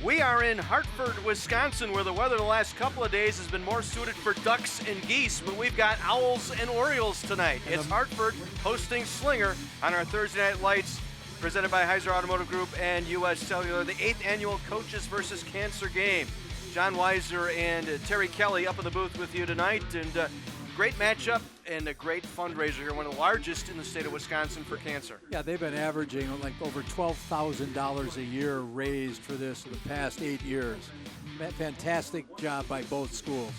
We are in Hartford, Wisconsin, where the weather the last couple of days has been more suited for ducks and geese, but we've got owls and orioles tonight. It's Hartford hosting Slinger on our Thursday Night Lights, presented by Heiser Automotive Group and U.S. Cellular, the 8th annual Coaches versus Cancer game. John Weiser and Terry Kelly up in the booth with you tonight, and great matchup and a great fundraiser here, one of the largest in the state of Wisconsin for cancer. Yeah, they've been averaging like over $12,000 a year raised for this in the past 8 years. Fantastic job by both schools.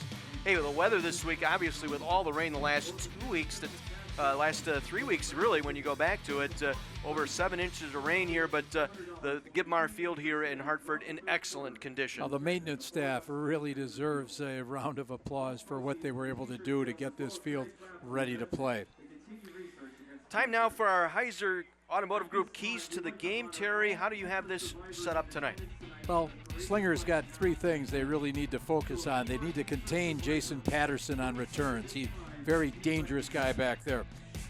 Hey, with the weather this week, obviously with all the rain the last 2 weeks, last 3 weeks really, when you go back to it, over 7 inches of rain here, but the Gibmar Field here in Hartford in excellent condition. Well, the maintenance staff really deserves a round of applause for what they were able to do to get this field ready to play. Time now for our Heiser Automotive Group keys to the game. Terry, how do you have this set up tonight? Well, Slinger's got 3 things they really need to focus on. They need to contain Jason Patterson on returns. He's a very dangerous guy back there.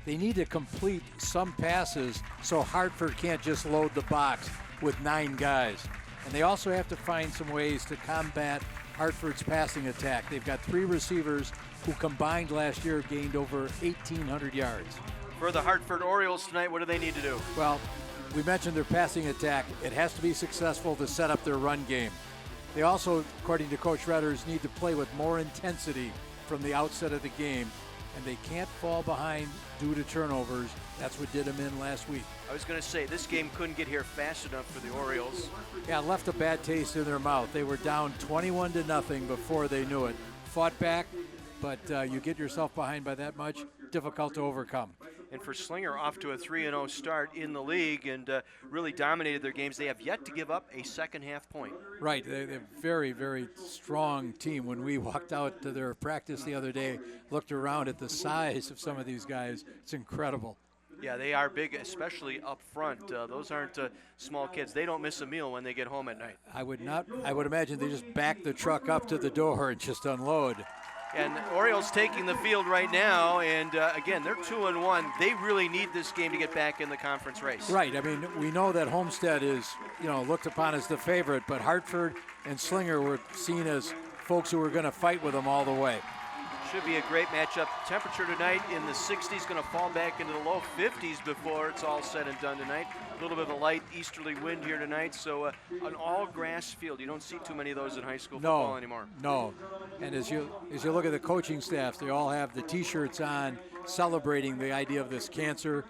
They need to complete some passes so Hartford can't just load the box with 9 guys. And they also have to find some ways to combat Hartford's passing attack. They've got 3 receivers who combined last year gained over 1,800 yards. For the Hartford Orioles tonight, what do they need to do? Well, we mentioned their passing attack. It has to be successful to set up their run game. They also, according to Coach Redders, need to play with more intensity from the outset of the game, and they can't fall behind due to turnovers. That's what did them in last week. I was going to say, this game couldn't get here fast enough for the Orioles. Yeah, left a bad taste in their mouth. They were down 21-0 before they knew it. Fought back, but you get yourself behind by that much, difficult to overcome. And for Slinger, off to a 3-0 start in the league and really dominated their games. They have yet to give up a second half point. Right, they're a very, very strong team. When we walked out to their practice the other day, looked around at the size of some of these guys, it's incredible. Yeah, they are big, especially up front. Those aren't small kids. They don't miss a meal when they get home at night. I would imagine they just back the truck up to the door and just unload. And the Orioles taking the field right now, and again, they're 2-1. They really need this game to get back in the conference race. Right. I mean, we know that Homestead is, looked upon as the favorite, but Hartford and Slinger were seen as folks who were going to fight with them all the way. Should be a great matchup. Temperature tonight in the 60s, going to fall back into the low 50s before it's all said and done tonight. A little bit of a light easterly wind here tonight, so an all-grass field. You don't see too many of those in high school football anymore. No, and as you look at the coaching staffs, they all have the T-shirts on celebrating the idea of this cancer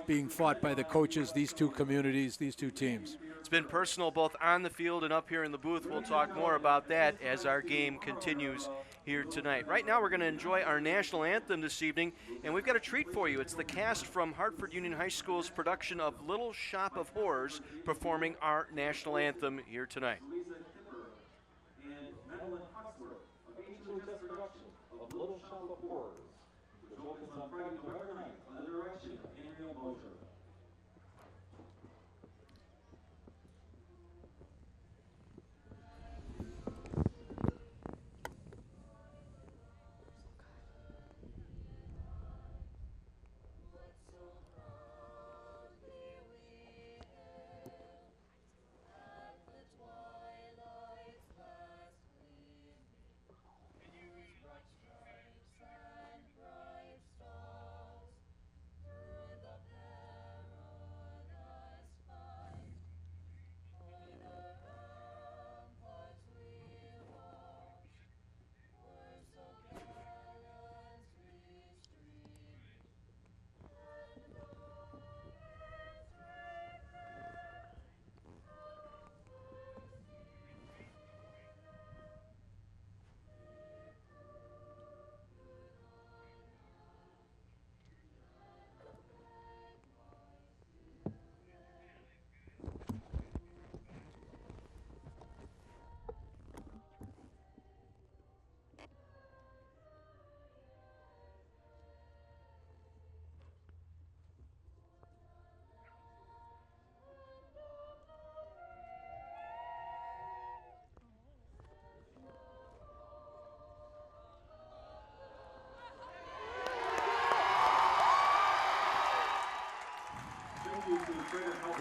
being fought by the coaches, these 2 communities, these 2 teams. It's been personal both on the field and up here in the booth. We'll talk more about that as our game continues here tonight. Right now we're going to enjoy our national anthem this evening, and we've got a treat for you. It's the cast from Hartford Union High School's production of Little Shop of Horrors performing our national anthem here tonight. Little Shop of Horrors, which opens on Friday, November 9th under the direction of Andrea Mosher.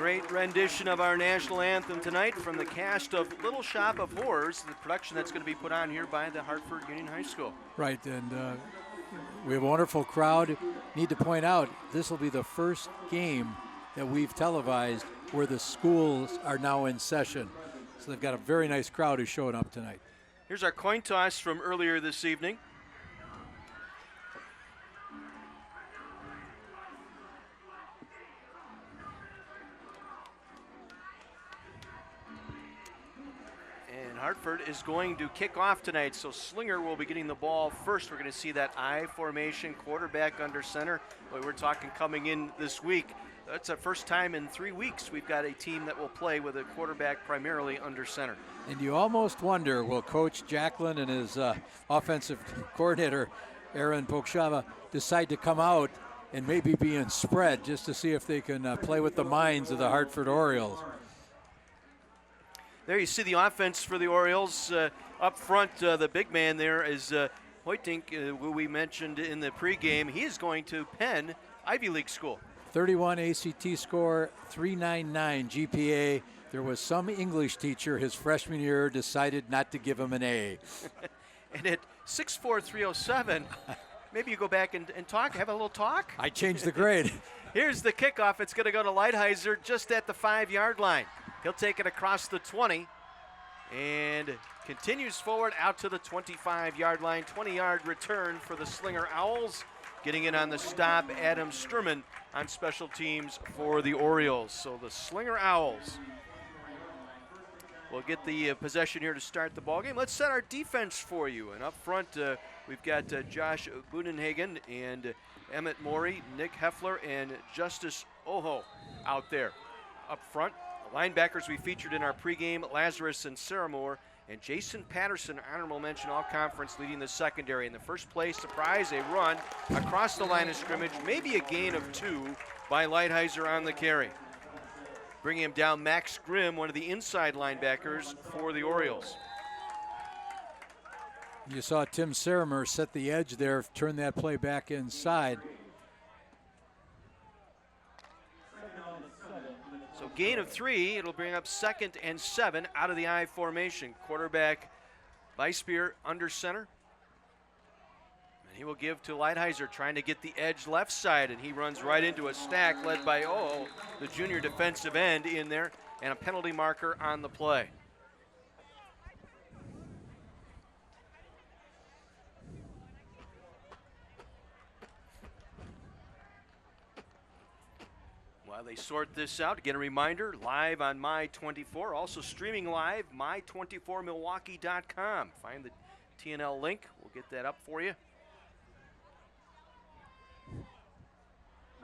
Great rendition of our national anthem tonight from the cast of Little Shop of Horrors, the production that's going to be put on here by the Hartford Union High School. Right, and we have a wonderful crowd. Need to point out, this will be the first game that we've televised where the schools are now in session. So they've got a very nice crowd who's showing up tonight. Here's our coin toss from earlier this evening. And Hartford is going to kick off tonight, so Slinger will be getting the ball first. We're going to see that I formation, quarterback under center. Boy, we're talking coming in this week. That's the first time in 3 weeks we've got a team that will play with a quarterback primarily under center. And you almost wonder, will Coach Jacklin and his offensive coordinator, Aaron Pokshava, decide to come out and maybe be in spread just to see if they can play with the minds of the Hartford Orioles. There you see the offense for the Orioles. Up front, the big man there is Hoytink, who we mentioned in the pregame. He is going to Penn Ivy League school. 31 ACT score, 399 GPA. There was some English teacher his freshman year decided not to give him an A. And at 6'4", 307, maybe you go back and talk, have a little talk? I changed the grade. Here's the kickoff. It's going to go to Lighthizer just at the 5-yard line. He'll take it across the 20 and continues forward out to the 25-yard line. 20-yard return for the Slinger Owls. Getting in on the stop, Adam Sturman on special teams for the Orioles. So the Slinger Owls will get the possession here to start the ballgame. Let's set our defense for you. And up front, we've got Josh Budenhagen and Emmett Morey, Nick Heffler, and Justice Oho out there. Up front, the linebackers we featured in our pregame, Lazarus and Saramore, and Jason Patterson, honorable mention all-conference, leading the secondary. In the first play, surprise, a run across the line of scrimmage, maybe a gain of 2 by Lighthizer on the carry. Bringing him down, Max Grimm, one of the inside linebackers for the Orioles. You saw Tim Saramore set the edge there, turn that play back inside. So gain of 3, it'll bring up 2nd and 7 out of the I formation. Quarterback Weisbier under center. And he will give to Lighthizer, trying to get the edge left side, and he runs right into a stack led by the junior defensive end in there, and a penalty marker on the play. While they sort this out, again a reminder, live on My24, also streaming live, my24milwaukee.com. Find the TNL link, we'll get that up for you.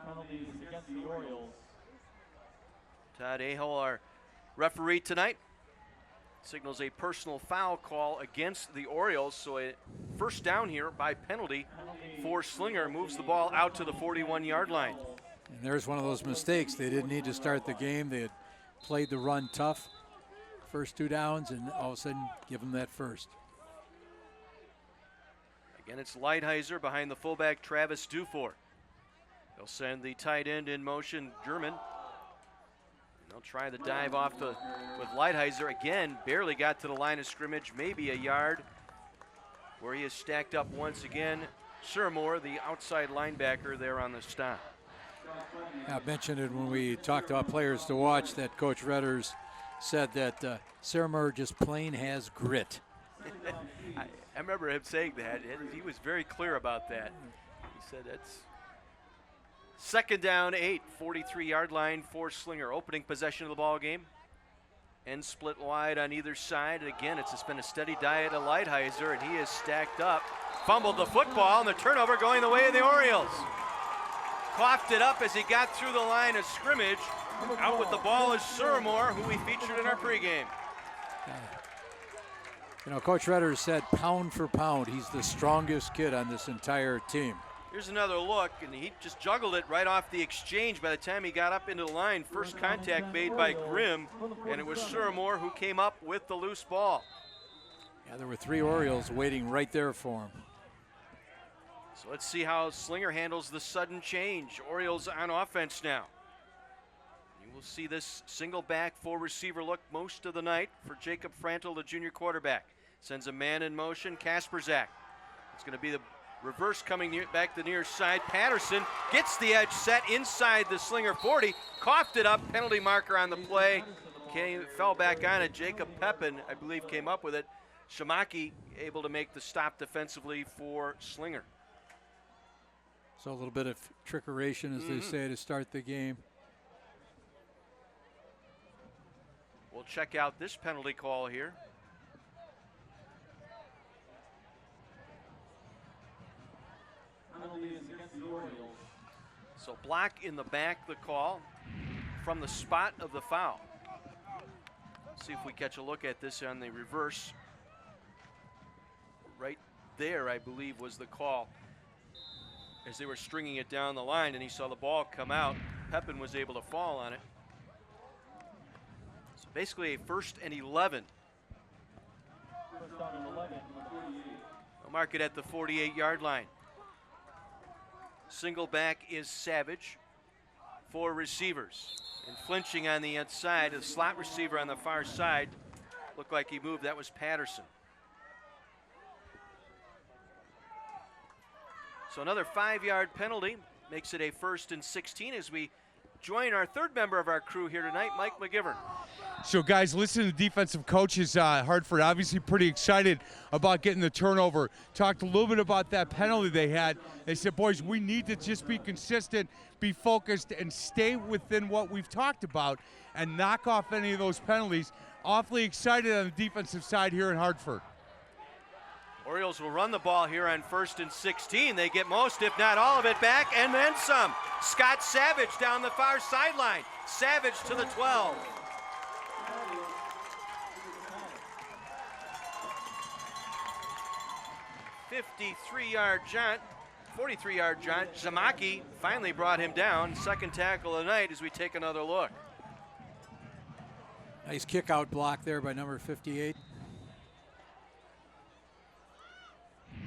Penalties against the Orioles. Todd Aho, our referee tonight, signals a personal foul call against the Orioles, so a first down here by penalty for Slinger, moves the ball out to the 41-yard line. And there's one of those mistakes. They didn't need to start the game. They had played the run tough. First 2 downs, and all of a sudden give them that first. Again, it's Lighthizer behind the fullback Travis Dufour. They'll send the tight end in motion, German. And they'll try the dive off with Lighthizer. Again, barely got to the line of scrimmage, maybe a yard, where he is stacked up once again. Saramore, the outside linebacker, there on the stop. I mentioned it when we talked about players to watch, that Coach Redders said that Saramore just plain has grit. I remember him saying that. He was very clear about that. He said that's 2nd down, 8, 43-yard line for Slinger. Opening possession of the ball game. End split wide on either side. And again, it's been a steady diet of Lighthizer, and he is stacked up. Fumbled the football, and the turnover going the way of the Orioles. Coughed it up as he got through the line of scrimmage. Out with the ball is Saramore, who we featured in our pregame. You know, Coach Redders said pound for pound, he's the strongest kid on this entire team. Here's another look, and he just juggled it right off the exchange by the time he got up into the line. First contact made by Grimm, and it was Saramore who came up with the loose ball. Yeah, there were 3 Orioles waiting right there for him. So let's see how Slinger handles the sudden change. Orioles on offense now. He we'll see this single back, full receiver look most of the night for Jacob Frantel, the junior quarterback. Sends a man in motion, Kasperzak. It's going to be the reverse coming back the near side. Patterson gets the edge set inside the Slinger 40, coughed it up, penalty marker on the play. Fell back on it. Jacob Pepin, I believe, came up with it. Shamaki able to make the stop defensively for Slinger. So a little bit of trickeration, as they say, to start the game. We'll check out this penalty call here. So block in the back, the call from the spot of the foul. See if we catch a look at this on the reverse. Right there, I believe, was the call as they were stringing it down the line, and he saw the ball come out. Pepin was able to fall on it. So basically a 1st and 11. They'll mark it at the 48-yard line. Single back is Savage. 4 receivers. And flinching on the inside, the slot receiver on the far side looked like he moved. That was Patterson. So another 5-yard penalty makes it a 1st and 16 as we join our 3rd member of our crew here tonight, Mike McGivern. So, guys, listen to the defensive coaches. Hartford obviously pretty excited about getting the turnover. Talked a little bit about that penalty they had. They said, boys, we need to just be consistent, be focused, and stay within what we've talked about and knock off any of those penalties. Awfully excited on the defensive side here in Hartford. Orioles will run the ball here on 1st and 16. They get most, if not all of it, back, and then some. Scott Savage down the far sideline. Savage to the 12. $43-yard John Zamaki finally brought him down. 2nd tackle of the night as we take another look. Nice kick out block there by number 58.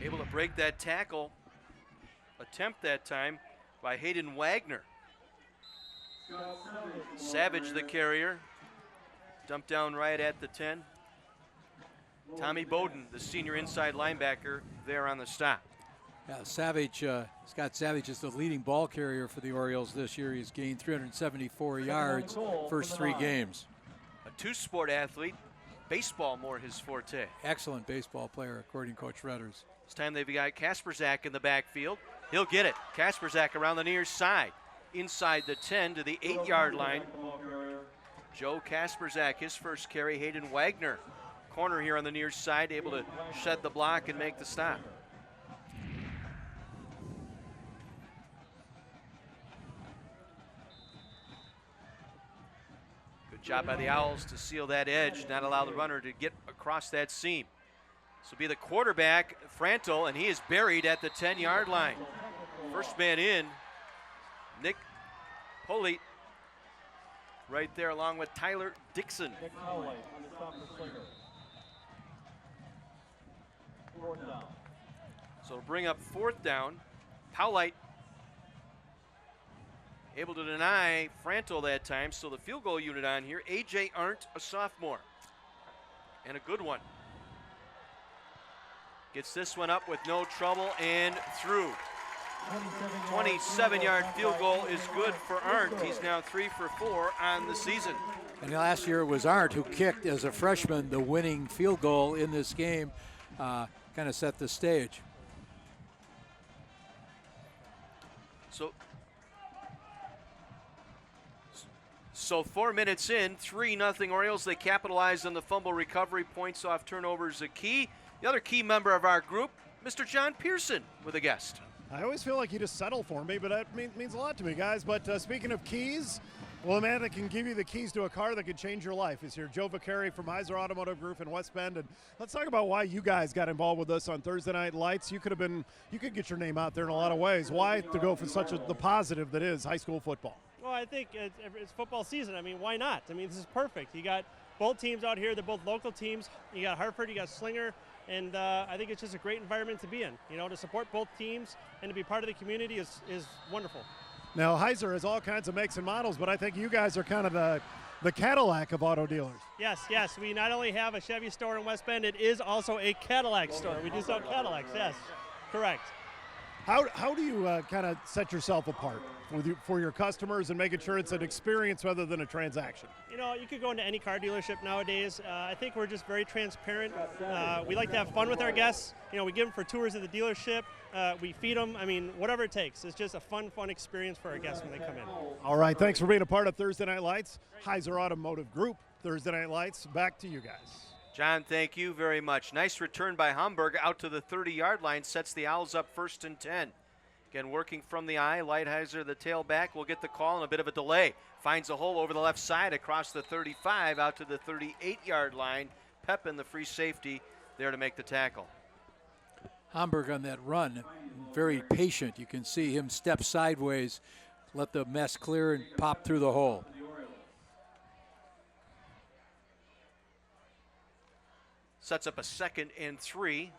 Able to break that tackle attempt that time by Hayden Wagner. Savage, the carrier, dumped down right at the 10. Tommy Bowden, the senior inside linebacker, there on the stop. Yeah, Scott Savage is the leading ball carrier for the Orioles this year. He's gained 374 yards first 3 games. A 2-sport athlete, baseball more his forte. Excellent baseball player, according to Coach Redders. This time they've got Kasperzak in the backfield. He'll get it. Kasperzak around the near side, inside the 10 to the 8-yard line. Joe Kasperzak, his first carry. Hayden Wagner, corner here on the near side, able to shed the block and make the stop. Good job by the Owls to seal that edge, not allow the runner to get across that seam. This will be the quarterback, Frantel, and he is buried at the 10-yard line. First man in, Nick Polite, right there along with Tyler Dixon. So it'll bring up 4th down. Powlite able to deny Frantel that time, so the field goal unit on here, A.J. Arndt, a sophomore, and a good one. Gets this one up with no trouble and through. 27-yard field goal is good for Arndt. He's now 3 for 4 on the season. And last year it was Arndt who kicked, as a freshman, the winning field goal in this game. Kind of set the stage. So 4 minutes in, 3-0 Orioles. They capitalized on the fumble recovery. Points off turnovers a key. The other key member of our group, Mr. John Pearson, with a guest. I always feel like you just settle for me, but that means a lot to me, guys. But speaking of keys, well, a man that can give you the keys to a car that could change your life is here. Joe Vaccari from Heiser Automotive Group in West Bend. And let's talk about why you guys got involved with us on Thursday Night Lights. You could get your name out there in a lot of ways. Why to go for the positive that is high school football? Well, I think it's football season. I mean, why not? I mean, this is perfect. You got both teams out here. They're both local teams. You got Hartford, you got Slinger. And I think it's just a great environment to be in. You know, to support both teams and to be part of the community is wonderful. Now, Heiser has all kinds of makes and models, but I think you guys are kind of the Cadillac of auto dealers. Yes. We not only have a Chevy store in West Bend, it is also a Cadillac store. We do sell Cadillacs, yes, correct. How do you kind of set yourself apart for your customers and making sure it's an experience rather than a transaction? You know, you could go into any car dealership nowadays. I think we're just very transparent. We like to have fun with our guests. You know, we give them for tours of the dealership. We feed them. I mean, whatever it takes. It's just a fun experience for our guests when they come in. All right, thanks for being a part of Thursday Night Lights. Heiser Automotive Group, Thursday Night Lights. Back to you guys. John, thank you very much. Nice return by Hamburg out to the 30-yard line, sets the Owls up 1st and 10. Again, working from the eye, Lighthizer, the tailback, will get the call and a bit of a delay. Finds a hole over the left side across the 35 out to the 38-yard line. Pepin, the free safety, there to make the tackle. Hamburg on that run, very patient. You can see him step sideways, let the mess clear and pop through the hole. Sets up a 2nd and 3.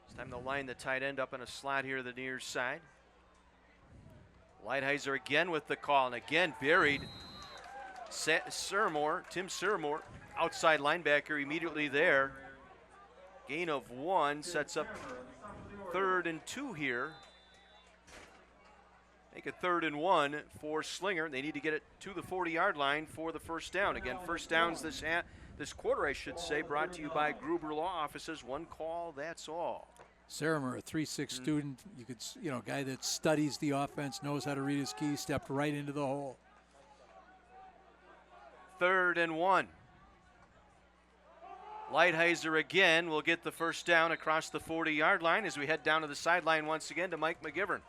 It's time to line the tight end up in a slot here to the near side. Lighthizer again with the call, and again buried. Tim Surmore, outside linebacker, immediately there. Gain of 1, sets up 3rd and 2 here. Make it 3rd and 1 for Slinger. They need to get it to the 40-yard line for the first down. Again, first downs this quarter, I should say, brought to you by Gruber Law Offices. One call, that's all. Saramer, a 3-6 student, guy that studies the offense, knows how to read his keys, stepped right into the hole. 3rd and 1. Lighthizer again will get the first down across the 40-yard line as we head down to the sideline once again to Mike McGivern.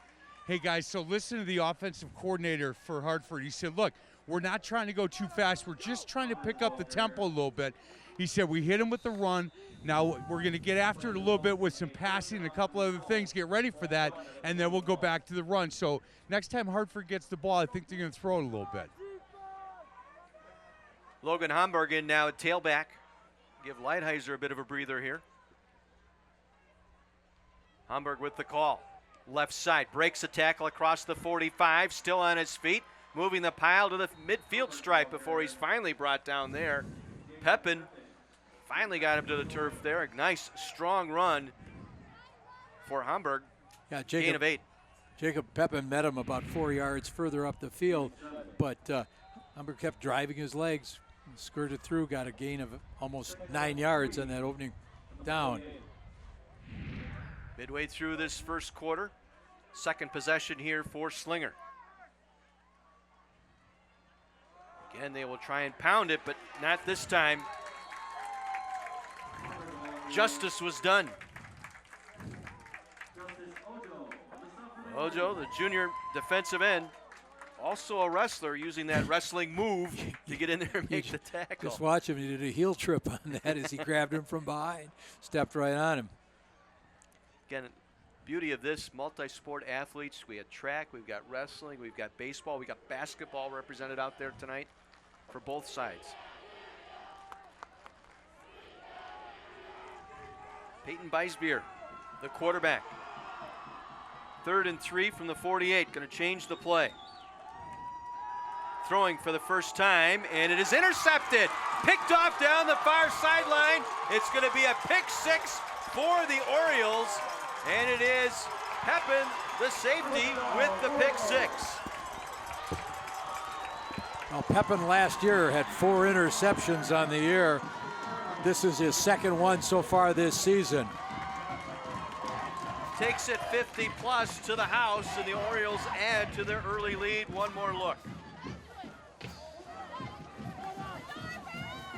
Hey, guys, so listen to the offensive coordinator for Hartford. He said, look, we're not trying to go too fast. We're just trying to pick up the tempo a little bit. He said we hit him with the run. Now we're going to get after it a little bit with some passing and a couple other things, get ready for that, and then we'll go back to the run. So next time Hartford gets the ball, I think they're going to throw it a little bit. Logan Hamburg in now at tailback. Give Lighthizer a bit of a breather here. Hamburg with the call. Left side, breaks a tackle across the 45, still on his feet, moving the pile to the midfield stripe before he's finally brought down there. Pepin finally got him to the turf there. A nice, strong run for Hamburg. Yeah, gain of 8. Jacob Pepin met him about 4 yards further up the field, but Hamburg kept driving his legs, skirted through, got a gain of almost 9 yards on that opening down. Midway through this first quarter, second possession here for Slinger. Again, they will try and pound it, but not this time. Justice was done. Ojo, the junior defensive end, also a wrestler, using that wrestling move to get in there and make the tackle. Just watch him. He did a heel trip on that as he grabbed him from behind, stepped right on him. Again, beauty of this, multi-sport athletes. We had track, we've got wrestling, we've got baseball, we've got basketball represented out there tonight for both sides. Peyton Beisbier, the quarterback. 3rd and 3 from the 48, going to change the play. Throwing for the first time, and it is intercepted. Picked off down the far sideline. It's going to be a pick 6 for the Orioles, and it is Pepin, the safety, with the pick 6. Well, Pepin last year had 4 interceptions on the year. This is his second one so far this season. Takes it 50-plus to the house, and the Orioles add to their early lead. One more look.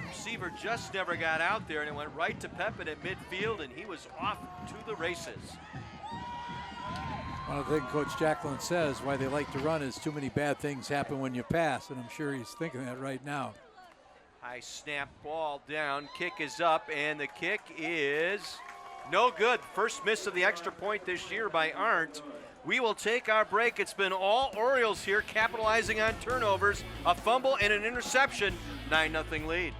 Receiver just never got out there, and it went right to Pepin at midfield, and he was off to the races. One of the things Coach Jacklin says why they like to run is too many bad things happen when you pass, and I'm sure he's thinking that right now. High snap, ball down, kick is up, and the kick is no good. First miss of the extra point this year by Arndt. We will take our break. It's been all Orioles here, capitalizing on turnovers, a fumble and an interception, 9-0 lead.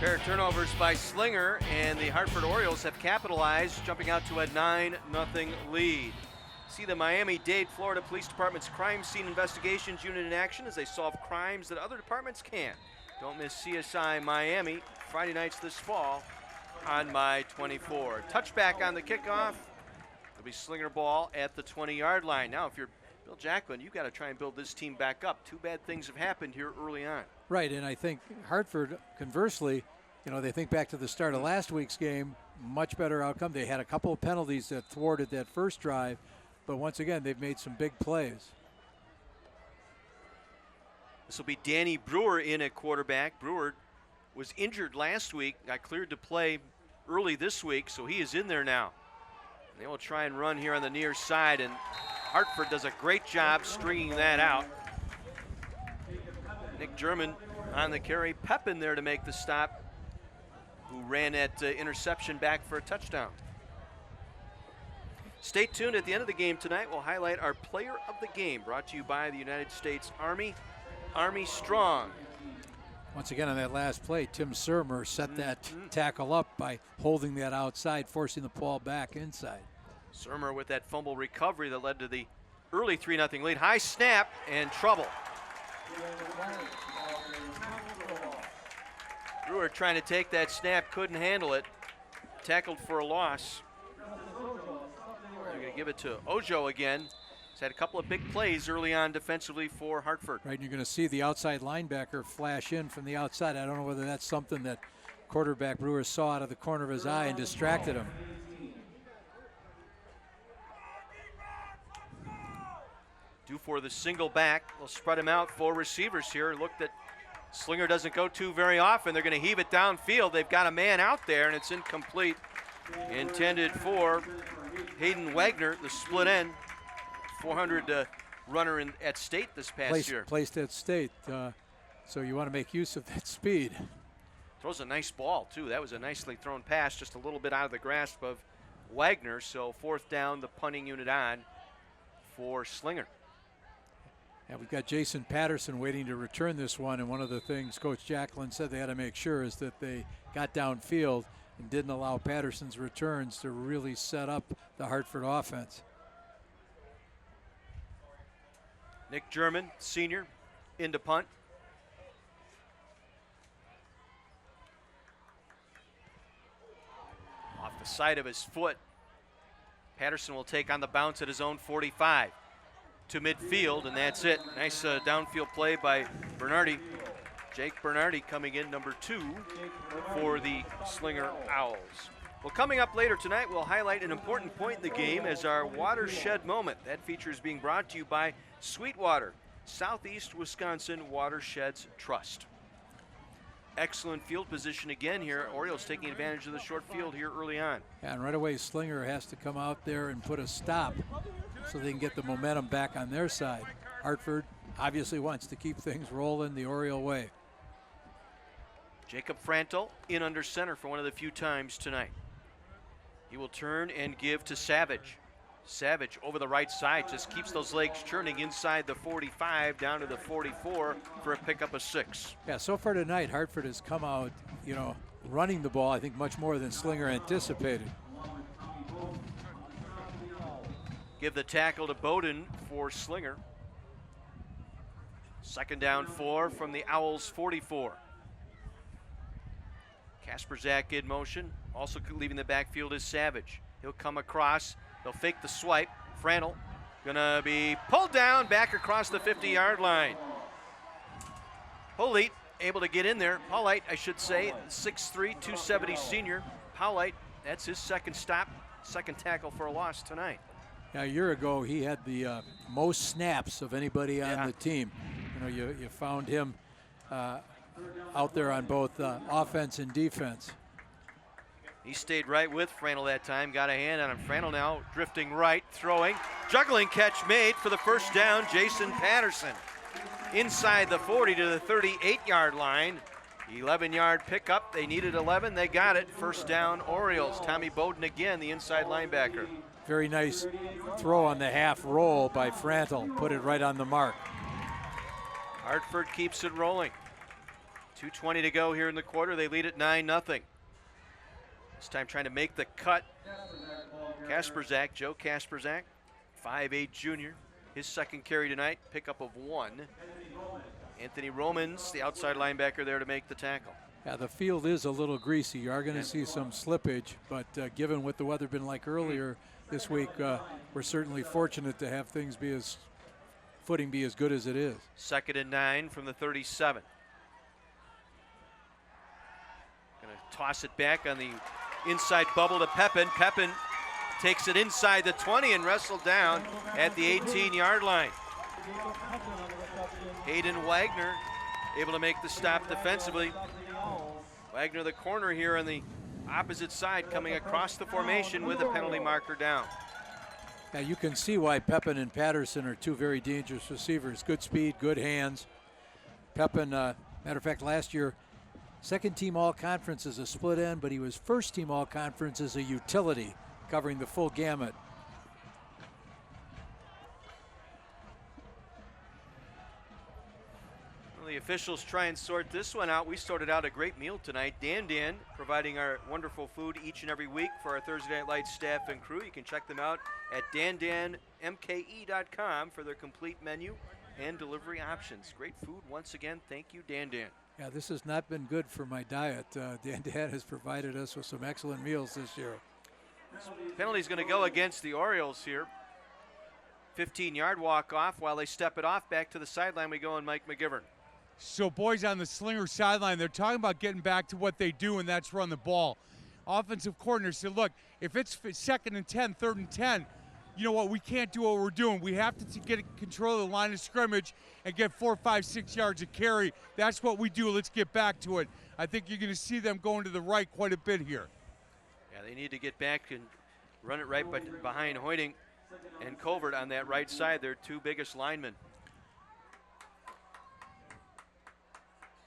Pair of turnovers by Slinger, and the Hartford Orioles have capitalized, jumping out to a 9-0 lead. See the Miami-Dade, Florida Police Department's Crime Scene Investigations Unit in action as they solve crimes that other departments can't. Don't miss CSI Miami, Friday nights this fall on My 24. Touchback on the kickoff. It'll be Slinger ball at the 20-yard line. Now, if you're Bill Jacklin, you've got to try and build this team back up. Two bad things have happened here early on. Right, and I think Hartford, conversely, they think back to the start of last week's game, much better outcome. They had a couple of penalties that thwarted that first drive, but once again, they've made some big plays. This will be Danny Brewer in at quarterback. Brewer was injured last week, got cleared to play early this week, so he is in there now. And they will try and run here on the near side, and Hartford does a great job stringing that out. Nick German on the carry. Pepin there to make the stop, who ran that interception back for a touchdown. Stay tuned. At the end of the game tonight, we'll highlight our player of the game, brought to you by the United States Army. Army Strong. Once again on that last play, Tim Surmer set that tackle up by holding that outside, forcing the ball back inside. Surmer with that fumble recovery that led to the early 3-0 lead. High snap and trouble. Brewer trying to take that snap, couldn't handle it. Tackled for a loss. They're going to give it to Ojo again. He's had a couple of big plays early on defensively for Hartford. Right, and you're going to see the outside linebacker flash in from the outside. I don't know whether that's something that quarterback Brewer saw out of the corner of his eye and distracted him. Due for the single back. We'll spread him out. 4 receivers here. Look that Slinger doesn't go to very often. They're going to heave it downfield. They've got a man out there, and it's incomplete. Intended for Hayden Wagner, the split end. 400 runner at State this past year. Placed at State, so you want to make use of that speed. Throws a nice ball, too. That was a nicely thrown pass, just a little bit out of the grasp of Wagner. So 4th down, the punting unit on for Slinger. Yeah, we've got Jason Patterson waiting to return this one, and one of the things Coach Jacklin said they had to make sure is that they got downfield and didn't allow Patterson's returns to really set up the Hartford offense. Nick German, senior, into punt. Off the side of his foot. Patterson will take on the bounce at his own 45 to midfield, and that's it. Nice downfield play by Bernardi. Jake Bernardi coming in, number 2 for the Slinger Owls. Well, coming up later tonight, we'll highlight an important point in the game as our watershed moment. That feature is being brought to you by Sweetwater, Southeast Wisconsin Watersheds Trust. Excellent field position again here. Orioles taking advantage of the short field here early on. Yeah, and right away Slinger has to come out there and put a stop so they can get the momentum back on their side. Hartford obviously wants to keep things rolling the Oriole way. Jacob Frantel in under center for one of the few times tonight. He will turn and give to Savage. Savage over the right side, just keeps those legs churning inside the 45 down to the 44 for a pickup of 6. Yeah, so far tonight Hartford has come out, running the ball, I think much more than Slinger anticipated. Give the tackle to Bowden for Slinger. 2nd down 4 from the Owls 44. Kasperzak in motion. Also leaving the backfield is Savage. He'll come across. They'll fake the swipe. Frantel gonna be pulled down back across the 50-yard line. Polite able to get in there. Polite, I should say, 6'3", 270 senior. Polite, that's his second stop, second tackle for a loss tonight. Yeah, a year ago he had the most snaps of anybody on the team. You found him out there on both offense and defense. He stayed right with Frantel that time, got a hand on him. Frantel now drifting right, throwing. Juggling catch made for the first down, Jason Patterson. Inside the 40 to the 38-yard line. 11-yard pickup, they needed 11, they got it. First down, Orioles. Tommy Bowden again, the inside linebacker. Very nice throw on the half roll by Frantel, put it right on the mark. Hartford keeps it rolling. 2:20 to go here in the quarter. They lead at 9-0. This time trying to make the cut. Kasperzak, Joe Kasperzak, 5'8" junior. His second carry tonight, pickup of 1. Anthony Romans, the outside linebacker, there to make the tackle. Yeah, the field is a little greasy. You are going to see some slippage, but given what the weather been like earlier this week, we're certainly fortunate to have things footing be as good as it is. 2nd and 9 from the 37. Going to toss it back on the inside bubble to Pepin. Pepin takes it inside the 20 and wrestled down at the 18-yard line. Hayden Wagner able to make the stop defensively. Wagner, the corner here on the opposite side, coming across the formation with a penalty marker down. Now you can see why Pepin and Patterson are two very dangerous receivers. Good speed, good hands. Pepin, matter of fact, last year, second team all-conference as a split end, but he was first team all-conference as a utility, covering the full gamut. Well, the officials try and sort this one out. We sorted out a great meal tonight. Dan providing our wonderful food each and every week for our Thursday Night Lights staff and crew. You can check them out at dandanmke.com for their complete menu and delivery options. Great food once again. Thank you, Dan. Yeah, this has not been good for my diet. Dan has provided us with some excellent meals this year. Penalty's going to go against the Orioles here. 15-yard walk-off. While they step it off, back to the sideline we go, and Mike McGivern. So boys on the Slinger sideline, they're talking about getting back to what they do, and that's run the ball. Offensive coordinator said, look, if it's 2nd and 10, 3rd and 10, you know what, we can't do what we're doing. We have to get control of the line of scrimmage and get 4, 5, 6 yards of carry. That's what we do. Let's get back to it. I think you're going to see them going to the right quite a bit here. Yeah, they need to get back and run it right behind Hoyting and Covert on that right side. Their two biggest linemen.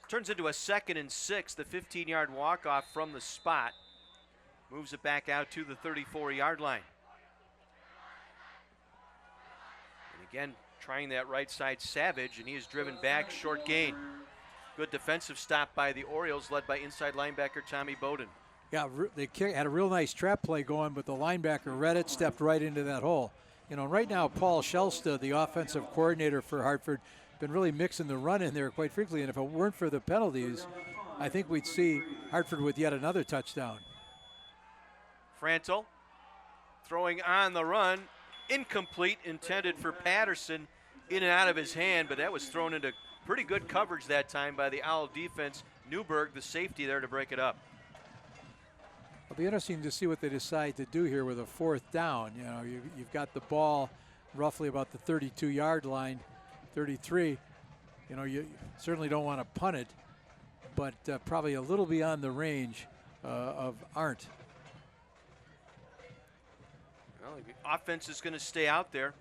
Turns into a 2nd and 6. The 15-yard walk-off from the spot moves it back out to the 34-yard line. And again, trying that right side, Savage, and he is driven back, short gain. Good defensive stop by the Orioles, led by inside linebacker Tommy Bowden. Yeah, they had a real nice trap play going, but the linebacker read it, stepped right into that hole. You know, right now, Paul Shelsta, the offensive coordinator for Hartford, been really mixing the run in there quite frequently, and if it weren't for the penalties, I think we'd see Hartford with yet another touchdown. Frantel throwing on the run, incomplete, intended for Patterson, in and out of his hand, but that was thrown into pretty good coverage that time by the Owl defense. Newberg, the safety, there to break it up. It'll be interesting to see what they decide to do here with a 4th down. You know, you've got the ball roughly about the 32-yard line, 33. You know, you certainly don't want to punt it, but probably a little beyond the range of Arndt. Well, the offense is going to stay out there.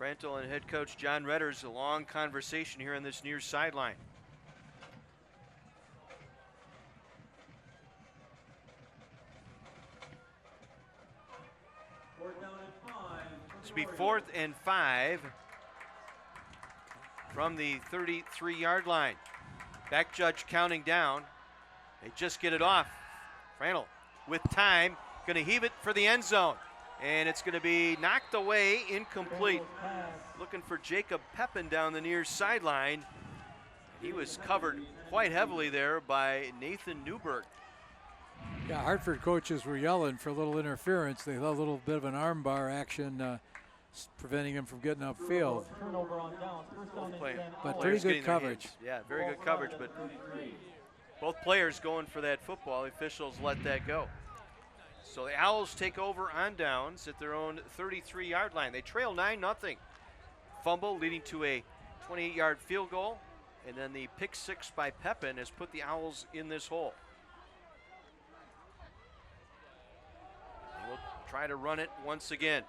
Frantel and head coach John Redders, a long conversation here on this near sideline. This will be 4th and 5 from the 33-yard line. Back judge counting down. They just get it off. Frantel with time, going to heave it for the end zone. And it's going to be knocked away, incomplete. Looking for Jacob Pepin down the near sideline. He was covered quite heavily there by Nathan Newberg. Yeah, Hartford coaches were yelling for a little interference. They had a little bit of an armbar action preventing him from getting upfield. But pretty good coverage. Yeah, very good coverage, but both players going for that football. The officials let that go. So the Owls take over on downs at their own 33-yard line. They trail 9-0. Fumble leading to a 28-yard field goal, and then the pick 6 by Pepin has put the Owls in this hole. They will try to run it once again.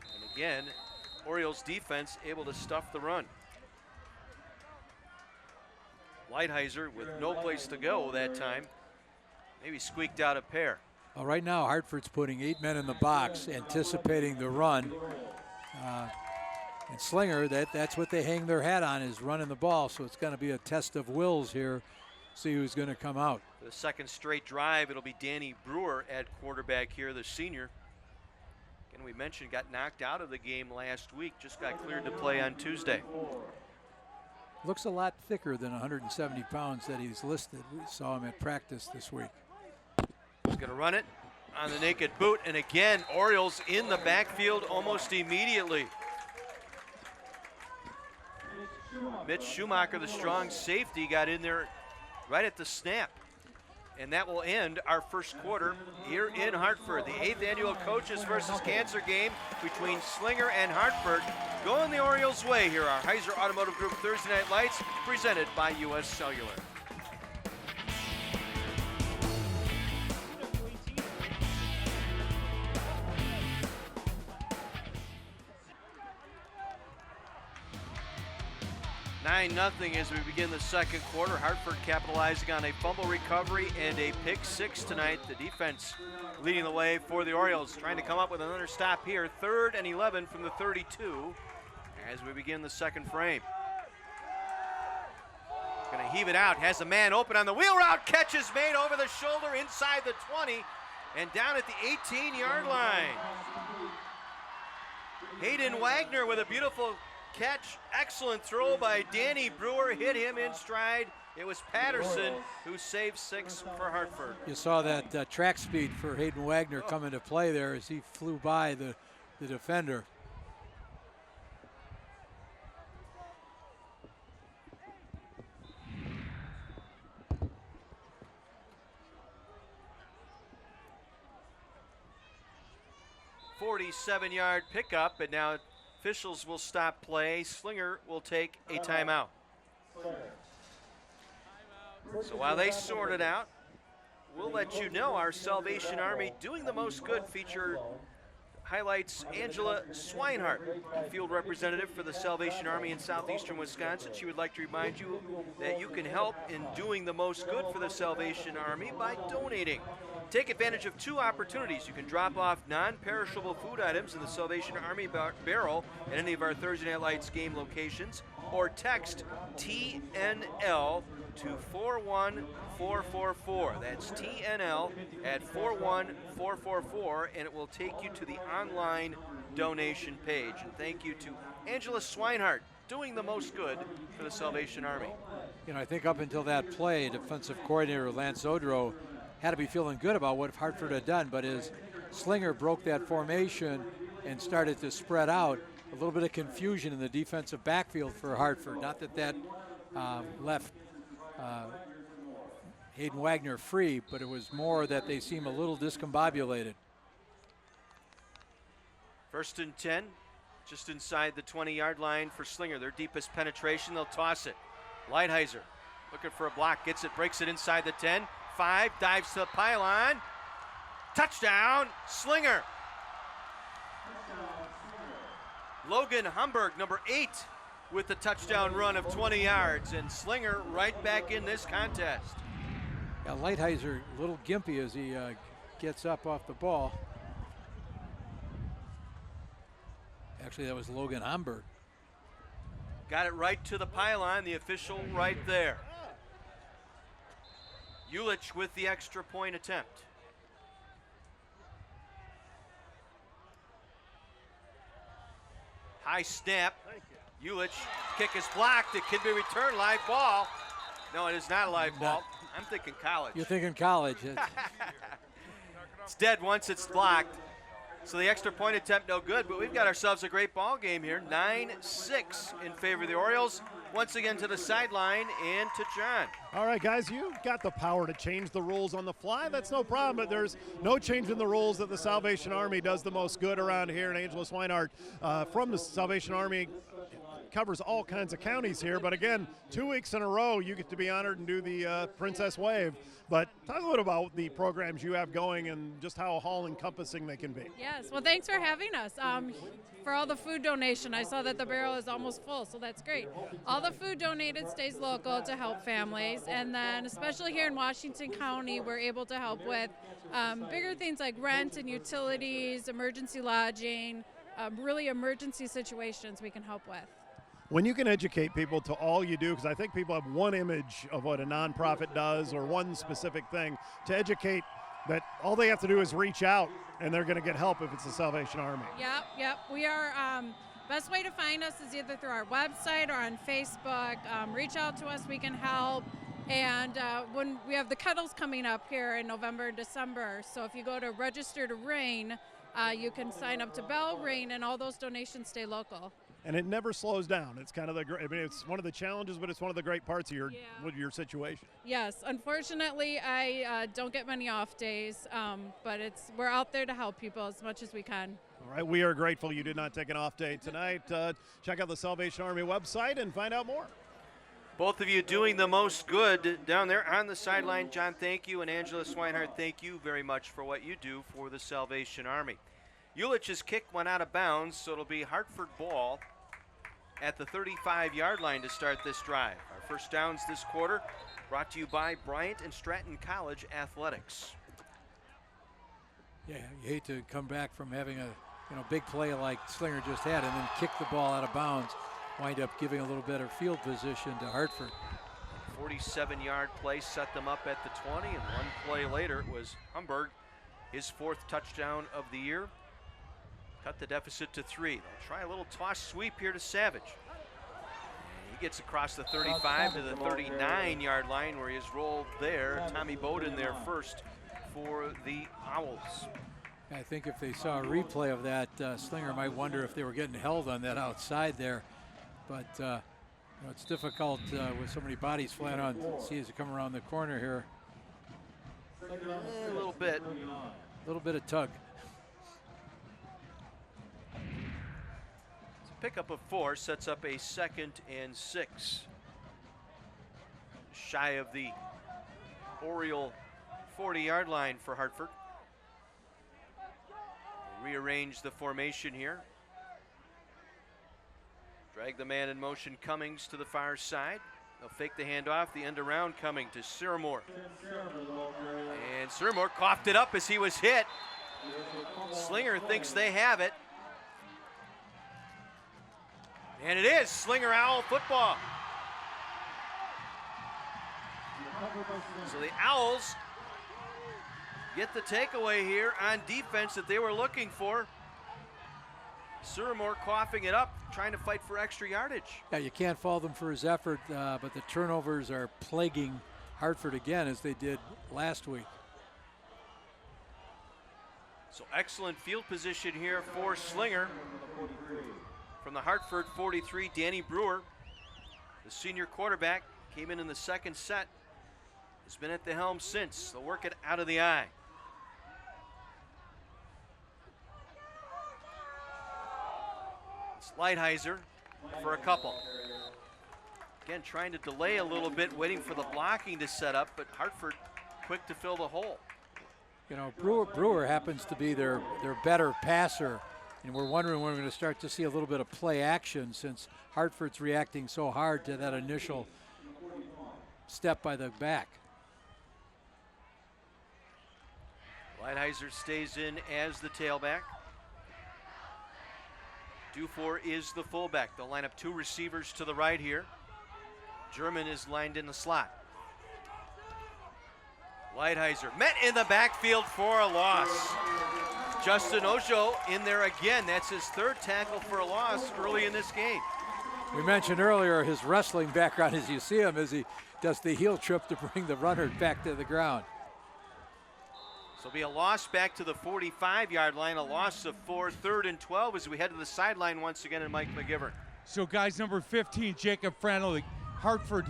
And again, Orioles defense able to stuff the run. Lighthizer with no place to go that time. Maybe squeaked out a pair. Well, right now, Hartford's putting 8 men in the box, anticipating the run. And Slinger, that's what they hang their hat on, is running the ball. So it's going to be a test of wills here. See who's going to come out. The second straight drive, it'll be Danny Brewer at quarterback here, the senior. Again, we mentioned got knocked out of the game last week, just got cleared to play on Tuesday. Looks a lot thicker than 170 pounds that he's listed. We saw him at practice this week. He's going to run it on the naked boot, and again, Orioles in the backfield almost immediately. Mitch Schumacher, the strong safety, got in there right at the snap. And that will end our first quarter here in Hartford. The 8th annual Coaches versus Cancer game between Slinger and Hartford. Going the Orioles' way here. Our Heiser Automotive Group Thursday Night Lights, presented by U.S. Cellular. Nothing as we begin the second quarter. Hartford capitalizing on a fumble recovery and a pick six tonight. The defense leading the way for the Orioles, trying to come up with another stop here. 3rd and 11 from the 32 as we begin the second frame. Going to heave it out, has a man open on the wheel route. Catch is made over the shoulder inside the 20 and down at the 18-yard line. Hayden Wagner with a beautiful catch. Excellent throw by Danny Brewer, hit him in stride. It was Patterson who saved 6 for Hartford. You saw that track speed for Hayden Wagner come into play there as he flew by the defender. .47-yard pickup, and now officials will stop play. Slinger will take a timeout. So while they sort it out, we'll let you know our Salvation Army Doing the Most Good feature highlights Angela Swinehart, field representative for the Salvation Army in southeastern Wisconsin. She would like to remind you that you can help in doing the most good for the Salvation Army by donating. Take advantage of 2 opportunities. You can drop off non-perishable food items in the Salvation Army barrel at any of our Thursday Night Lights game locations, or text TNL to 41444. That's TNL at 41444, and it will take you to the online donation page. And thank you to Angela Swinehart, doing the most good for the Salvation Army. You know, I think up until that play, defensive coordinator Lance Odro had to be feeling good about what Hartford had done, but as Slinger broke that formation and started to spread out, a little bit of confusion in the defensive backfield for Hartford. Not that left Hayden Wagner free, but it was more that they seem a little discombobulated. 1st and 10, just inside the 20-yard line for Slinger. Their deepest penetration, they'll toss it. Lighthizer looking for a block, gets it, breaks it inside the 10. 5, dives to the pylon. Touchdown, Slinger. Logan Humberg, number 8, with the touchdown run of 20 yards, and Slinger right back in this contest. Yeah, Lighthizer a little gimpy as he gets up off the ball. Actually, that was Logan Humberg. Got it right to the pylon, the official right there. Ulich with the extra point attempt. High snap. Ulich, kick is blocked. It could be returned. Live ball. No, it is not a live ball. I'm thinking college. You're thinking college. It's dead once it's blocked. So the extra point attempt no good, but we've got ourselves a great ball game here. 9-6 in favor of the Orioles. Once again to the sideline and to John. All right, guys, you've got the power to change the rules on the fly. That's no problem, but there's no change in the rules that the Salvation Army does the most good around here. And Angela Swinehart from the Salvation Army covers all kinds of counties here. But again, 2 weeks in a row, you get to be honored and do the Princess Wave. But talk a little about the programs you have going and just how all-encompassing they can be. Yes, well, thanks for having us. For all the food donation, I saw that the barrel is almost full, so that's great. All the food donated stays local to help families, and then especially here in Washington County, we're able to help with bigger things like rent and utilities, emergency lodging, really emergency situations we can help with. When you can educate people to all you do, because I think people have one image of what a nonprofit does or one specific thing, to educate that all they have to do is reach out and they're going to get help if it's the Salvation Army. Yep. We are, best way to find us is either through our website or on Facebook. Reach out to us, we can help. And when we have the cuddles coming up here in November and December, so if you go to Register to Rain, you can sign up to Bell Rain, and all those donations stay local. And it never slows down. It's kind of it's one of the challenges, but it's one of the great parts of your situation. Yes, unfortunately, I don't get many off days, but we're out there to help people as much as we can. All right, we are grateful you did not take an off day tonight. Check out the Salvation Army website and find out more. Both of you doing the most good down there on the sideline. John, thank you, and Angela Swinehart, thank you very much for what you do for the Salvation Army. Ulich's kick went out of bounds, so it'll be Hartford ball at the 35-yard line to start this drive. Our first downs this quarter brought to you by Bryant and Stratton College Athletics. Yeah, you hate to come back from having a big play like Slinger just had and then kick the ball out of bounds, wind up giving a little better field position to Hartford. 47-yard play set them up at the 20, and one play later it was Humberg, his 4th touchdown of the year. Cut the deficit to 3. They'll try a little toss sweep here to Savage. And he gets across the 35 to the 39-yard line where he is rolled there. Tommy Bowden there first for the Owls. I think if they saw a replay of that, Slinger might wonder if they were getting held on that outside there. But it's difficult with so many bodies flat on. See as you come around the corner here. A little bit. A little bit of tug. Pickup of 4 sets up a 2nd and 6. Shy of the Oriole 40-yard line for Hartford. Rearrange the formation here. Drag the man in motion, Cummings to the far side. They'll fake the handoff, the end around coming to Siramore. And Siramore coughed it up as he was hit. Slinger thinks they have it. And it is Slinger Owl football. So the Owls get the takeaway here on defense that they were looking for. Siramore coughing it up, trying to fight for extra yardage. Yeah, you can't fault them for his effort, but the turnovers are plaguing Hartford again as they did last week. So excellent field position here for Slinger. From the Hartford 43, Danny Brewer, the senior quarterback, came in the second set. Has been at the helm since. They'll work it out of the eye. It's Lighthizer for a couple. Again, trying to delay a little bit, waiting for the blocking to set up, but Hartford quick to fill the hole. Brewer happens to be their better passer. And we're wondering when we're going to start to see a little bit of play action since Hartford's reacting so hard to that initial step by the back. Lighthizer stays in as the tailback. Dufour is the fullback. They'll line up 2 receivers to the right here. German is lined in the slot. Lighthizer met in the backfield for a loss. Justin Ojo in there again. That's his 3rd tackle for a loss early in this game. We mentioned earlier his wrestling background as you see him as he does the heel trip to bring the runner back to the ground. So it'll be a loss back to the 45-yard line, a loss of 4, 3rd and 12 as we head to the sideline once again in Mike McGivern. So guys, number 15, Jacob Franel, Hartford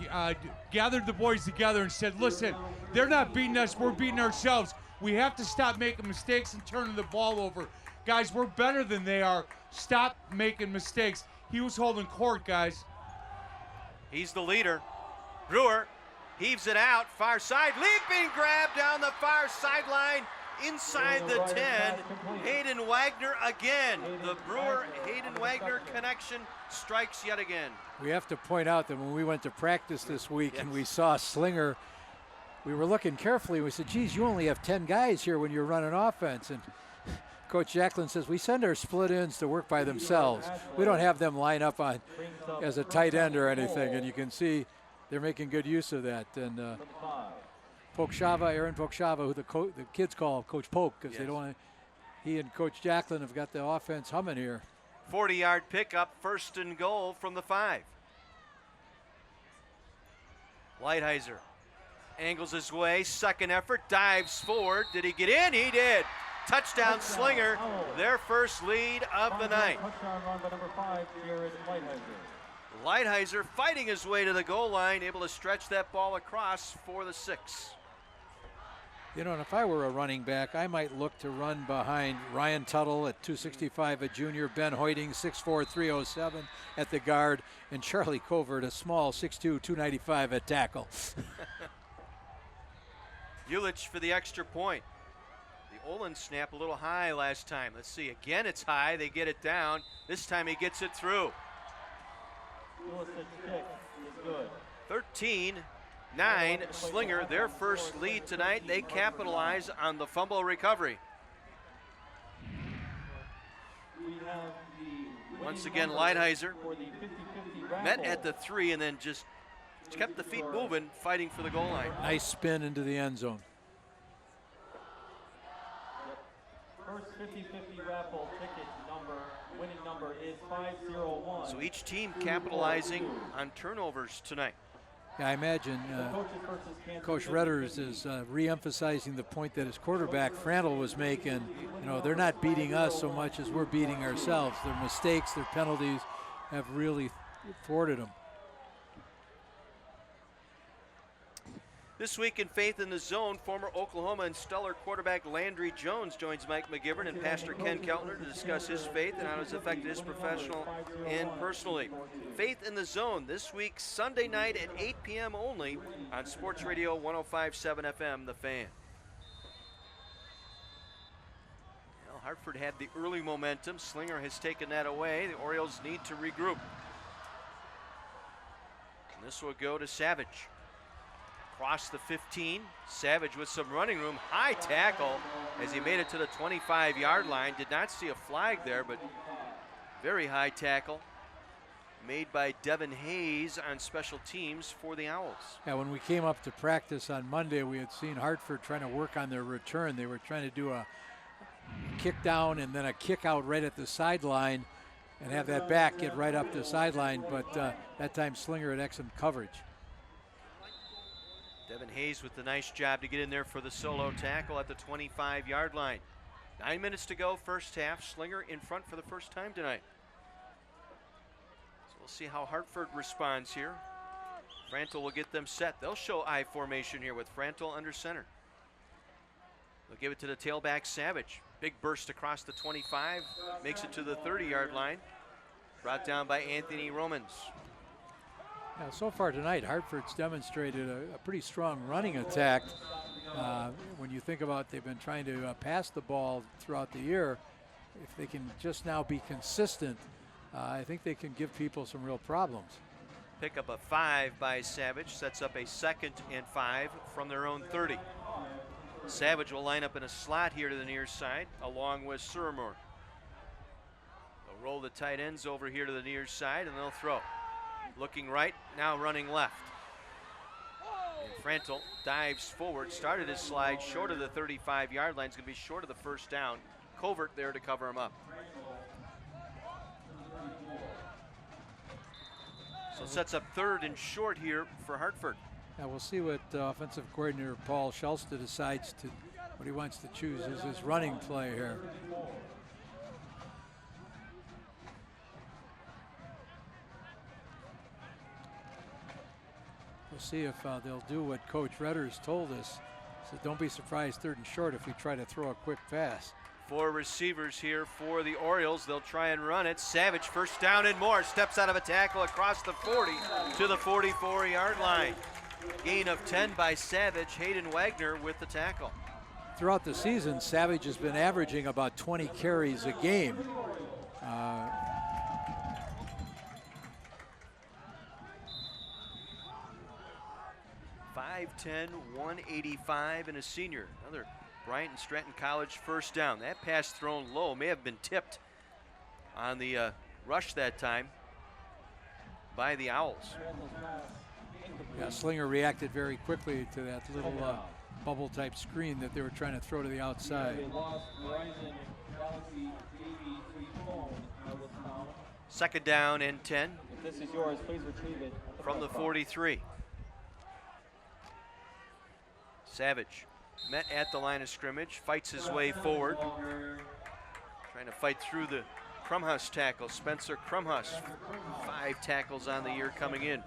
gathered the boys together and said, listen, they're not beating us, we're beating ourselves. We have to stop making mistakes and turning the ball over. Guys, we're better than they are. Stop making mistakes. He was holding court, guys. He's the leader. Brewer heaves it out, far side, leaping grab down the far sideline, inside the 10. Hayden Wagner again. The Brewer-Hayden Wagner connection strikes yet again. We have to point out that when we went to practice this week and we saw Slinger, we were looking carefully. We said, geez, you only have 10 guys here when you're running offense. And Coach Jacklin says we send our split ends to work by themselves. We don't have them line up on as a tight end or anything, and you can see they're making good use of that. And Aaron Pokshava, who the kids call Coach Poke, because they don't want to, he and Coach Jacklin have got the offense humming here. 40-yard pickup, 1st and goal from the 5. Lighthizer angles his way, second effort, dives forward. Did he get in? He did. Touchdown Slinger, their first lead of the night. Touchdown run by number 5, Jared Lighthizer. Lighthizer fighting his way to the goal line, able to stretch that ball across for the 6. You know, and if I were a running back, I might look to run behind Ryan Tuttle at 265, a junior, Ben Hoiting, 6'4", 307 at the guard, and Charlie Covert, a small 6'2", 295 at tackle. Ulich for the extra point. The Olin snap a little high last time. Let's see, again it's high, they get it down. This time he gets it through. 13-9, Slinger, their first lead tonight. They capitalize on the fumble recovery. Once again, Lighthizer met at the 3 and then just kept the feet moving, fighting for the goal line. Nice spin into the end zone. First 50-50 raffle ticket number, winning number is 501. So each team capitalizing on turnovers tonight. Yeah, I imagine Coach Redders is re-emphasizing the point that his quarterback Frandl was making. You know, they're not beating us so much as we're beating ourselves. Their mistakes, their penalties have really thwarted them. This week in Faith in the Zone, former Oklahoma and Stellar quarterback Landry Jones joins Mike McGivern and Pastor Ken Keltner to discuss his faith and how it's affected his professional and personally. Faith in the Zone this week, Sunday night at 8 p.m. only on Sports Radio 105.7 FM, The Fan. Well, Hartford had the early momentum. Slinger has taken that away. The Orioles need to regroup. And this will go to Savage. Across the 15, Savage with some running room, high tackle as he made it to the 25-yard line. Did not see a flag there, but very high tackle made by Devin Hayes on special teams for the Owls. Yeah, when we came up to practice on Monday, we had seen Hartford trying to work on their return. They were trying to do a kick down and then a kick out right at the sideline and have that back get right up the sideline, but that time Slinger had excellent coverage. Devin Hayes with the nice job to get in there for the solo tackle at the 25-yard line. 9 minutes to go, first half. Slinger in front for the first time tonight. So we'll see how Hartford responds here. Frantl will get them set. They'll show I formation here with Frantl under center. They'll give it to the tailback, Savage. Big burst across the 25, makes it to the 30-yard line. Brought down by Anthony Romans. Now, so far tonight, Hartford's demonstrated a pretty strong running attack. When you think about they've been trying to pass the ball throughout the year, if they can just now be consistent, I think they can give people some real problems. Pick up a 5 by Savage, sets up a 2nd and 5 from their own 30. Savage will line up in a slot here to the near side, along with Surmore. They'll roll the tight ends over here to the near side, and they'll throw. Looking right, now running left. And Frantl dives forward, started his slide short of the 35-yard line. It's going to be short of the first down. Covert there to cover him up. So it sets up 3rd and short here for Hartford. Now we'll see what offensive coordinator Paul Shelsta decides to, what he wants to choose as his running play here. We'll see if they'll do what Coach Redders told us. So don't be surprised 3rd and short if we try to throw a quick pass. 4 receivers here for the Orioles. They'll try and run it. Savage first down and more. Steps out of a tackle across the 40 to the 44-yard line. Gain of 10 by Savage. Hayden Wagner with the tackle. Throughout the season, Savage has been averaging about 20 carries a game. 5'10", 185, and a senior. Another Bryant and Stratton College first down. That pass thrown low may have been tipped on the rush that time by the Owls. Yeah, Slinger reacted very quickly to that little bubble type screen that they were trying to throw to the outside. Second down and 10. If this is yours, please retrieve it from the 43. Savage met at the line of scrimmage, fights his way forward, trying to fight through the Crumhuss tackle. Spencer Crumhuss, 5 tackles on the year coming in.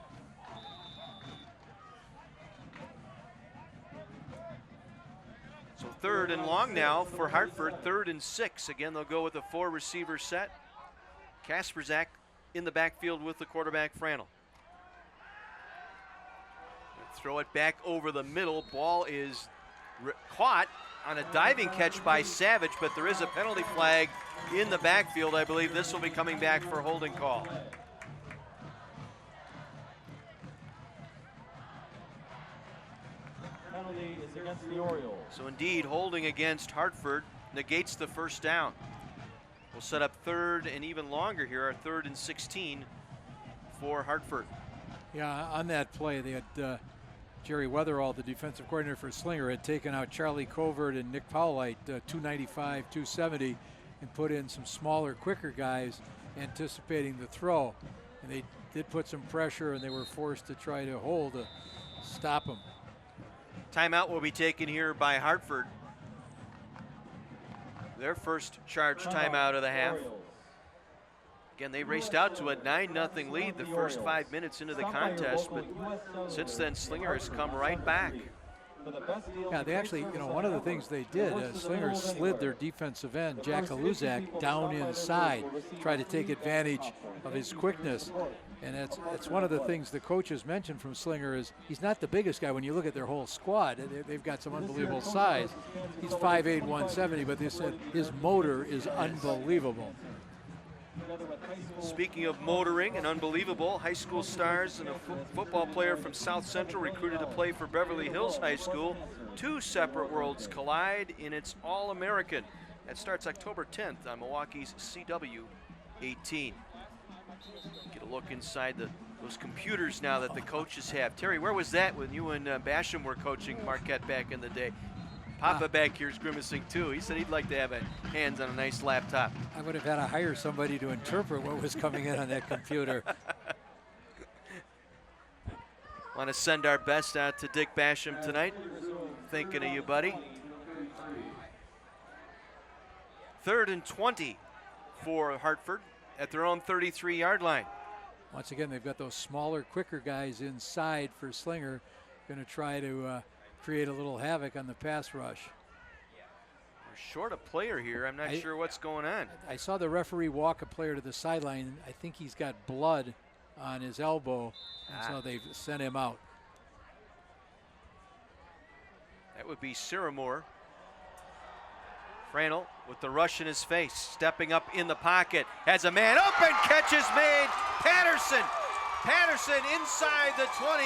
So 3rd and long now for Hartford, 3rd and 6. Again, they'll go with a 4-receiver set. Kasperzak in the backfield with the quarterback, Franel. Throw it back over the middle. Ball is caught on a diving catch by Savage, but there is a penalty flag in the backfield. I believe this will be coming back for holding call. Penalty is against the Orioles. So indeed, holding against Hartford negates the first down. We'll set up 3rd and even longer here, our 3rd and 16 for Hartford. Yeah, on that play, they had Jerry Weatherall, the defensive coordinator for Slinger, had taken out Charlie Covert and Nick Powlite, 295, 270, and put in some smaller, quicker guys anticipating the throw. And they did put some pressure, and they were forced to try to hold to stop them. Timeout will be taken here by Hartford. Their first charge timeout of the half. Again, they raced out to a 9-0 lead the first 5 minutes into the contest, but since then, Slinger has come right back. Yeah, they actually, one of the things they did, Slinger slid their defensive end, Jack Haluzak, down inside, tried to take advantage of his quickness. And it's one of the things the coaches mentioned from Slinger is he's not the biggest guy when you look at their whole squad. They've got some unbelievable size. He's 5'8", 170, but they said his motor is unbelievable. Speaking of motoring and unbelievable, high school stars and a football player from South Central recruited to play for Beverly Hills High School. 2 separate worlds collide in its All-American. That starts October 10th on Milwaukee's CW 18. Get a look inside those computers now that the coaches have. Terry, where was that when you and Basham were coaching Marquette back in the day? Papa back here is grimacing too. He said he'd like to have hands on a nice laptop. I would have had to hire somebody to interpret what was coming in on that computer. Want to send our best out to Dick Basham tonight. Thinking of you, buddy. 3rd and 20 for Hartford at their own 33-yard line. Once again, they've got those smaller, quicker guys inside for Slinger. Going to try to create a little havoc on the pass rush. We're short a player here. I'm not sure what's going on. I saw the referee walk a player to the sideline. I think he's got blood on his elbow, and so they've sent him out. That would be Siramore. Franel with the rush in his face, stepping up in the pocket, has a man open, catch is made, Patterson inside the 20,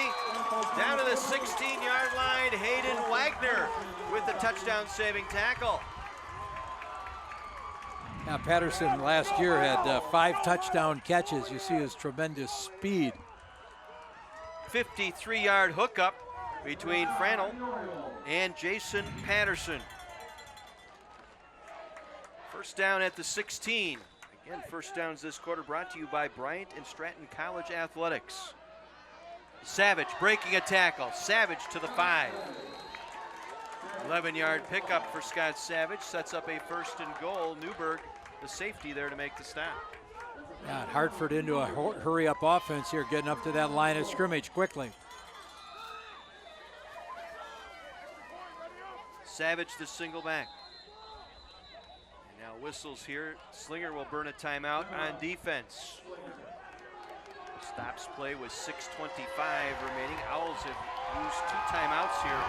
down to the 16-yard line, Hayden Wagner with the touchdown-saving tackle. Now Patterson last year had 5 touchdown catches. You see his tremendous speed. 53-yard hookup between Franel and Jason Patterson. First down at the 16. Again, first downs this quarter brought to you by Bryant and Stratton College Athletics. Savage breaking a tackle. Savage to the 5. 11-yard pickup for Scott Savage. Sets up a 1st and goal. Newberg, the safety there to make the stop. Yeah, Hartford into a hurry-up offense here, getting up to that line of scrimmage quickly. Savage the single back. Now whistles here. Slinger will burn a timeout on defense. Stops play with 6:25 remaining. Owls have used 2 timeouts here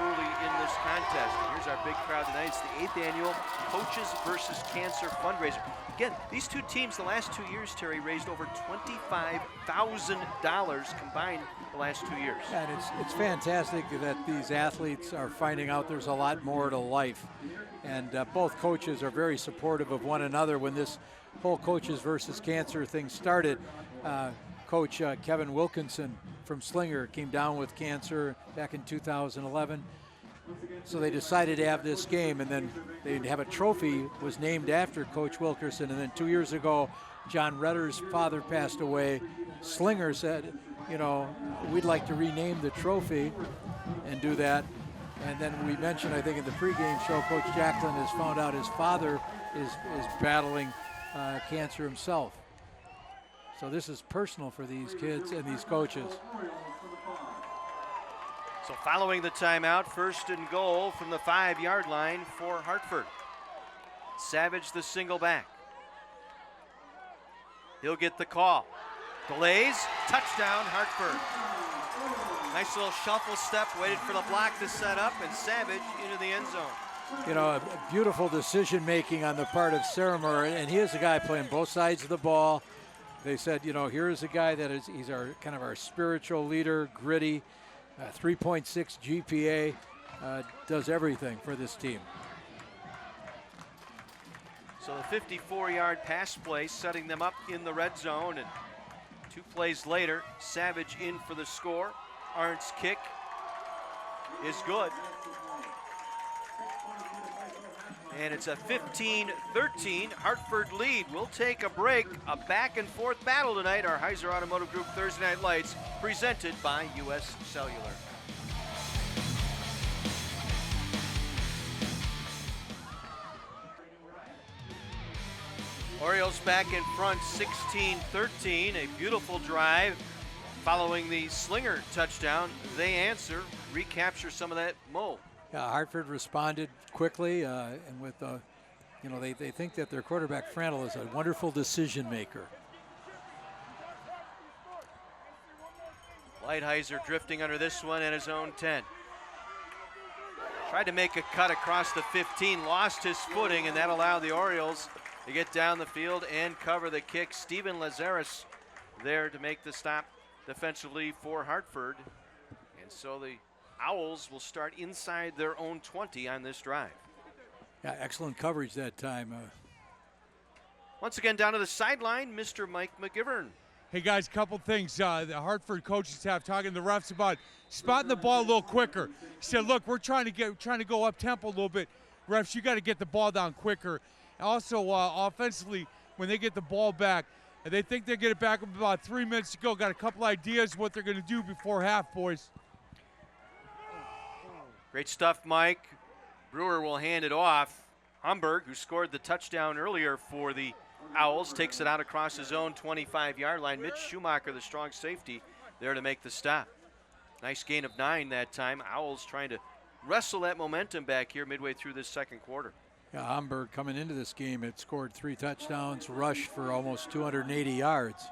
early in this contest. And here's our big crowd tonight. It's the 8th annual Coaches versus Cancer fundraiser. Again, these 2 teams the last 2 years, Terry, raised over $25,000 combined the last 2 years. And it's fantastic that these athletes are finding out there's a lot more to life. And both coaches are very supportive of one another. When this whole Coaches versus Cancer thing started, Coach Kevin Wilkinson from Slinger came down with cancer back in 2011. So they decided to have this game, and then they'd have a trophy was named after Coach Wilkerson. And then 2 years ago, John Redder's father passed away. Slinger said, you know, we'd like to rename the trophy and do that. And then we mentioned, I think in the pregame show, Coach Jacklin has found out his father is battling cancer himself. So this is personal for these kids and these coaches. So following the timeout, 1st and goal from the 5-yard line for Hartford. Savage the single back. He'll get the call. Delays, touchdown Hartford. Nice little shuffle step, waited for the block to set up, and Savage into the end zone. You know, a beautiful decision making on the part of Saramer, and he is a guy playing both sides of the ball. They said, you know, here's a guy that is, he's our kind of our spiritual leader, gritty, 3.6 GPA, does everything for this team. So the 54-yard pass play setting them up in the red zone, and 2 plays later, Savage in for the score. Arndt's kick is good. And it's a 15-13 Hartford lead. We'll take a break. A back and forth battle tonight. Our Heiser Automotive Group Thursday Night Lights presented by U.S. Cellular. Orioles back in front, 16-13. A beautiful drive following the Slinger touchdown. They answer, recapture some of that mo. Yeah, Hartford responded quickly, and with, you know, they think that their quarterback Frandl is a wonderful decision maker. Lighthizer drifting under this one at his own 10. Tried to make a cut across the 15, lost his footing, and that allowed the Orioles to get down the field and cover the kick. Steven Lazarus there to make the stop defensively for Hartford. And so the Owls will start inside their own 20 on this drive. Yeah, excellent coverage that time. Once again, down to the sideline, Mr. Mike McGivern. Hey guys, couple things. The Hartford coaching staff talking to the refs about spotting the ball a little quicker. He said, "Look, we're trying to go up tempo a little bit. Refs, you got to get the ball down quicker." Also, offensively, when they get the ball back, and they think they get it back with about 3 minutes to go. Got a couple ideas what they're going to do before half, boys. Great stuff, Mike. Brewer will hand it off. Humberg, who scored the touchdown earlier for the Owls, takes it out across his own 25-yard line. Mitch Schumacher, the strong safety, there to make the stop. Nice gain of 9 that time. Owls trying to wrestle that momentum back here midway through this second quarter. Yeah, Humberg coming into this game had scored 3 touchdowns, rushed for almost 280 yards.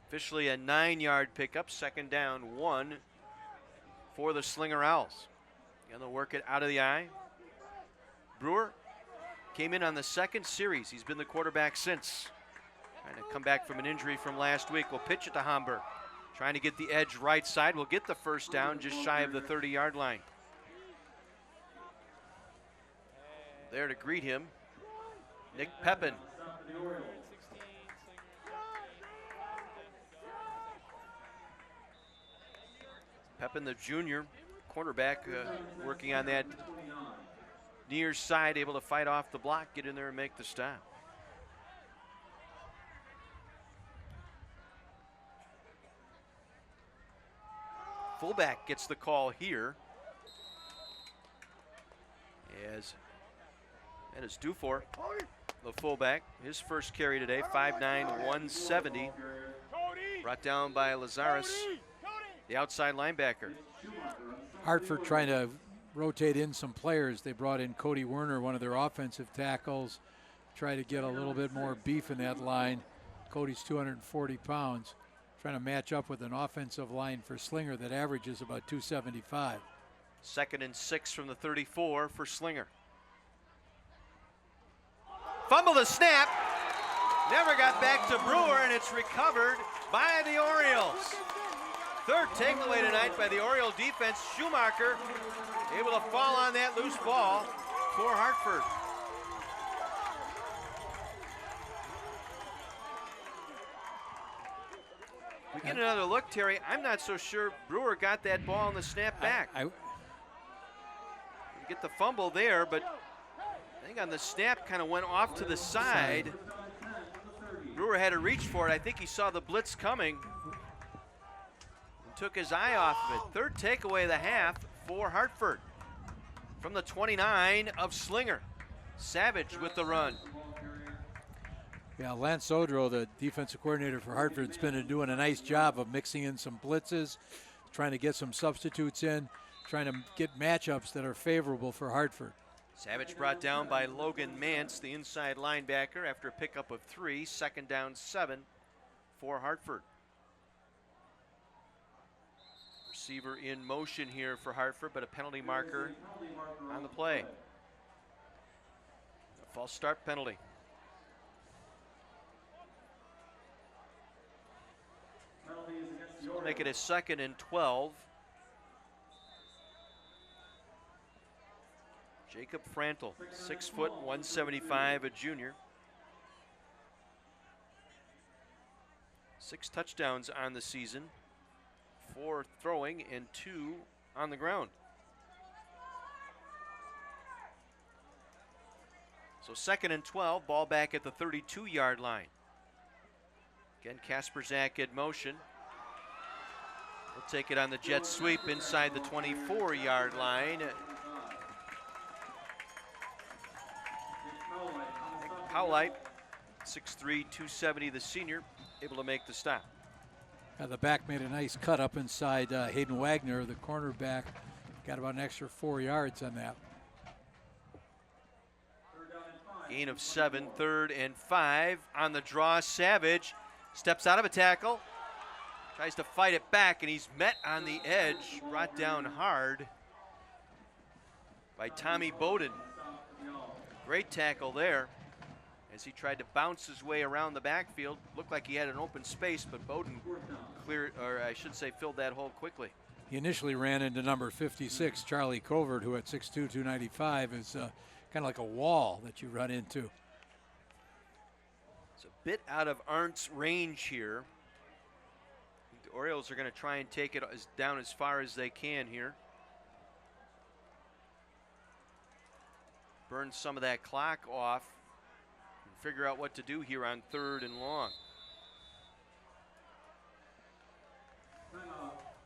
Officially a 9-yard pickup, 2nd down, 1 for the Slinger Owls. And they'll work it out of the eye. Brewer came in on the 2nd series. He's been the quarterback since. Trying to come back from an injury from last week. We'll pitch it to Homburg. Trying to get the edge right side. We'll get the 1st down just shy of the 30-yard line. There to greet him, Nick Pepin. Pepin, the junior quarterback, working on that near side, able to fight off the block, get in there and make the stop. Fullback gets the call here. As that is Dufour, the fullback. His first carry today, 5'9", 170. Brought down by Lazarus, the outside linebacker. Hartford trying to rotate in some players. They brought in Cody Werner, one of their offensive tackles, try to get a little bit more beef in that line. Cody's 240 pounds. trying to match up with an offensive line for Slinger that averages about 275. 2nd and 6 from the 34 for Slinger. Fumble the snap. Never got back to Brewer, and it's recovered by the Orioles. 3rd takeaway tonight by the Oriole defense. Schumacher able to fall on that loose ball for Hartford. We get another look, Terry. I'm not so sure Brewer got that ball on the snap back. You get the fumble there, but I think on the snap kind of went off to the side. Brewer had to reach for it. I think he saw the blitz coming and took his eye off of it. 3rd takeaway of the half for Hartford from the 29 of Slinger. Savage with the run. Yeah, Lance Odro, the defensive coordinator for Hartford, has been doing a nice job of mixing in some blitzes, trying to get some substitutes in, trying to get matchups that are favorable for Hartford. Savage brought down by Logan Mance, the inside linebacker, after a pickup of 3. 2nd down 7 for Hartford. Receiver in motion here for Hartford, but a penalty marker on the play. A false start penalty. So we'll make it a 2nd and 12. Jacob Frantel, 6 foot, 175, a junior. 6 touchdowns on the season, 4 throwing and 2 on the ground. So 2nd and 12, ball back at the 32-yard line. Again, Kasperzak in motion. We'll take it on the jet sweep inside the 24-yard line. Powlite, 6'3", 270, the senior, able to make the stop. The back made a nice cut up inside Hayden Wagner, the cornerback. Got about an extra 4 yards on that. Gain of 7, 3rd and 5. On the draw, Savage steps out of a tackle, tries to fight it back, and he's met on the edge, brought down hard by Tommy Bowden. Great tackle there as he tried to bounce his way around the backfield. Looked like he had an open space, but Bowden cleared, or I should say filled that hole quickly. He initially ran into number 56, Charlie Covert, who at 6'2", 295 is kind of like a wall that you run into. It's a bit out of Arndt's range here. I think the Orioles are going to try and take it down as far as they can here. Burn some of that clock off and figure out what to do here on 3rd and long.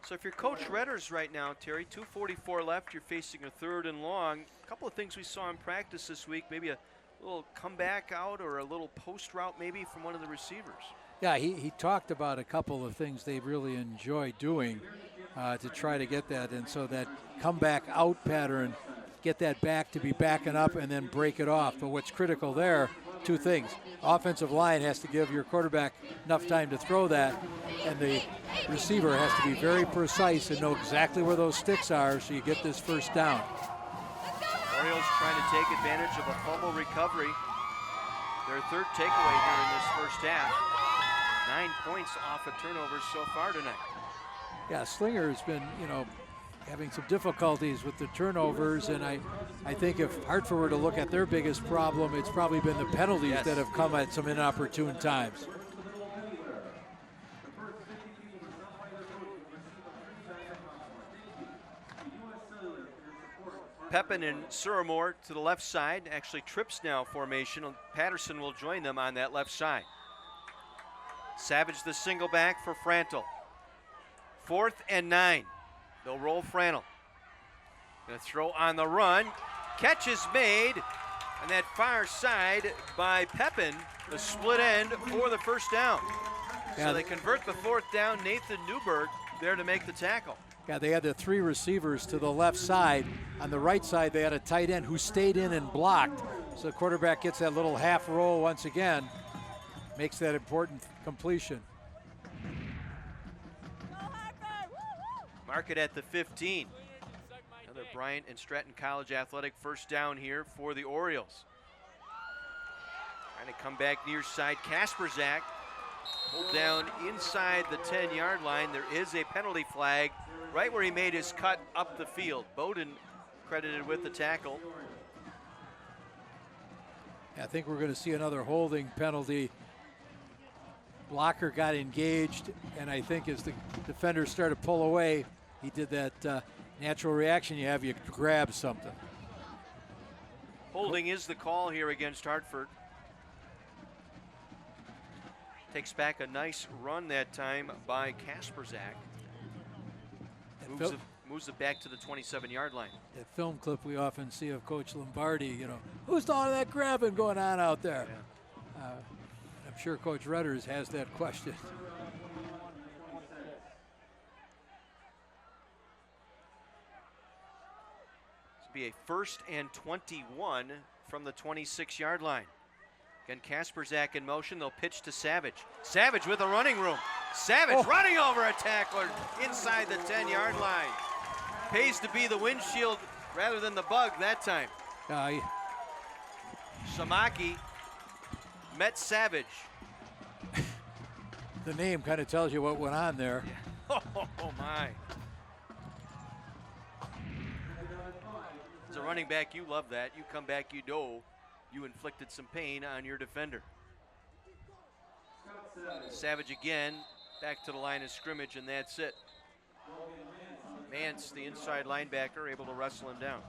So if you're Coach Redders right now, Terry, 2:44 left, you're facing a 3rd and long. A couple of things we saw in practice this week, maybe a little comeback out or a little post route maybe from one of the receivers. Yeah, he talked about a couple of things they really enjoy doing to try to get that. And so that comeback out pattern, get that back to be backing up and then break it off. But what's critical there, 2 things. Offensive line has to give your quarterback enough time to throw that, and the receiver has to be very precise and know exactly where those sticks are so you get this first down. Orioles trying to take advantage of a fumble recovery. Their 3rd takeaway here in this first half. 9 points off of turnovers so far tonight. Yeah, Slinger has been, having some difficulties with the turnovers, and I think if Hartford were to look at their biggest problem, it's probably been the penalties that have come at some inopportune times. Pepin and Suramore to the left side, actually trips now formation. Patterson will join them on that left side. Savage the single back for Frantel. 4th and 9. They'll roll Frantel. Gonna throw on the run. Catch is made on that far side by Pepin, the split end for the first down. Yeah, so they convert the 4th down. Nathan Newberg there to make the tackle. Yeah, they had the 3 receivers to the left side. On the right side, they had a tight end who stayed in and blocked. So the quarterback gets that little half roll once again, makes that important completion. Mark it at the 15. Another Bryant and Stratton College athletic first down here for the Orioles. Trying to come back near side. Kasperzak pulled down inside the 10-yard line. There is a penalty flag right where he made his cut up the field. Bowden credited with the tackle. I think we're going to see another holding penalty. Blocker got engaged, and I think as the defenders started to pull away, he did that natural reaction you have, you grab something. Holding is the call here against Hartford. Takes back a nice run that time by Kasperzak. Moves it back to the 27-yard line. That film clip we often see of Coach Lombardi, you know, who's all that grabbing going on out there? Yeah. I'm sure Coach Rudders has that question. This will be a 1st and 21 from the 26-yard line. Again, Kasperzak in motion. They'll pitch to Savage. Savage with a running room. Savage running over a tackler inside the 10-yard line. Pays to be the windshield rather than the bug that time. Samaki met Savage. The name kind of tells you what went on there. Yeah. Oh, my. As a running back, you love that. You come back, you know you inflicted some pain on your defender. Savage again, back to the line of scrimmage, and that's it. Mance, the inside linebacker, able to wrestle him down.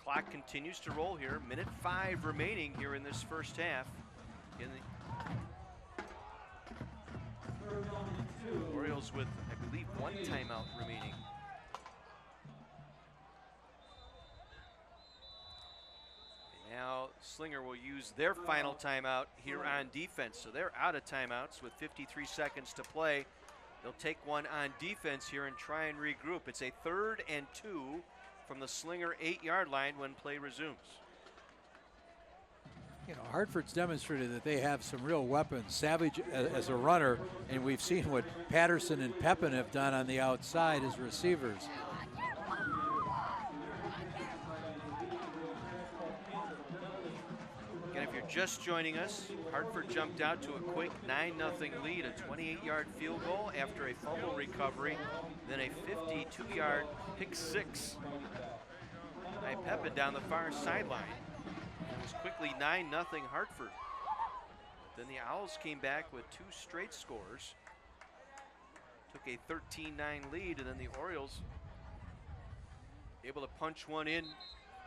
Clock continues to roll here. 1:05 remaining here in this first half. Orioles with, I believe, 1 timeout remaining. And now Slinger will use their final timeout here on defense. So they're out of timeouts with 53 seconds to play. They'll take one on defense here and try and regroup. It's a 3rd and 2 from the Slinger 8-yard line when play resumes. You know, Hartford's demonstrated that they have some real weapons. Savage as a runner, and we've seen what Patterson and Pepin have done on the outside as receivers. Again, if you're just joining us, Hartford jumped out to a quick 9-0 lead, a 28-yard field goal after a fumble recovery, then a 52-yard pick six by Pepin down the far sideline. It was quickly 9-0 Hartford. Then the Owls came back with 2 straight scores. Took a 13-9 lead, and then the Orioles able to punch one in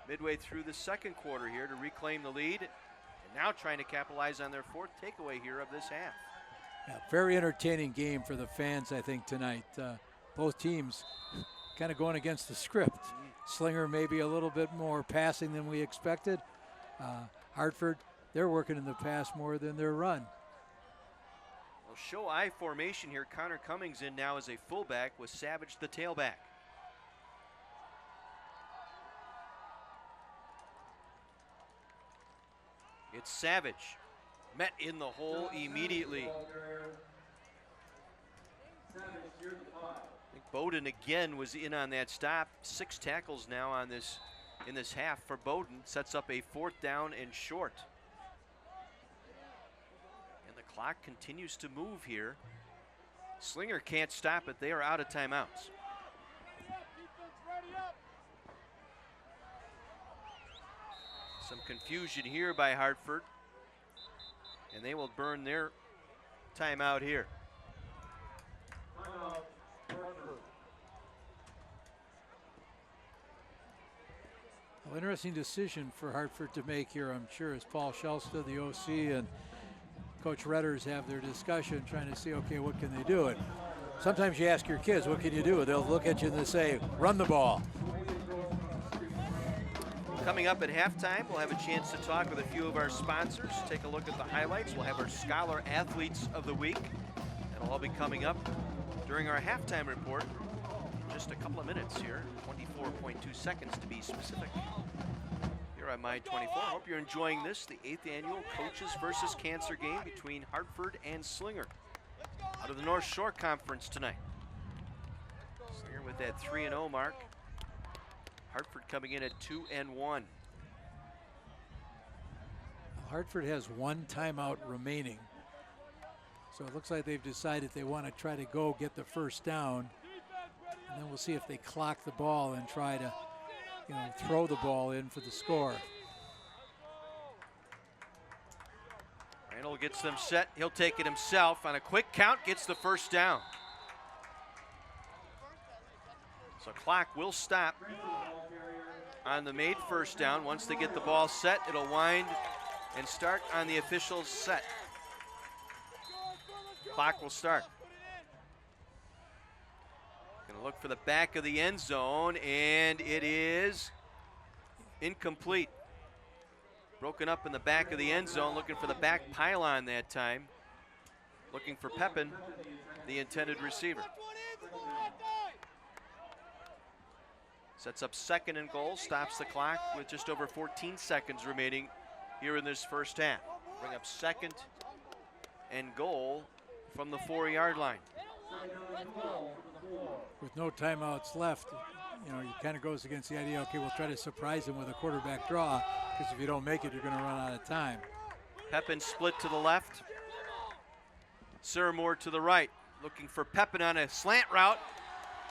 midway through the second quarter here to reclaim the lead. And now trying to capitalize on their 4th takeaway here of this half. Yeah, very entertaining game for the fans, I think, tonight. Both teams kind of going against the script. Slinger maybe a little bit more passing than we expected. Hartford, they're working in the pass more than their run. Well, show I formation here. Connor Cummings in now as a fullback with Savage the tailback. It's Savage, met in the hole immediately. I think Bowden again was in on that stop. 6 tackles now on this in this half for Bowden. Sets up a 4th down and short. And the clock continues to move here. Slinger can't stop it. They are out of timeouts. Some confusion here by Hartford, and they will burn their timeout here. Well, interesting decision for Hartford to make here, I'm sure, as Paul Shelstad, the OC, and Coach Redders have their discussion trying to see, okay, what can they do? And sometimes you ask your kids, what can you do? They'll look at you and they say, run the ball. Coming up at halftime, we'll have a chance to talk with a few of our sponsors, take a look at the highlights. We'll have our Scholar Athletes of the Week. That'll all be coming up during our halftime report in just a couple of minutes here, 24.2 seconds to be specific. Here on My 24. Hope you're enjoying this, the 8th annual Coaches versus Cancer game between Hartford and Slinger out of the North Shore Conference tonight. at that 3-0 mark. Hartford coming in at 2-1. Hartford has one timeout remaining. So it looks like they've decided they want to try to go get the first down. And then we'll see if they clock the ball and try to, throw the ball in for the score. Randall gets them set. He'll take it himself on a quick count, gets the first down. So clock will stop on the made first down. Once they get the ball set, it'll wind and start on the official set. Clock will start. Gonna look for the back of the end zone, and it is incomplete. Broken up in the back of the end zone, looking for the back pylon that time. Looking for Pepin, the intended receiver. Sets up 2nd and goal, stops the clock with just over 14 seconds remaining here in this first half. Bring up 2nd and goal from the 4-yard line. With no timeouts left, it kind of goes against the idea, okay, we'll try to surprise him with a quarterback draw, because if you don't make it, you're going to run out of time. Pepin split to the left. Surmore to the right. Looking for Pepin on a slant route.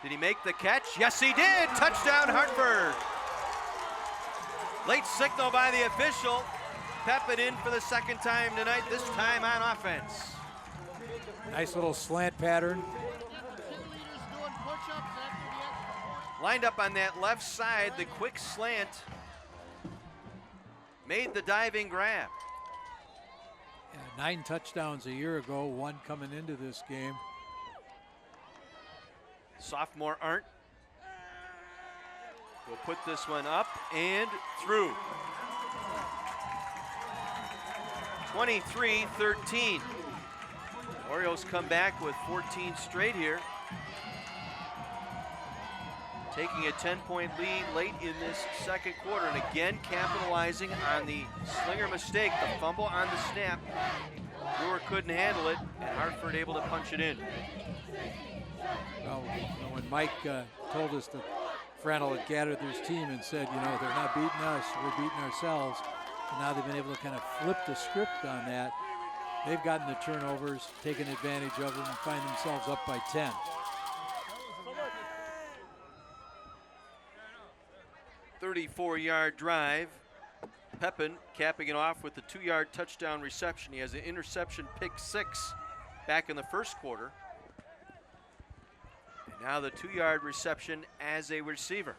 Did he make the catch? Yes, he did. Touchdown, Hartford. Late signal by the official. Pepin in for the 2nd time tonight, this time on offense. Nice little slant pattern. Lined up on that left side, the quick slant made the diving grab. Yeah, 9 touchdowns a year ago, 1 coming into this game. Sophomore Arndt will put this one up and through. 23-13. Orioles come back with 14 straight here. Taking a 10-point lead late in this 2nd quarter, and again capitalizing on the Slinger mistake, the fumble on the snap. Brewer couldn't handle it, and Hartford able to punch it in. Well, when Mike told us that Frannel had gathered his team and said, they're not beating us, we're beating ourselves, and now they've been able to kind of flip the script on that. They've gotten the turnovers, taken advantage of them, and find themselves up by 10. A 34-yard drive. Pepin capping it off with the 2-yard touchdown reception. He has an interception pick 6 back in the 1st quarter. And now the 2-yard reception as a receiver.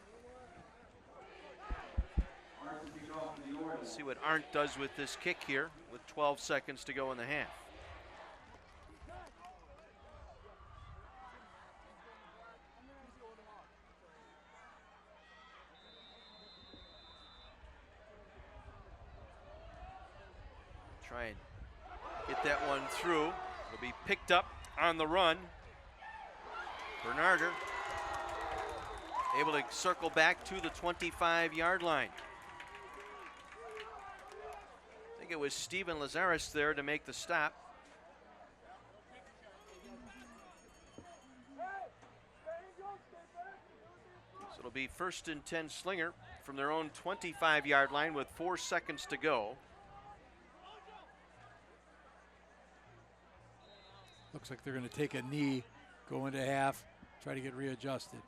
Let's see what Arndt does with this kick here with 12 seconds to go in the half. Try and get that one through. It'll be picked up on the run. Bernarder able to circle back to the 25-yard line. I think it was Steven Lazaris there to make the stop. So it'll be 1st and 10 Slinger from their own 25-yard line with 4 seconds to go. Looks like they're going to take a knee, go into half, try to get readjusted.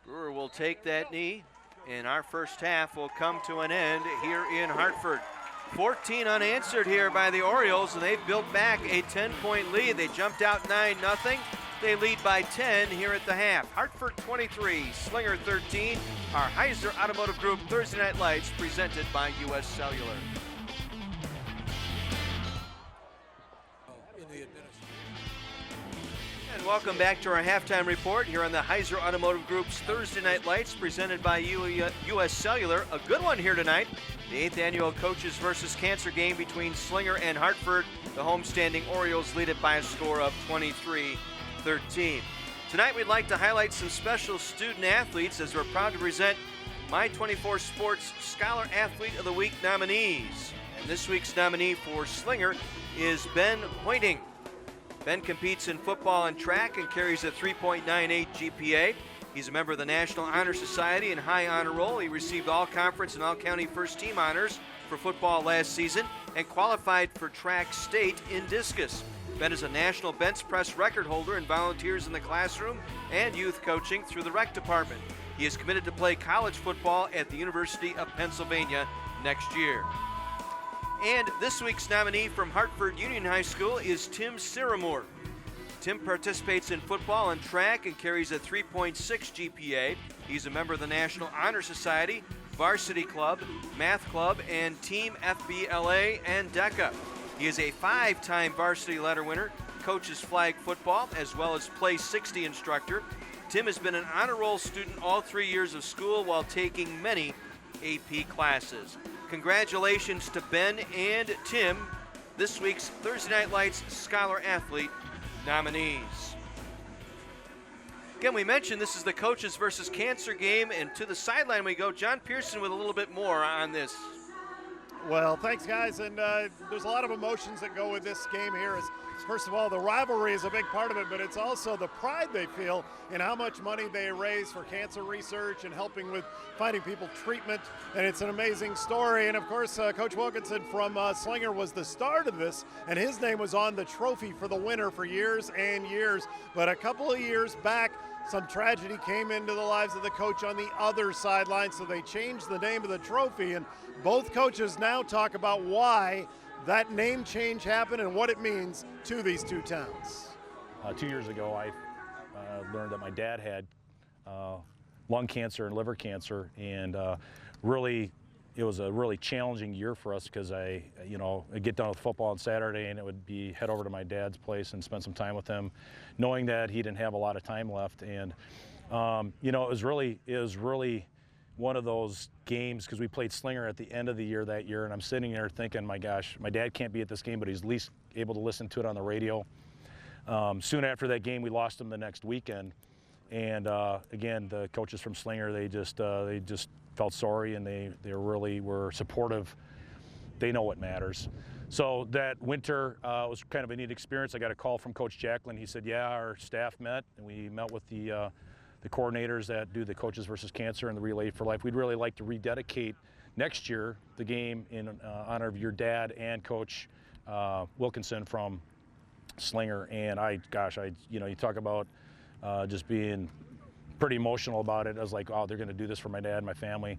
Brewer will take that knee, and our first half will come to an end here in Hartford. 14 unanswered here by the Orioles, and they've built back a 10-point lead. They jumped out 9-0. They lead by 10 here at the half. Hartford 23, Slinger 13. Our Heiser Automotive Group Thursday Night Lights presented by U.S. Cellular. And welcome back to our halftime report here on the Heiser Automotive Group's Thursday Night Lights presented by U.S. Cellular. A good one here tonight. The 8th annual Coaches versus Cancer game between Slinger and Hartford. The homestanding Orioles lead it by a score of 23-13. Tonight we'd like to highlight some special student athletes as we're proud to present My24 Sports Scholar Athlete of the Week nominees. And this week's nominee for Slinger is Ben Hoiting. Ben competes in football and track and carries a 3.98 GPA. He's a member of the National Honor Society and High Honor Roll. He received all-conference and all-county first-team honors for football last season and qualified for track state in discus. Ben is a national bench press record holder and volunteers in the classroom and youth coaching through the rec department. He is committed to play college football at the University of Pennsylvania next year. And this week's nominee from Hartford Union High School is Tim Siramore. Tim participates in football and track and carries a 3.6 GPA. He's a member of the National Honor Society, Varsity Club, Math Club, and Team FBLA and DECA. He is a 5-time varsity letter winner, coaches flag football, as well as Play 60 instructor. Tim has been an honor roll student all 3 years of school while taking many AP classes. Congratulations to Ben and Tim, this week's Thursday Night Lights Scholar Athlete nominees. Again, we mentioned this is the Coaches versus Cancer game, and to the sideline we go. John Pearson with a little bit more on this. Well, thanks, guys. And there's a lot of emotions that go with this game here. First of all, the rivalry is a big part of it, but it's also the pride they feel in how much money they raise for cancer research and helping with finding people treatment. And it's an amazing story. And, of course, Coach Wilkinson from Slinger was the start of this, and his name was on the trophy for the winner for years and years. But a couple of years back, some tragedy came into the lives of the coach on the other sideline, so they changed the name of the trophy. And both coaches now talk about why that name change happened and what it means to these two towns. 2 years ago, I learned that my dad had lung cancer and liver cancer, and really, it was a really challenging year for us because I'd get done with football on Saturday and it would be head over to my dad's place and spend some time with him, knowing that he didn't have a lot of time left. And it was really one of those games because we played Slinger at the end of the year that year, and I'm sitting there thinking, my gosh, my dad can't be at this game, but he's at least able to listen to it on the radio. Soon after that game, we lost him the next weekend, and again, the coaches from Slinger, they just felt sorry, and they really were supportive. They know what matters. So that winter was kind of a neat experience. I got a call from Coach Jacklin. He said, yeah, our staff met, and we met with the coordinators that do the Coaches versus Cancer and the Relay for Life. We'd really like to rededicate next year the game in honor of your dad and Coach Wilkinson from Slinger. And you talk about just being pretty emotional about it. I was like, oh, they're going to do this for my dad and my family.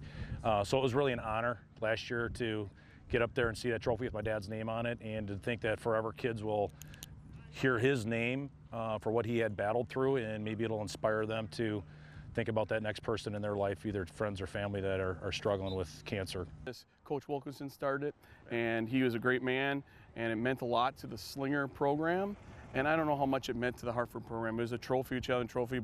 So it was really an honor last year to get up there and see that trophy with my dad's name on it, and to think that forever kids will hear his name for what he had battled through, and maybe it'll inspire them to think about that next person in their life, either friends or family that are struggling with cancer. Coach Wilkinson started it, and he was a great man, and it meant a lot to the Slinger program. And I don't know how much it meant to the Hartford program. It was a trophy, challenge trophy,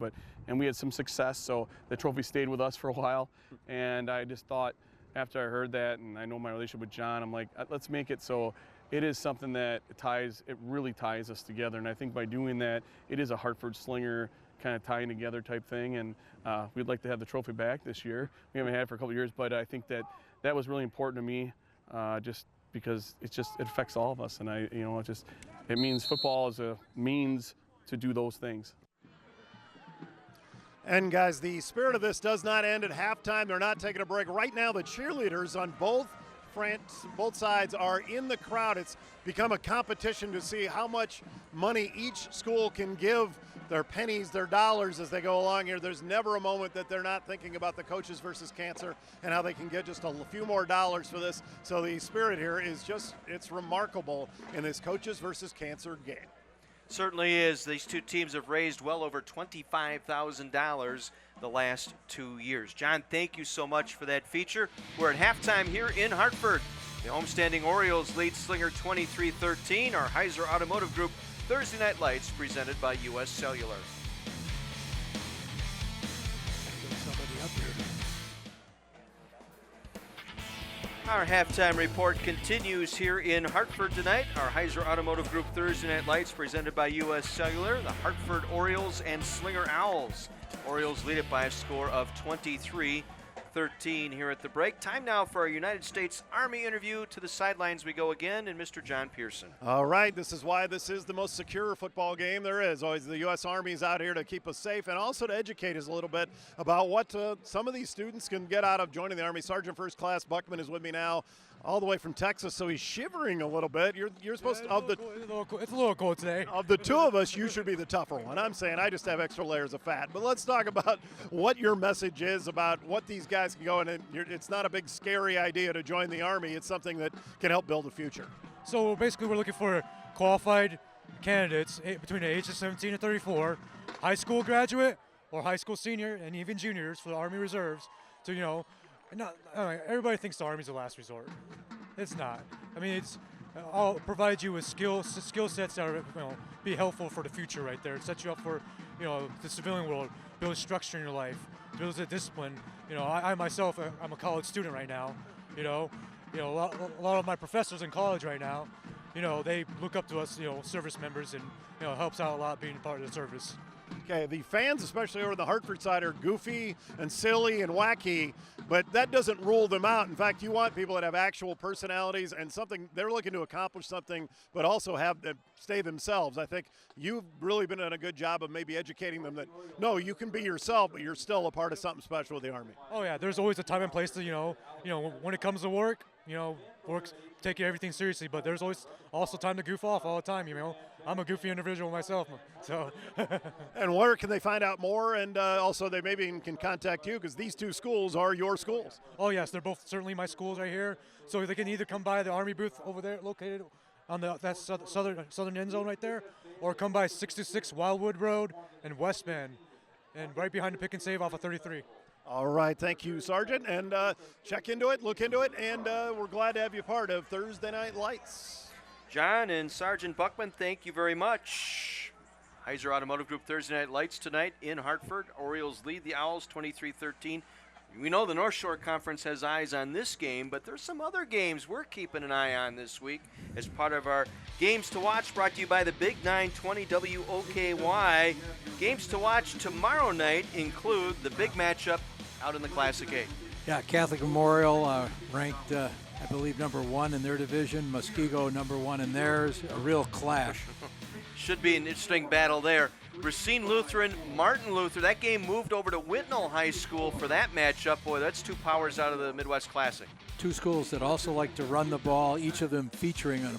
and we had some success, so the trophy stayed with us for a while. And I just thought, after I heard that, and I know my relationship with John, I'm like, let's make it so it is something that it really ties us together. And I think by doing that, it is a Hartford Slinger kind of tying together type thing. And we'd like to have the trophy back this year. We haven't had it for a couple of years, but I think that was really important to me, just because it affects all of us. And it means football is a means to do those things. And guys, the spirit of this does not end at halftime. They're not taking a break. Right now, the cheerleaders on both sides are in the crowd. It's become a competition to see how much money each school can give, their pennies, their dollars as they go along here. There's never a moment that they're not thinking about the Coaches versus Cancer and how they can get just a few more dollars for this. So the spirit here is it's remarkable in this Coaches versus Cancer game. Certainly is. These two teams have raised well over $25,000 the last 2 years. John, thank you so much for that feature. We're at halftime here in Hartford. The homestanding Orioles lead Slinger 23-13. Our Heiser Automotive Group Thursday Night Lights presented by U.S. Cellular. Our halftime report continues here in Hartford tonight. Our Heiser Automotive Group Thursday Night Lights presented by U.S. Cellular, the Hartford Orioles and Slinger Owls. Orioles lead it by a score of 23-13. 23-13 here at the break. Time now for our United States Army interview. To the sidelines we go again, and Mr. John Pearson. All right, this is why this is the most secure football game there is. Always the U.S. Army is out here to keep us safe and also to educate us a little bit about what some of these students can get out of joining the Army. Sergeant First Class Buckman is with me now, all the way from Texas, so he's shivering a little bit. You're supposed to, it's a little cold today. Of the two of us, you should be the tougher one. I'm saying I just have extra layers of fat. But let's talk about what your message is about what these guys can go in. And it's not a big scary idea to join the Army. It's something that can help build a future. So basically we're looking for qualified candidates between the ages of 17 and 34, high school graduate or high school senior and even juniors for the Army Reserves to, everybody thinks the Army's the last resort. It's not. I mean, I'll provide you with skill sets that are, be helpful for the future right there. Set you up for, the civilian world, build a structure in your life, build a discipline. I myself, I'm a college student right now. A lot of my professors in college right now, they look up to us, service members, and it helps out a lot being part of the service. Okay, the fans, especially over the Hartford side, are goofy and silly and wacky, but that doesn't rule them out. In fact, you want people that have actual personalities and something they're looking to accomplish something, but also have them stay themselves. I think you've really been doing a good job of maybe educating them that no, you can be yourself, but you're still a part of something special with the Army. Oh yeah, there's always a time and place to when it comes to work, work's taking everything seriously, but there's always also time to goof off all the time. I'm a goofy individual myself, so. And where can they find out more? And also they maybe can contact you because these two schools are your schools. Oh yes, they're both certainly my schools right here. So they can either come by the Army booth over there, located on that southern end zone right there, or come by 66 Wildwood Road in West Bend, and right behind the Pick and Save off of 33. All right, thank you, Sergeant, and check into it, look into it, and we're glad to have you part of Thursday Night Lights. John and Sergeant Buckman, thank you very much. Heiser Automotive Group Thursday Night Lights tonight in Hartford. Orioles lead the Owls 23-13. We know the North Shore Conference has eyes on this game, but there's some other games we're keeping an eye on this week as part of our Games to Watch, brought to you by the Big 920 WOKY. Games to watch tomorrow night include the big matchup out in the Classic 8. Yeah, Catholic Memorial ranked, I believe, number 1 in their division. Muskego number 1 in theirs. A real clash. Should be an interesting battle there. Racine Lutheran, Martin Luther. That game moved over to Whitnall High School for that matchup. Boy, that's two powers out of the Midwest Classic. Two schools that also like to run the ball, each of them featuring a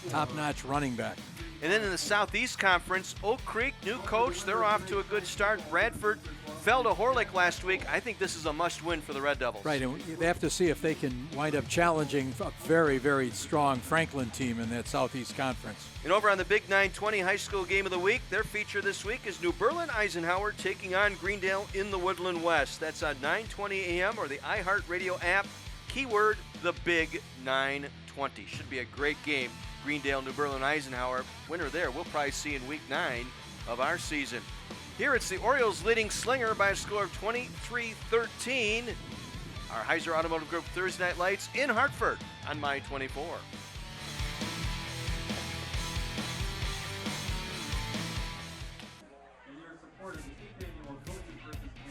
top-notch running back. And then in the Southeast Conference, Oak Creek, new coach, they're off to a good start. Bradford fell to Horlick last week. I think this is a must-win for the Red Devils. Right, and they have to see if they can wind up challenging a very, very strong Franklin team in that Southeast Conference. And over on the Big 920 High School Game of the Week, their feature this week is New Berlin Eisenhower taking on Greendale in the Woodland West. That's on 9:20 a.m. or the iHeartRadio app. Keyword, the Big 920. Should be a great game. Greendale, New Berlin Eisenhower. Winner there we'll probably see in Week 9 of our season. Here it's the Orioles leading Slinger by a score of 23-13. Our Heiser Automotive Group Thursday Night Lights in Hartford on My 24.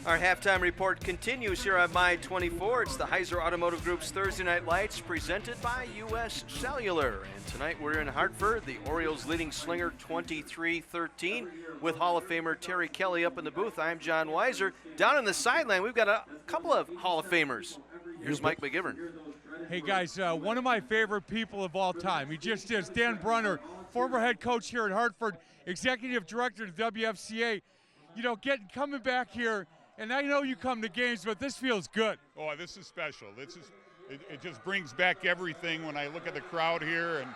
Our halftime report continues here on My 24. It's the Heiser Automotive Group's Thursday Night Lights presented by U.S. Cellular. And tonight we're in Hartford. The Orioles leading Slinger 23-13 with Hall of Famer Terry Kelly up in the booth. I'm John Weiser. Down on the sideline, we've got a couple of Hall of Famers. Here's Mike McGivern. Hey, guys, one of my favorite people of all time. He just is. Dan Brunner, former head coach here at Hartford, executive director of the WFCA. Coming back here, and I know you come to games, but this feels good. Oh, this is special. It just brings back everything when I look at the crowd here and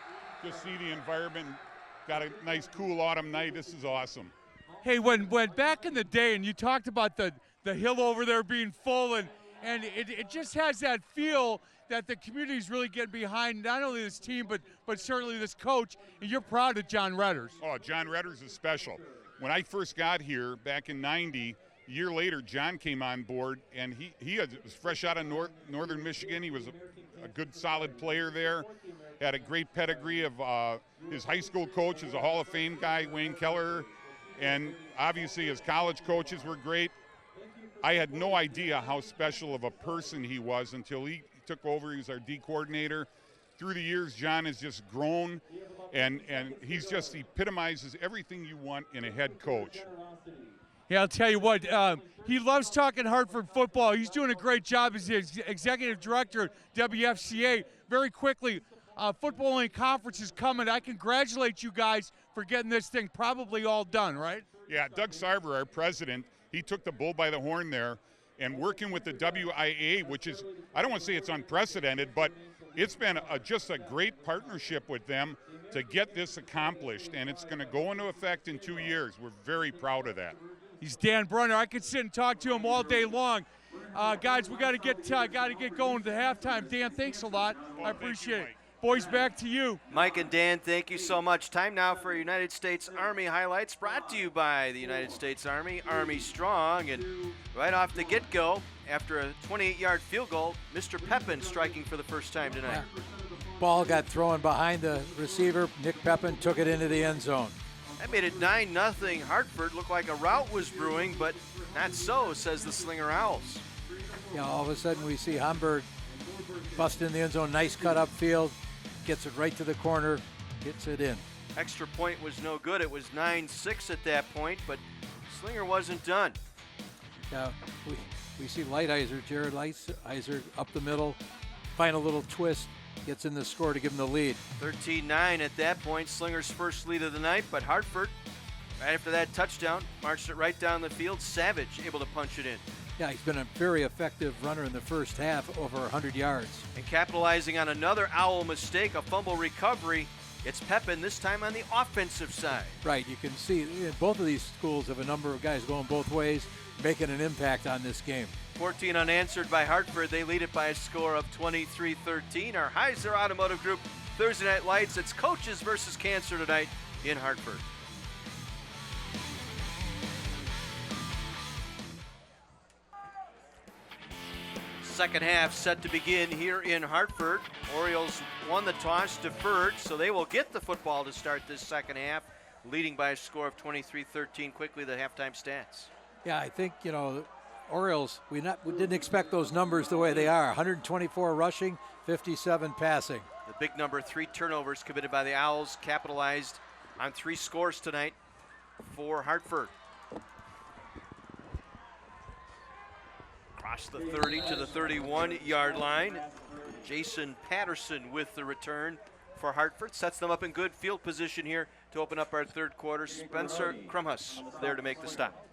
just see the environment. Got a nice, cool autumn night. This is awesome. Hey, when back in the day, and you talked about the hill over there being full, and it just has that feel that the community's really getting behind not only this team, but certainly this coach, and you're proud of John Redders. Oh, John Redders is special. When I first got here back in '90, a year later, John came on board, and he was fresh out of northern Michigan. He was a good, solid player there. Had a great pedigree of his high school coach is a Hall of Fame guy, Wayne Keller, and obviously his college coaches were great. I had no idea how special of a person he was until he took over. He was our D coordinator. Through the years, John has just grown, and he's just epitomizes everything you want in a head coach. Yeah, I'll tell you what, he loves talking Hartford football. He's doing a great job as the executive director at WFCA. Very quickly, footballing conference is coming. I congratulate you guys for getting this thing probably all done, right? Yeah, Doug Sarver, our president, he took the bull by the horn there, and working with the WIA, which is, I don't want to say it's unprecedented, but it's been just a great partnership with them to get this accomplished, and it's going to go into effect in 2 years. We're very proud of that. He's Dan Brunner. I could sit and talk to him all day long. Guys, we got to get going to halftime. Dan, thanks a lot. I appreciate it. Boys, back to you. Mike and Dan, thank you so much. Time now for United States Army highlights, brought to you by the United States Army, Army Strong. And right off the get-go, after a 28-yard field goal, Mr. Pepin striking for the first time tonight. Ball got thrown behind the receiver. Nick Pepin took it into the end zone. That made it 9-0 Hartford. Looked like a rout was brewing, but not so, says the Slinger Owls. Yeah, all of a sudden we see Hamburg bust in the end zone. Nice cut upfield. Gets it right to the corner. Gets it in. Extra point was no good. It was 9-6 at that point, but Slinger wasn't done. Yeah, we see Lighthizer, Jared Lighthizer up the middle. Find a little twist. Gets in the score to give him the lead. 13-9 at that point. Slinger's first lead of the night, but Hartford, right after that touchdown, marched it right down the field. Savage able to punch it in. Yeah, he's been a very effective runner in the first half, over 100 yards. And capitalizing on another Owl mistake, a fumble recovery, it's Pepin, this time on the offensive side. Right, you can see both of these schools have a number of guys going both ways, making an impact on this game. 14 unanswered by Hartford. They lead it by a score of 23-13. Our Heiser Automotive Group Thursday Night Lights. It's coaches versus cancer tonight in Hartford. Second half set to begin here in Hartford. Orioles won the toss, deferred, so they will get the football to start this second half, leading by a score of 23-13. Quickly, the halftime stats. Yeah, I think, Orioles, we didn't expect those numbers the way they are. 124 rushing, 57 passing. The big number, 3 turnovers committed by the Owls, capitalized on 3 scores tonight for Hartford. Across the 30 to the 31-yard line. Jason Patterson with the return for Hartford. Sets them up in good field position here to open up our third quarter. Spencer Krumhus there to make the stop.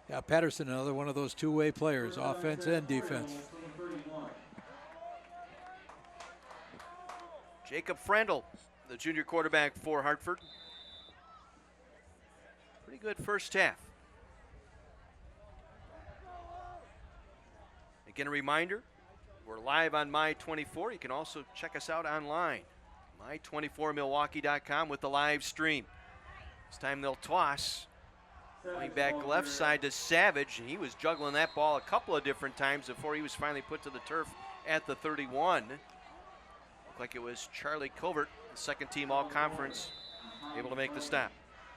Yeah, Patterson, another one of those two-way players, offense and defense. Jacob Frandl, the junior quarterback for Hartford. Pretty good first half. Again, a reminder, we're live on My24. You can also check us out online, my24milwaukee.com with the live stream. This time they'll toss. Going back left side to Savage, and he was juggling that ball a couple of different times before he was finally put to the turf at the 31. Looked like it was Charlie Covert, the second team all-conference, able to make the stop.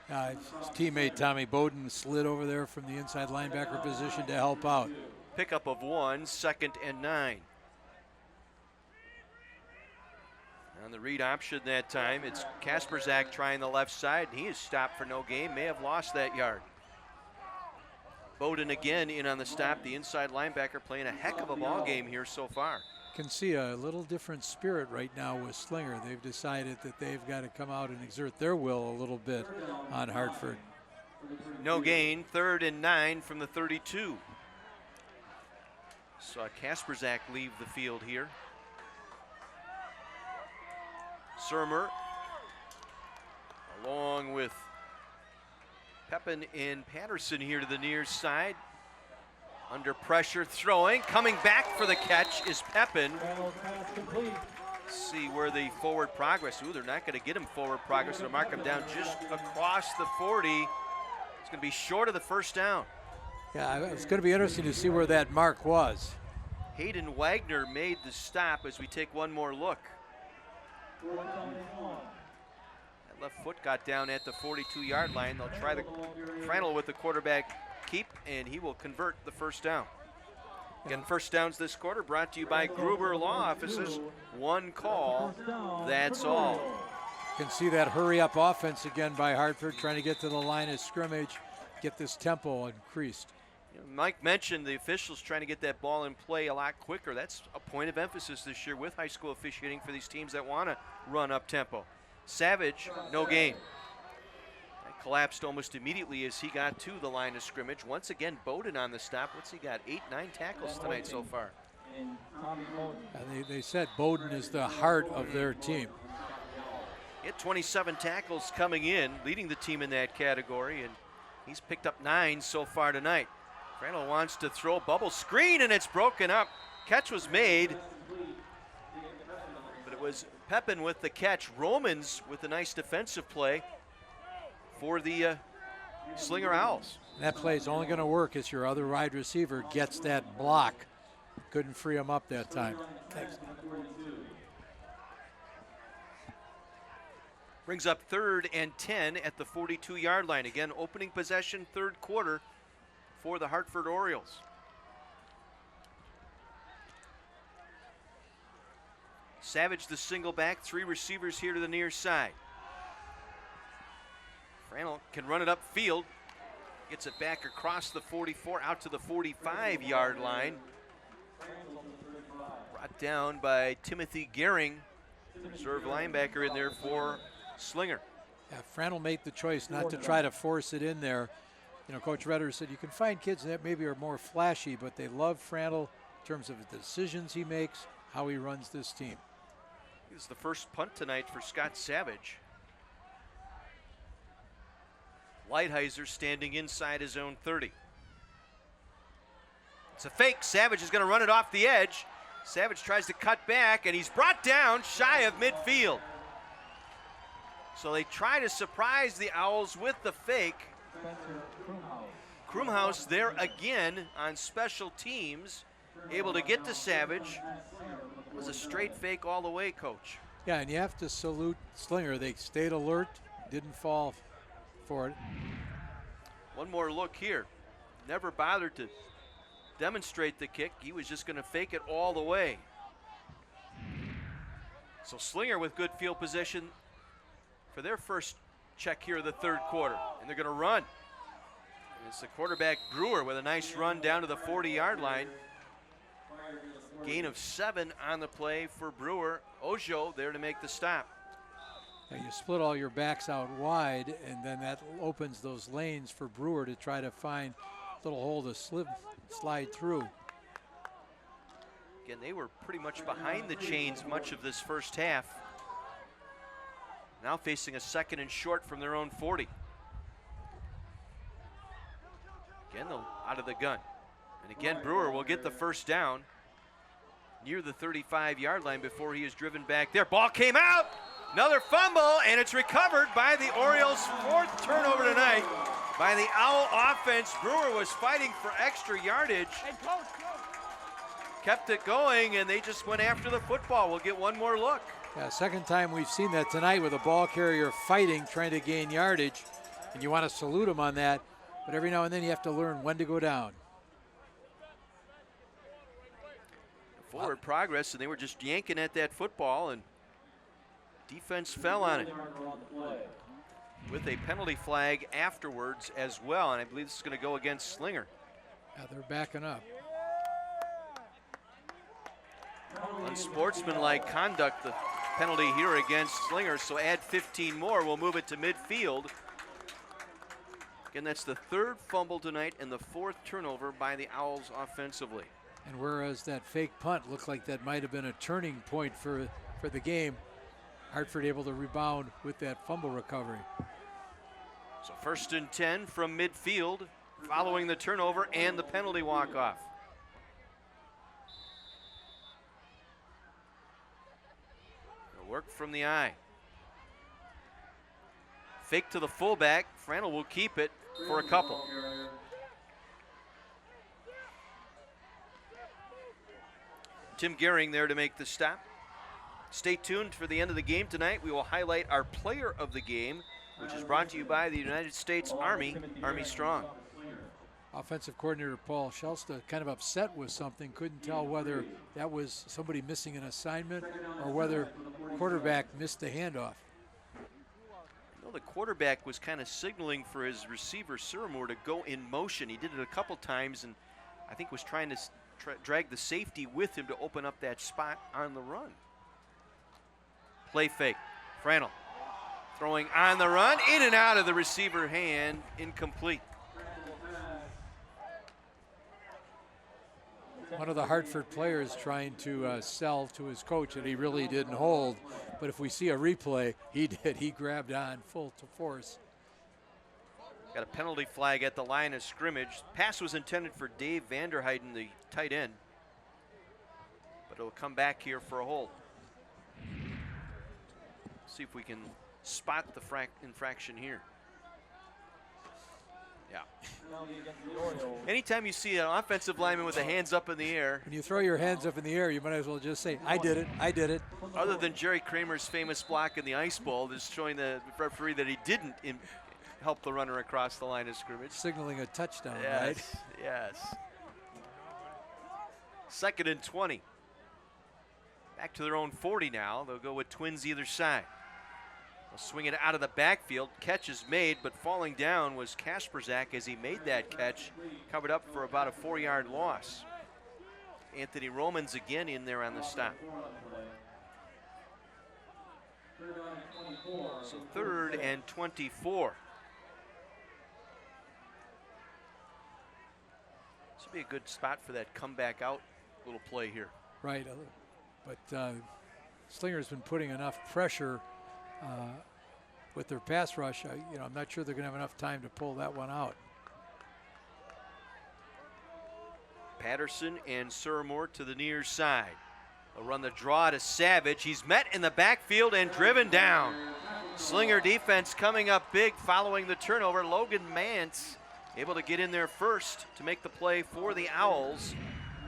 His teammate Tommy Bowden slid over there from the inside linebacker position to help out. Pickup of 1, 2nd and 9. On the read option that time, it's Kasperzak trying the left side. He is stopped for no gain, may have lost that yard. Bowden again in on the stop. The inside linebacker playing a heck of a ball game here so far. Can see a little different spirit right now with Slinger. They've decided that they've got to come out and exert their will a little bit on Hartford. No gain, 3rd and 9 from the 32. Saw Kasperzak leave the field here. Surmer, along with Pepin and Patterson here to the near side. Under pressure, throwing, coming back for the catch is Pepin. See where the forward progress. Ooh, they're not going to get him forward progress. They'll mark him down just across the 40. It's going to be short of the first down. Yeah, it's going to be interesting to see where that mark was. Hayden Wagner made the stop as we take one more look. That left foot got down at the 42-yard line. They'll try the final with the quarterback keep, and he will convert the first down. Again, first downs this quarter brought to you by Gruber Law Offices. One call, that's all. You can see that hurry-up offense again by Hartford, trying to get to the line of scrimmage, get this tempo increased. Mike mentioned the officials trying to get that ball in play a lot quicker. That's a point of emphasis this year with high school officiating for these teams that want to run up tempo. Savage, no gain. That collapsed almost immediately as he got to the line of scrimmage. Once again, Bowden on the stop. What's he got? 8, 9 tackles tonight so far. They said Bowden is the heart of their team. He had 27 tackles coming in, leading the team in that category, and he's picked up 9 so far tonight. Crandall wants to throw bubble screen, and it's broken up. Catch was made, but it was Pepin with the catch. Romans with a nice defensive play for the Slinger Owls. That play is only going to work as your other wide receiver gets that block. Couldn't free him up that time. Thanks. Brings up 3rd and 10 at the 42-yard line. Again, opening possession, third quarter for the Hartford Orioles. Savage the single back, 3 receivers here to the near side. Frannel can run it upfield, gets it back across the 44 out to the 45-yard line. Brought down by Timothy Gehring, reserve linebacker in there for Slinger. Yeah, Frannel made the choice not to try to force it in there. You know, Coach Redder said you can find kids that maybe are more flashy, but they love Frannel in terms of the decisions he makes, how he runs this team. This is the first punt tonight for Scott Savage. Lighthizer standing inside his own 30. It's a fake. Savage is going to run it off the edge. Savage tries to cut back, and he's brought down shy of midfield. So they try to surprise the Owls with the fake. Krumhaus there again on special teams, able to get to Savage. It was a straight fake all the way, Coach. Yeah, and you have to salute Slinger. They stayed alert, didn't fall for it. One more look here. Never bothered to demonstrate the kick. He was just going to fake it all the way. So Slinger with good field position for their first check here of the third quarter. And they're going to run. And it's the quarterback Brewer with a nice run down to the 40-yard line. Gain of 7 on the play for Brewer. Ojo there to make the stop. Now you split all your backs out wide, and then that opens those lanes for Brewer to try to find a little hole to slide through. Again, they were pretty much behind the chains much of this first half. Now facing a 2nd and short from their own 40. Again, out of the gun. And again, Brewer will get the first down near the 35-yard line before he is driven back there. Ball came out. Another fumble, and it's recovered by the Orioles' 4th turnover tonight by the Owl offense. Brewer was fighting for extra yardage. Kept it going, and they just went after the football. We'll get one more look. Yeah, second time we've seen that tonight with a ball carrier fighting, trying to gain yardage, and you want to salute him on that, but every now and then you have to learn when to go down. Forward progress, and they were just yanking at that football, and defense fell on it with a penalty flag afterwards as well, and I believe this is going to go against Slinger. Yeah, they're backing up. Unsportsmanlike conduct, the penalty here against Slinger, so add 15 more. We'll move it to midfield. Again, that's the 3rd fumble tonight and the 4th turnover by the Owls offensively. And whereas that fake punt looked like that might have been a turning point for the game, Hartford able to rebound with that fumble recovery. So 1st and 10 from midfield following the turnover and the penalty walk-off. Work from the eye. Fake to the fullback. Frannel will keep it for a couple. Tim Gehring there to make the stop. Stay tuned for the end of the game tonight. We will highlight our player of the game, which is brought to you by the United States Army, Army Strong. offensive coordinator Paul Shelsta kind of upset with something, couldn't tell whether that was somebody missing an assignment or whether quarterback missed the handoff. Well, the quarterback was kind of signaling for his receiver Surmore to go in motion. He did it a couple times and I think was trying to drag the safety with him to open up that spot on the run. Play fake. Franel throwing on the run, in and out of the receiver hand, incomplete. One of the Hartford players trying to sell to his coach that he really didn't hold, but if we see a replay, he did. He grabbed on full to force. Got a penalty flag at the line of scrimmage. Pass was intended for Dave Vanderheiden, the tight end, but it'll come back here for a hold. See if we can spot the infraction here. Yeah. Anytime you see an offensive lineman with the hands up in the air. When you throw your hands up in the air, you might as well just say, I did it, I did it. Other than Jerry Kramer's famous block in the Ice Bowl, just showing the referee that he didn't help the runner across the line of scrimmage. Signaling a touchdown, yes, right? Yes. 2nd and 20. Back to their own 40 now. They'll go with twins either side. They'll swing it out of the backfield. Catch is made, but falling down was Kasperzak as he made that catch. Covered up for about a 4-yard loss. Anthony Romans again in there on the stop. So 3rd and 24. This would be a good spot for that comeback out little play here. Right, but Slinger's been putting enough pressure with their pass rush. I'm not sure they're going to have enough time to pull that one out. Patterson and Surmore to the near side. They'll run the draw to Savage. He's met in the backfield and driven down. Slinger defense coming up big following the turnover. Logan Mance able to get in there first to make the play for the Owls.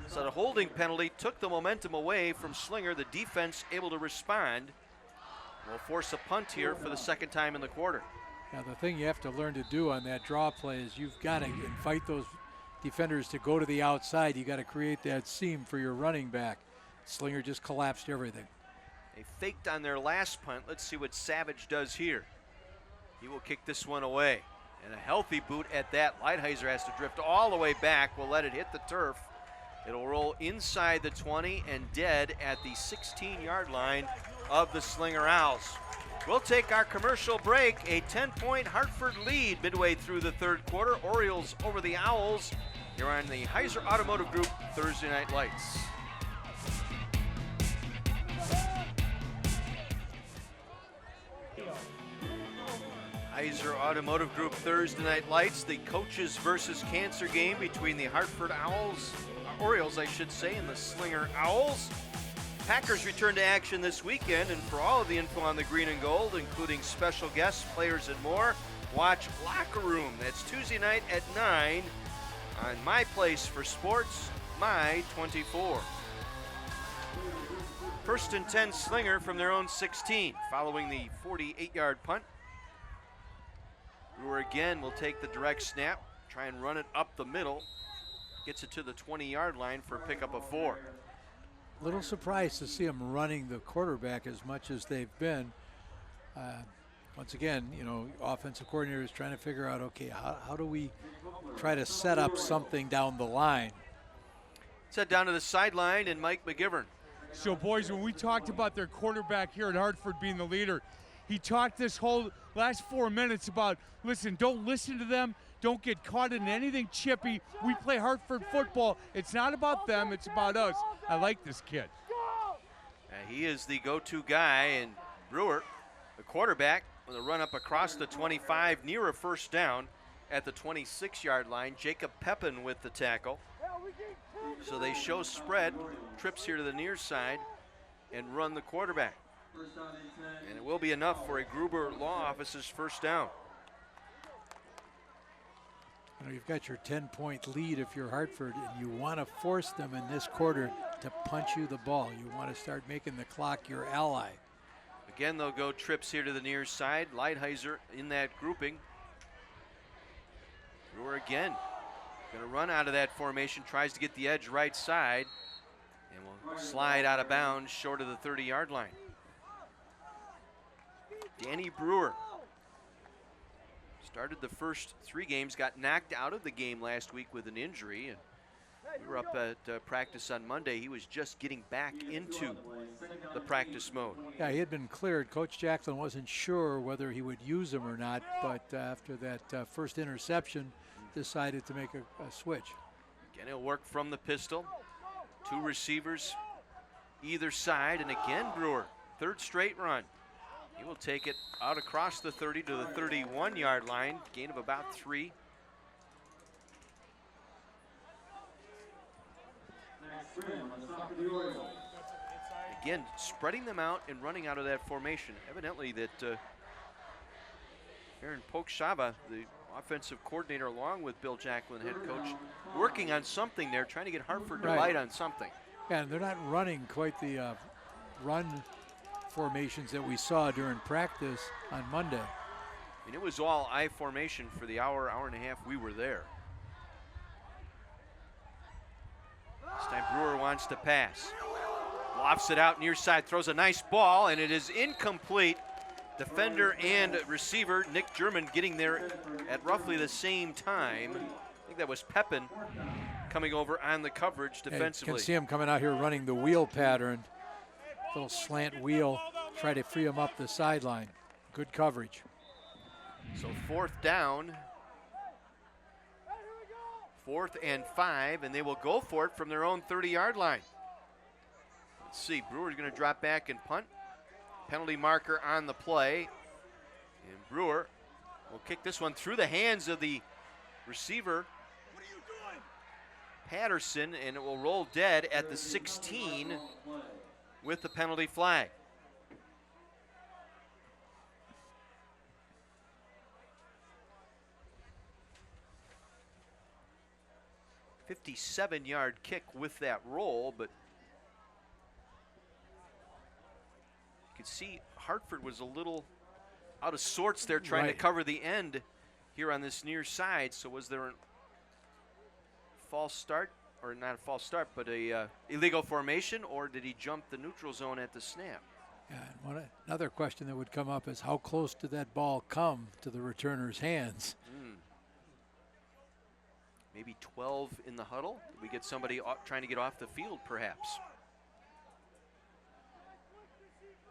So the holding penalty took the momentum away from Slinger. The defense able to respond. Will force a punt here for the 2nd time in the quarter. Now the thing you have to learn to do on that draw play is you've got to invite those defenders to go to the outside. You got to create that seam for your running back. Slinger just collapsed everything. They faked on their last punt. Let's see what Savage does here. He will kick this one away. And a healthy boot at that. Lighthizer has to drift all the way back. We'll let it hit the turf. It'll roll inside the 20 and dead at the 16-yard line of the Slinger Owls. We'll take our commercial break. A 10-point Hartford lead midway through the 3rd quarter. Orioles over the Owls here on the Heiser Automotive Group Thursday Night Lights. Heiser Automotive Group Thursday Night Lights, the coaches versus cancer game between the Hartford Orioles, I should say, and the Slinger Owls. Packers return to action this weekend, and for all of the info on the green and gold, including special guests, players, and more, watch Locker Room. That's Tuesday night at 9 on My Place for Sports, My 24. 1st and 10 Slinger from their own 16, following the 48-yard punt. Brewer again will take the direct snap, try and run it up the middle. Gets it to the 20-yard line for a pickup of 4. A little surprised to see them running the quarterback as much as they've been. Once again, offensive coordinators trying to figure out, okay, how do we try to set up something down the line? Set down to the sideline and Mike McGivern. So, boys, when we talked about their quarterback here at Hartford being the leader, he talked this whole last 4 minutes about, listen, don't listen to them. Don't get caught in anything chippy. We play Hartford football. It's not about them. It's about us. I like this kid. He is the go-to guy, and Brewer, the quarterback, with a run up across the 25 near a 1st down at the 26-yard line. Jacob Pepin with the tackle. So they show spread, trips here to the near side, and run the quarterback. And it will be enough for a Gruber Law Office's 1st down. You've got your 10-point lead if you're Hartford, and you want to force them in this quarter to punch you the ball. You want to start making the clock your ally. Again, they'll go trips here to the near side. Lighthizer in that grouping. Brewer again Going to run out of that formation, tries to get the edge right side, and will slide out of bounds short of the 30-yard line. Danny Brewer started the first 3 games, got knocked out of the game last week with an injury, and we were up at practice on Monday. He was just getting back into the practice mode. Yeah, he had been cleared. Coach Jackson wasn't sure whether he would use him or not, but after that first interception, decided to make a switch. Again, he'll work from the pistol. 2 receivers either side, and again Brewer, 3rd straight run. He will take it out across the 30 to the 31-yard line, gain of about 3. Again, spreading them out and running out of that formation. Evidently that Aaron Pokshava, the offensive coordinator, along with Bill Jacklin, head coach, working on something there, trying to get Hartford to bite on something. Yeah, and they're not running quite the run formations that we saw during practice on Monday. And it was all I formation for the hour and a half we were there. This time Brewer wants to pass. Lofts it out near side, throws a nice ball, and it is incomplete. Defender and receiver, Nick German, getting there at roughly the same time. I think that was Pepin coming over on the coverage defensively. You can see him coming out here running the wheel pattern. Little slant wheel, try to free him up the sideline. Good coverage. So 4th down. 4th and 5, and they will go for it from their own 30-yard line. Let's see, Brewer's going to drop back and punt. Penalty marker on the play. And Brewer will kick this one through the hands of the receiver, Patterson, and it will roll dead at the 16 with the penalty flag. "57-yard kick with that roll, but you can see Hartford was a little out of sorts there trying to cover the end here on this near side. So was there a false start, or not a false start, but a illegal formation, or did he jump the neutral zone at the snap? Yeah, and another question that would come up is how close did that ball come to the returner's hands? Maybe 12 in the huddle. Did we get somebody trying to get off the field, perhaps?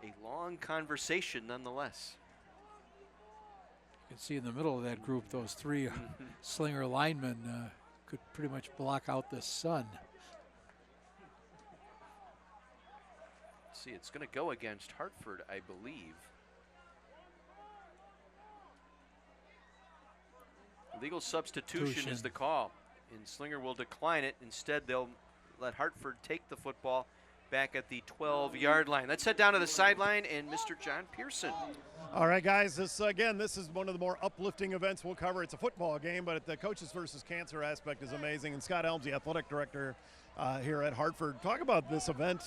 A long conversation, nonetheless. You can see in the middle of that group, those 3 Slinger linemen could pretty much block out the sun. See, it's going to go against Hartford, I believe. Legal substitution is the call, and Slinger will decline it. Instead, they'll let Hartford take the football back at the 12-yard line. Let's head down to the sideline and Mr. John Pearson. All right, guys, this is one of the more uplifting events we'll cover. It's a football game, but the coaches versus cancer aspect is amazing. And Scott Helms, the athletic director here at Hartford, talk about this event.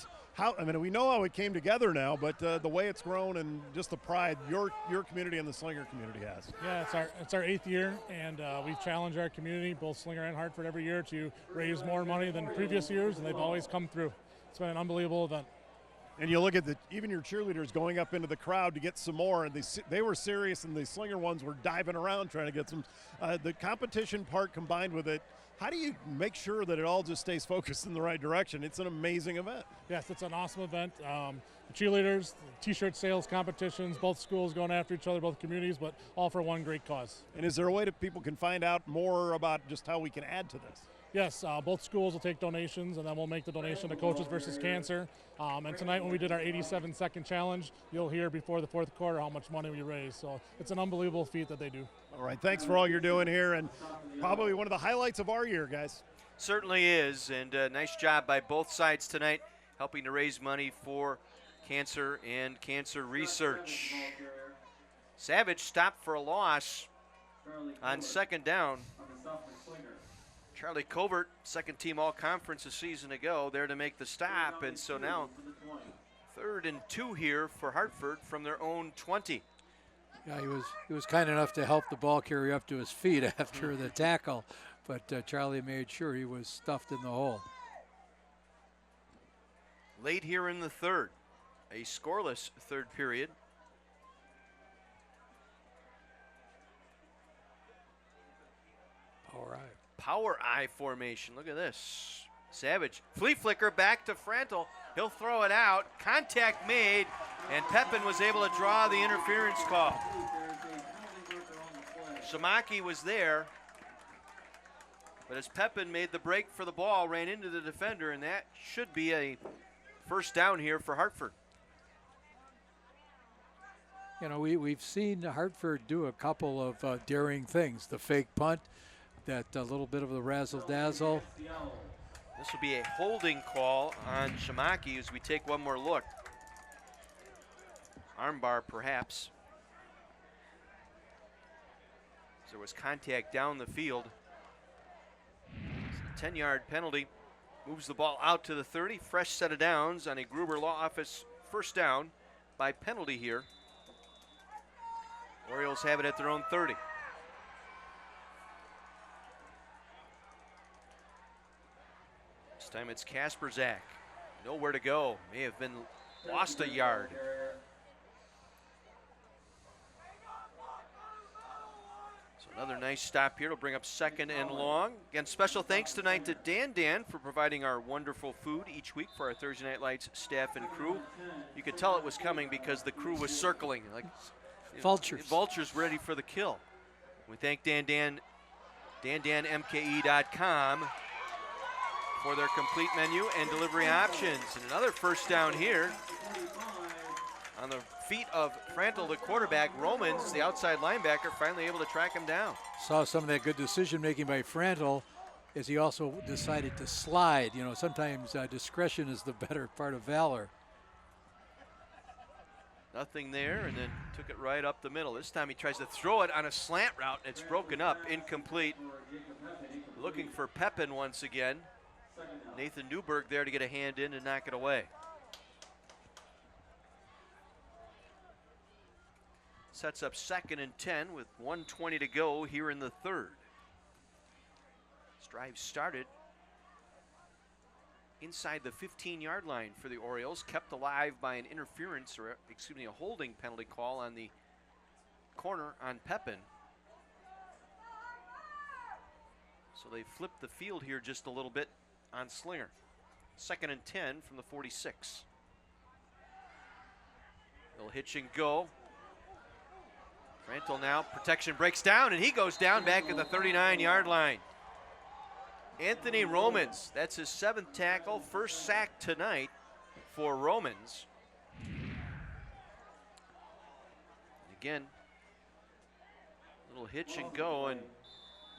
We know how it came together now, but the way it's grown and just the pride your community and the Slinger community has. Yeah, it's our 8th year, and we've challenged our community, both Slinger and Hartford, every year to raise more money than previous years, and they've always come through. It's been an unbelievable event. And you look at even your cheerleaders going up into the crowd to get some more, and they were serious, and the Slinger ones were diving around trying to get some. The competition part combined with it, how do you make sure that it all just stays focused in the right direction? It's an amazing event. Yes, it's an awesome event. The cheerleaders, the T-shirt sales competitions, both schools going after each other, both communities, but all for one great cause. And is there a way that people can find out more about just how we can add to this? Yes, both schools will take donations, and then we'll make the donation to Coaches versus Cancer. And tonight when we did our 87-second challenge, you'll hear before the 4th quarter how much money we raised. So it's an unbelievable feat that they do. All right, thanks for all you're doing here, and probably one of the highlights of our year, guys. Certainly is, and nice job by both sides tonight, helping to raise money for cancer and cancer research. Savage stopped for a loss on 2nd down. Charlie Covert, 2nd team all-conference a season ago, there to make the stop, and so now 3rd and 2 here for Hartford from their own 20. Yeah, he was kind enough to help the ball carrier up to his feet after the tackle, but Charlie made sure he was stuffed in the hole. Late here in the third, a scoreless third period. Power eye formation. Look at this. Savage. Flea flicker back to Frantel. He'll throw it out. Contact made, and Pepin was able to draw the interference call. Shamaki was there, but as Pepin made the break for the ball, ran into the defender, and that should be a first down here for Hartford. You know, we've seen Hartford do a couple of daring things. The fake punt, that little bit of the razzle-dazzle. This will be a holding call on Shamaki as we take one more look. Armbar, perhaps. There was contact down the field. 10-yard penalty. Moves the ball out to the 30. Fresh set of downs on a Gruber Law Office first down by penalty here. Orioles have it at their own 30. This time it's Kasperzak. Nowhere to go. May have been lost a yard. So another nice stop here. It'll bring up second and long. Again, special thanks tonight to Dan for providing our wonderful food each week for our Thursday Night Lights staff and crew. You could tell it was coming because the crew was circling like vultures. Vultures ready for the kill. We thank DanMKE.com for their complete menu and delivery options. And another first down here on the feet of Frantel, the quarterback. Romans, the outside linebacker, finally able to track him down. Saw some of that good decision making by Frantel as he also decided to slide. You know, sometimes discretion is the better part of valor. Nothing there, and then took it right up the middle. This time he tries to throw it on a slant route, and it's broken up, incomplete. Looking for Pepin once again. Nathan Newberg there to get a hand in and knock it away. Sets up second and 10 with 1:20 to go here in the third. This drive started inside the 15-yard line for the Orioles, kept alive by an interference, or excuse me, a holding penalty call on the corner on Pepin. So they flipped the field here just a little bit on Slinger. Second and 10 from the 46. They'll hitch and go. Frantel now, protection breaks down, and he goes down back at the 39-yard line. Anthony Romans, that's his 7th tackle, first sack tonight for Romans. Again, little hitch and go, and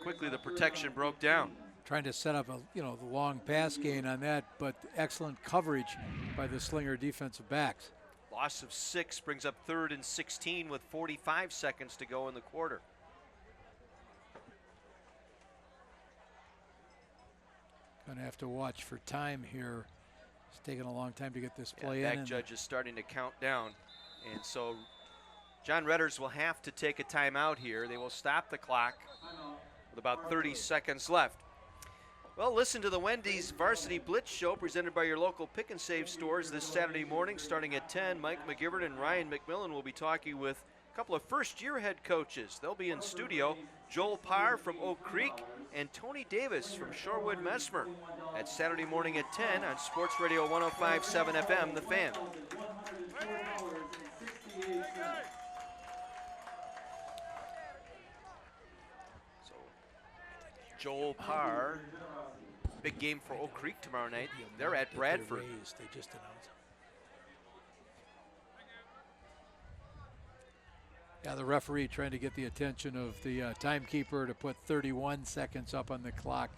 quickly the protection broke down. Trying to set up the long pass gain on that, but excellent coverage by the Slinger defensive backs. Loss of 6 brings up 3rd and 16 with 45 seconds to go in the quarter. Going to have to watch for time here. It's taking a long time to get this play in. Back judge is starting to count down, and so John Redders will have to take a timeout here. They will stop the clock with about 30 seconds left. Well, listen to the Wendy's Varsity Blitz Show presented by your local Pick and Save stores this Saturday morning starting at 10. Mike McGivern and Ryan McMillan will be talking with a couple of first-year head coaches. They'll be in studio. Joel Parr from Oak Creek and Tony Davis from Shorewood Mesmer. That's Saturday morning at 10 on Sports Radio 105.7 FM, The Fan. So, Joel Parr. Big game for Oak Creek tomorrow night. They're at Bradford. They just announced. Yeah, the referee trying to get the attention of the timekeeper to put 31 seconds up on the clock.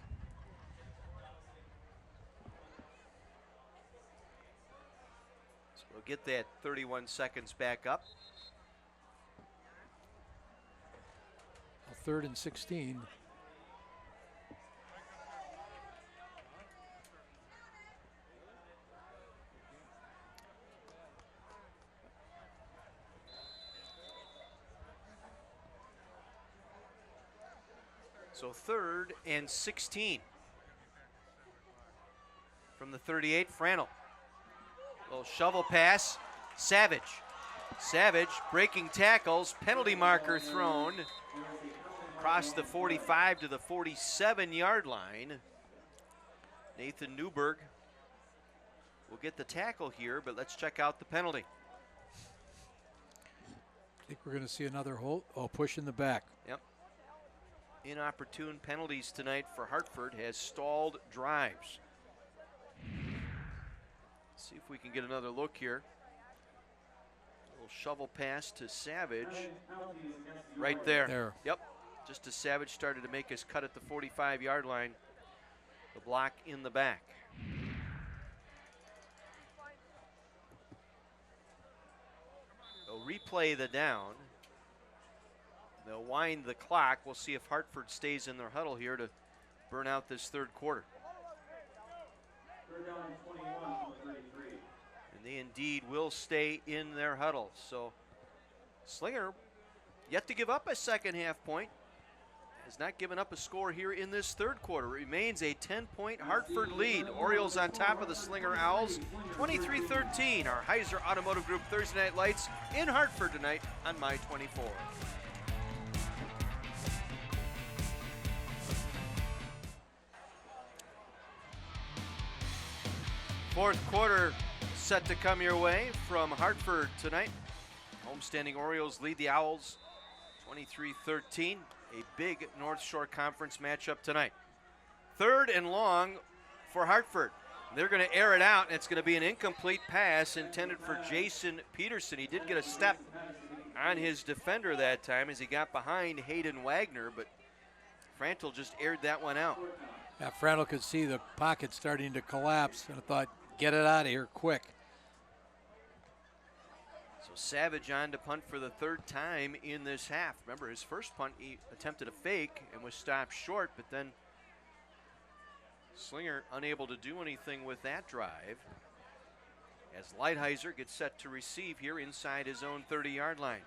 So we'll get that 31 seconds back up. 3rd and 16. So 3rd and 16. From the 38, Frannel. Little shovel pass, Savage. Savage breaking tackles, penalty marker thrown. Across the 45 to the 47-yard line. Nathan Newberg will get the tackle here, but let's check out the penalty. I think we're going to see another push in the back. Yep. Inopportune penalties tonight for Hartford has stalled drives. Let's see if we can get another look here. A little shovel pass to Savage. Right there. Yep. Just as Savage started to make his cut at the 45-yard line. The block in the back. They'll replay the down. They'll wind the clock. We'll see if Hartford stays in their huddle here to burn out this third quarter. And they indeed will stay in their huddle. So Slinger, yet to give up a second half point, has not given up a score here in this third quarter. It remains a 10-point Hartford lead. Orioles on top of the Slinger Owls, 23-13. Our Heiser Automotive Group Thursday Night Lights in Hartford tonight on My 24. Fourth quarter set to come your way from Hartford tonight. Homestanding Orioles lead the Owls 23-13. A big North Shore Conference matchup tonight. 3rd and long for Hartford. They're going to air it out, and it's going to be an incomplete pass intended for Jason Peterson. He did get a step on his defender that time as he got behind Hayden Wagner, but Frantel just aired that one out. Yeah, Frantel could see the pocket starting to collapse, and I thought, get it out of here quick. So Savage on to punt for the 3rd time in this half. Remember, his first punt, he attempted a fake and was stopped short, but then Slinger unable to do anything with that drive as Lighthizer gets set to receive here inside his own 30-yard line.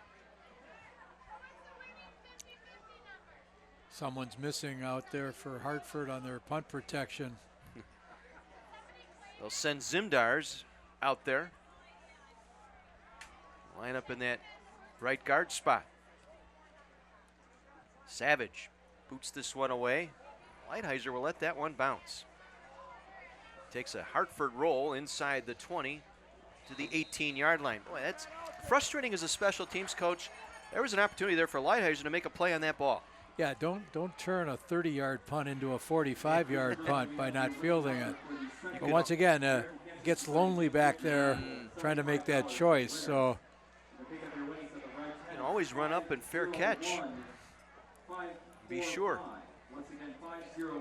Someone's missing out there for Hartford on their punt protection. They'll send Zimdars out there. Line up in that right guard spot. Savage boots this one away. Lighthizer will let that one bounce. Takes a Hartford roll inside the 20 to the 18-yard line. Boy, that's frustrating as a special teams coach. There was an opportunity there for Lighthizer to make a play on that ball. Yeah, don't turn a 30-yard punt into a 45-yard punt by not fielding it. But once again, gets lonely back there trying to make that choice. So you can always run up and fair catch. Be sure.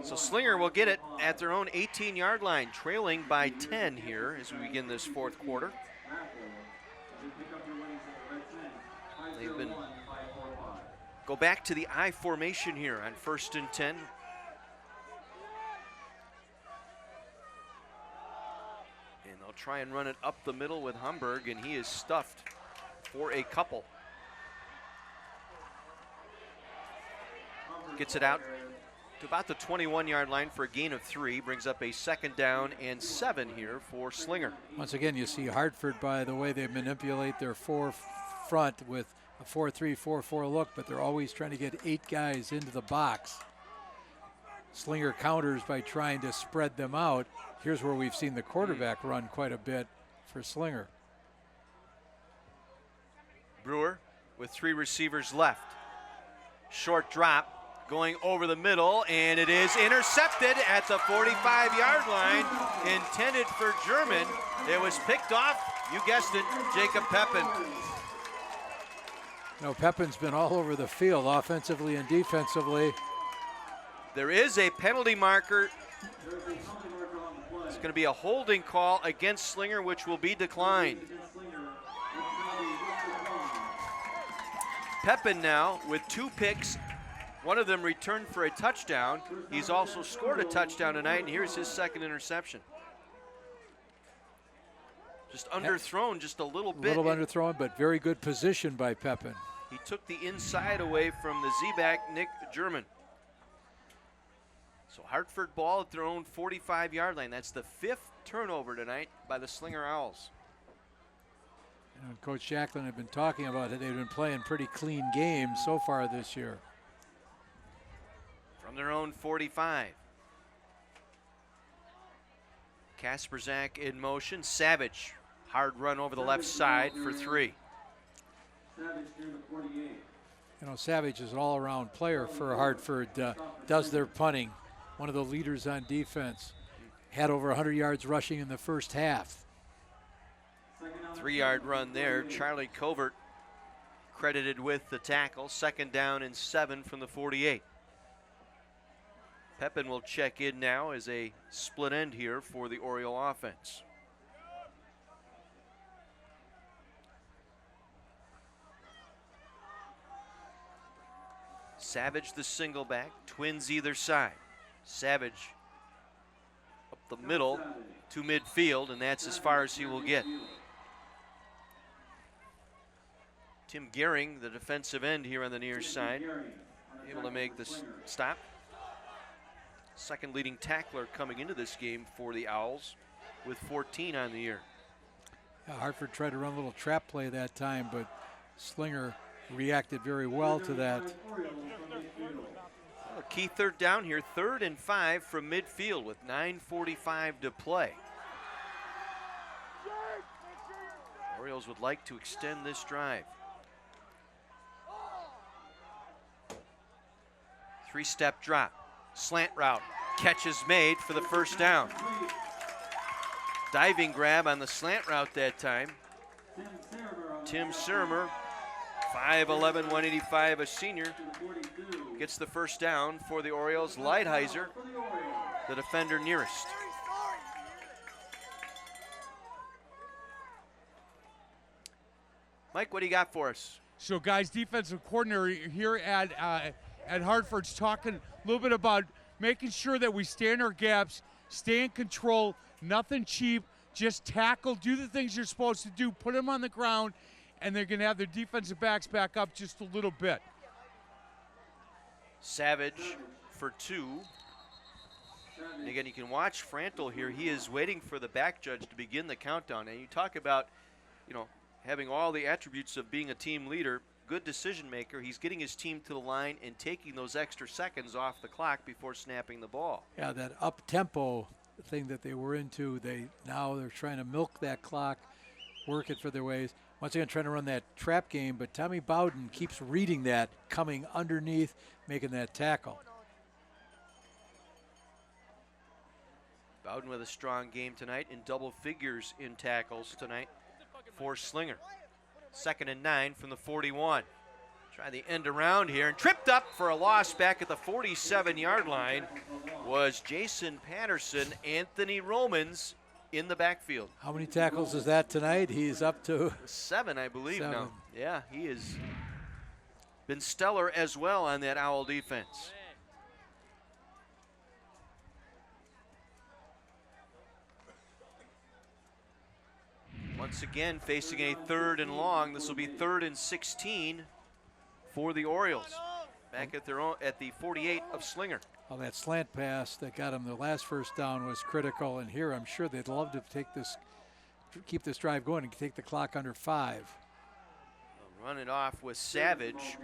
So Slinger will get it at their own 18-yard line, trailing by 10 here as we begin this fourth quarter. They've been go back to the I formation here on 1st and 10. And they'll try and run it up the middle with Humberg, and he is stuffed for a couple. Gets it out to about the 21-yard line for a gain of 3. Brings up a 2nd down and 7 here for Slinger. Once again, you see Hartford by the way they manipulate their front with a 4-3-4-4 look, but they're always trying to get 8 guys into the box. Slinger counters by trying to spread them out. Here's where we've seen the quarterback run quite a bit for Slinger. Brewer with 3 receivers left. Short drop going over the middle, and it is intercepted at the 45-yard line, intended for German. It was picked off, you guessed it, Jacob Pepin. No, Pepin's been all over the field, offensively and defensively. There is a penalty marker. It's going to be a holding call against Slinger, which will be declined. Pepin now with 2 picks. One of them returned for a touchdown. He's also scored a touchdown tonight, and here's his 2nd interception. Just underthrown just a little bit. A little underthrown, but very good position by Pepin. He took the inside away from the Z-back, Nick German. So Hartford ball at their own 45-yard line. That's the 5th turnover tonight by the Slinger Owls. You know, Coach Jacklin had been talking about it. They've been playing pretty clean games so far this year. From their own 45. Kasperzak in motion. Savage, hard run over the left side for 3. You know, Savage is an all-around player for Hartford. Does their punting. One of the leaders on defense. Had over 100 yards rushing in the first half. 3-yard run there. Charlie Covert credited with the tackle. 2nd down and 7 from the 48. Pepin will check in now as a split end here for the Oriole offense. Savage the single back, twins either side. Savage up the middle to midfield, and that's as far as he will get. Tim Gehring, the defensive end here on the near side, able to make this stop. Second leading tackler coming into this game for the Owls with 14 on the year. Yeah, Hartford tried to run a little trap play that time, but Slinger reacted very well to that. A key 3rd down here, 3rd and 5 from midfield with 9:45 to play. Orioles would like to extend this drive. 3-step drop, slant route, catch is made for the 1st down. Diving grab on the slant route that time. Tim Sirmer, 5'11", 185, a senior, gets the 1st down for the Orioles. Lighthizer, the defender nearest. Mike, what do you got for us? So, guys, defensive coordinator here at Hartford's talking a little bit about making sure that we stay in our gaps, stay in control, nothing cheap, just tackle, do the things you're supposed to do, put them on the ground, and they're going to have their defensive backs back up just a little bit. Savage for 2. And again, you can watch Frantel here. He is waiting for the back judge to begin the countdown. And you talk about, you know, having all the attributes of being a team leader, good decision maker. He's getting his team to the line and taking those extra seconds off the clock before snapping the ball. Yeah, that up-tempo thing that they were into, now they're trying to milk that clock, work it for their ways. Once again, trying to run that trap game, but Tommy Bowden keeps reading that, coming underneath, making that tackle. Bowden with a strong game tonight, in double figures in tackles tonight for Slinger. 2nd and 9 from the 41. Try the end around here, and tripped up for a loss back at the 47-yard line was Jason Patterson. Anthony Romans in the backfield. How many tackles is that tonight? He's up to 7, I believe 7. now. Yeah, he has been stellar as well on that Owl defense. Once again, facing a 3rd and long. This will be 3rd and 16 for the Orioles. Back at their own, at the 48 of Slinger. Well, that slant pass that got him the last 1st down was critical, and here I'm sure they'd love to keep this drive going and take the clock under 5. They'll run it off with Savage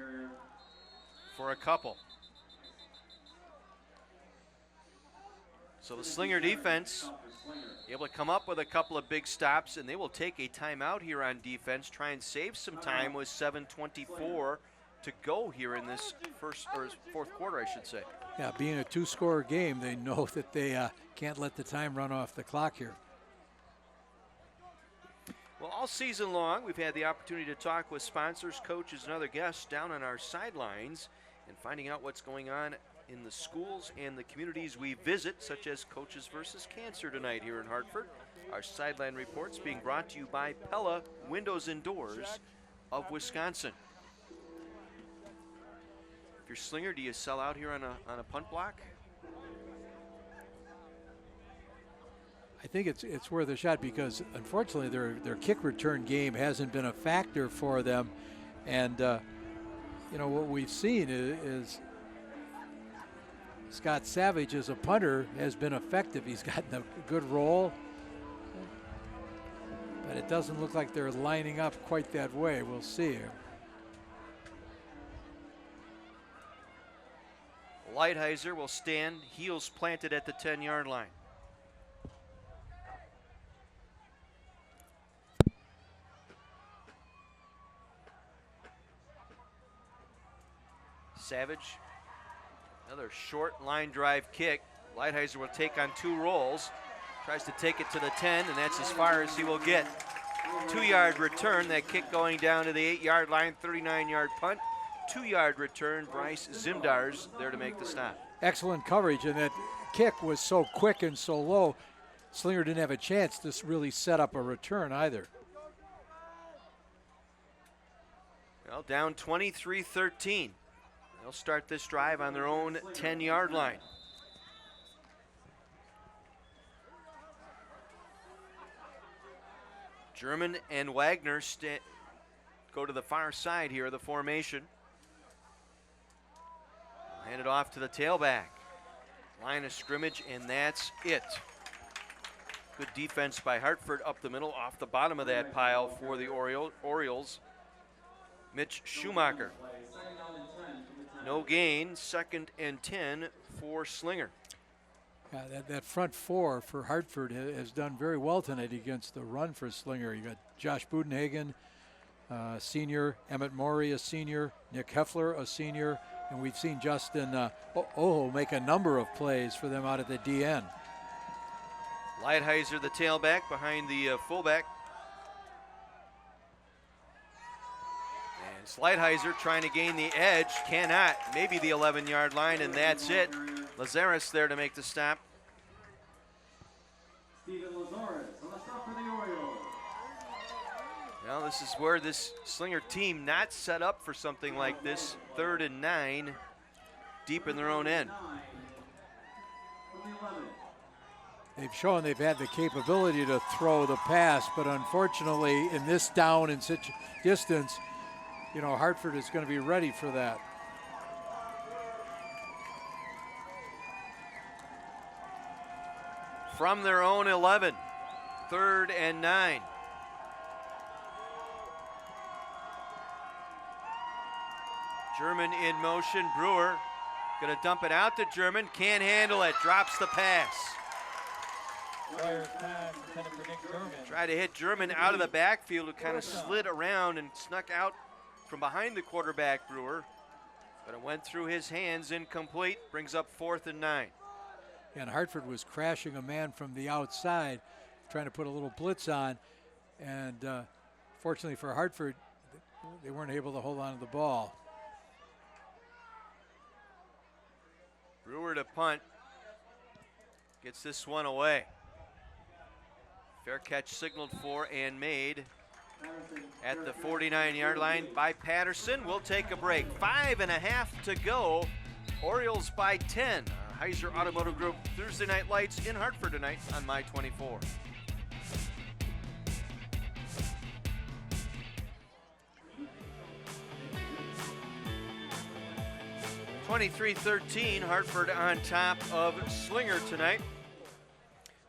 for a couple. So the Slinger defense able to come up with a couple of big stops, and they will take a timeout here on defense, try and save some time with 7:24 to go here in this 4th quarter, I should say. Yeah, being a 2-score game, they know that they can't let the time run off the clock here. Well, all season long, we've had the opportunity to talk with sponsors, coaches, and other guests down on our sidelines and finding out what's going on in the schools and the communities we visit, such as Coaches versus Cancer tonight here in Hartford. Our sideline reports being brought to you by Pella Windows and Doors of Wisconsin. If you're Slinger, do you sell out here on a punt block? I think it's worth a shot because unfortunately their kick return game hasn't been a factor for them, and you know what we've seen is Scott Savage as a punter has been effective. He's gotten a good roll, but it doesn't look like they're lining up quite that way. We'll see. Lighthizer will stand, heels planted at the 10-yard line. Savage, another short line drive kick. Lighthizer will take on 2 rolls. Tries to take it to the 10, and that's as far as he will get. 2-yard return, that kick going down to the 8-yard line, 39-yard punt. 2-yard return, Bryce Zimdar's there to make the stop. Excellent coverage, and that kick was so quick and so low, Slinger didn't have a chance to really set up a return either. Well, down 23-13. They'll start this drive on their own 10-yard line. German and Wagner go to the far side here of the formation. Hand it off to the tailback. Line of scrimmage, and that's it. Good defense by Hartford up the middle, off the bottom of that pile for the Orioles. Mitch Schumacher. No gain, 2nd and 10 for Slinger. That front four for Hartford has done very well tonight against the run for Slinger. You got Josh Budenhagen, senior, Emmett Morey, a senior, Nick Heffler, a senior, and we've seen Justin Oho make a number of plays for them out at the DN. Lighthizer, the tailback, behind the fullback. And Lighthizer trying to gain the edge, cannot. Maybe the 11-yard line, and that's it. Lazaris there to make the stop. Steven Lazaris on the stop for the Orioles. Well, this is where this Slinger team not set up for something like this. 3rd and 9, deep in their own end. They've shown they've had the capability to throw the pass, but unfortunately in this down and such distance, you know, Hartford is going to be ready for that. From their own 11, 3rd and 9. German in motion, Brewer gonna dump it out to German, can't handle it, drops the pass. Try to hit German out of the backfield, who kind of slid around and snuck out from behind the quarterback, Brewer. But it went through his hands, incomplete, brings up 4th and 9. And Hartford was crashing a man from the outside, trying to put a little blitz on. And fortunately for Hartford, they weren't able to hold on to the ball. Brewer to punt. Gets this one away. Fair catch signaled for and made at the 49-yard line by Patterson. We'll take a break. 5.5 to go. Orioles by 10. Heiser Automotive Group Thursday Night Lights in Hartford tonight on My 24. (23-13), Hartford on top of Slinger tonight.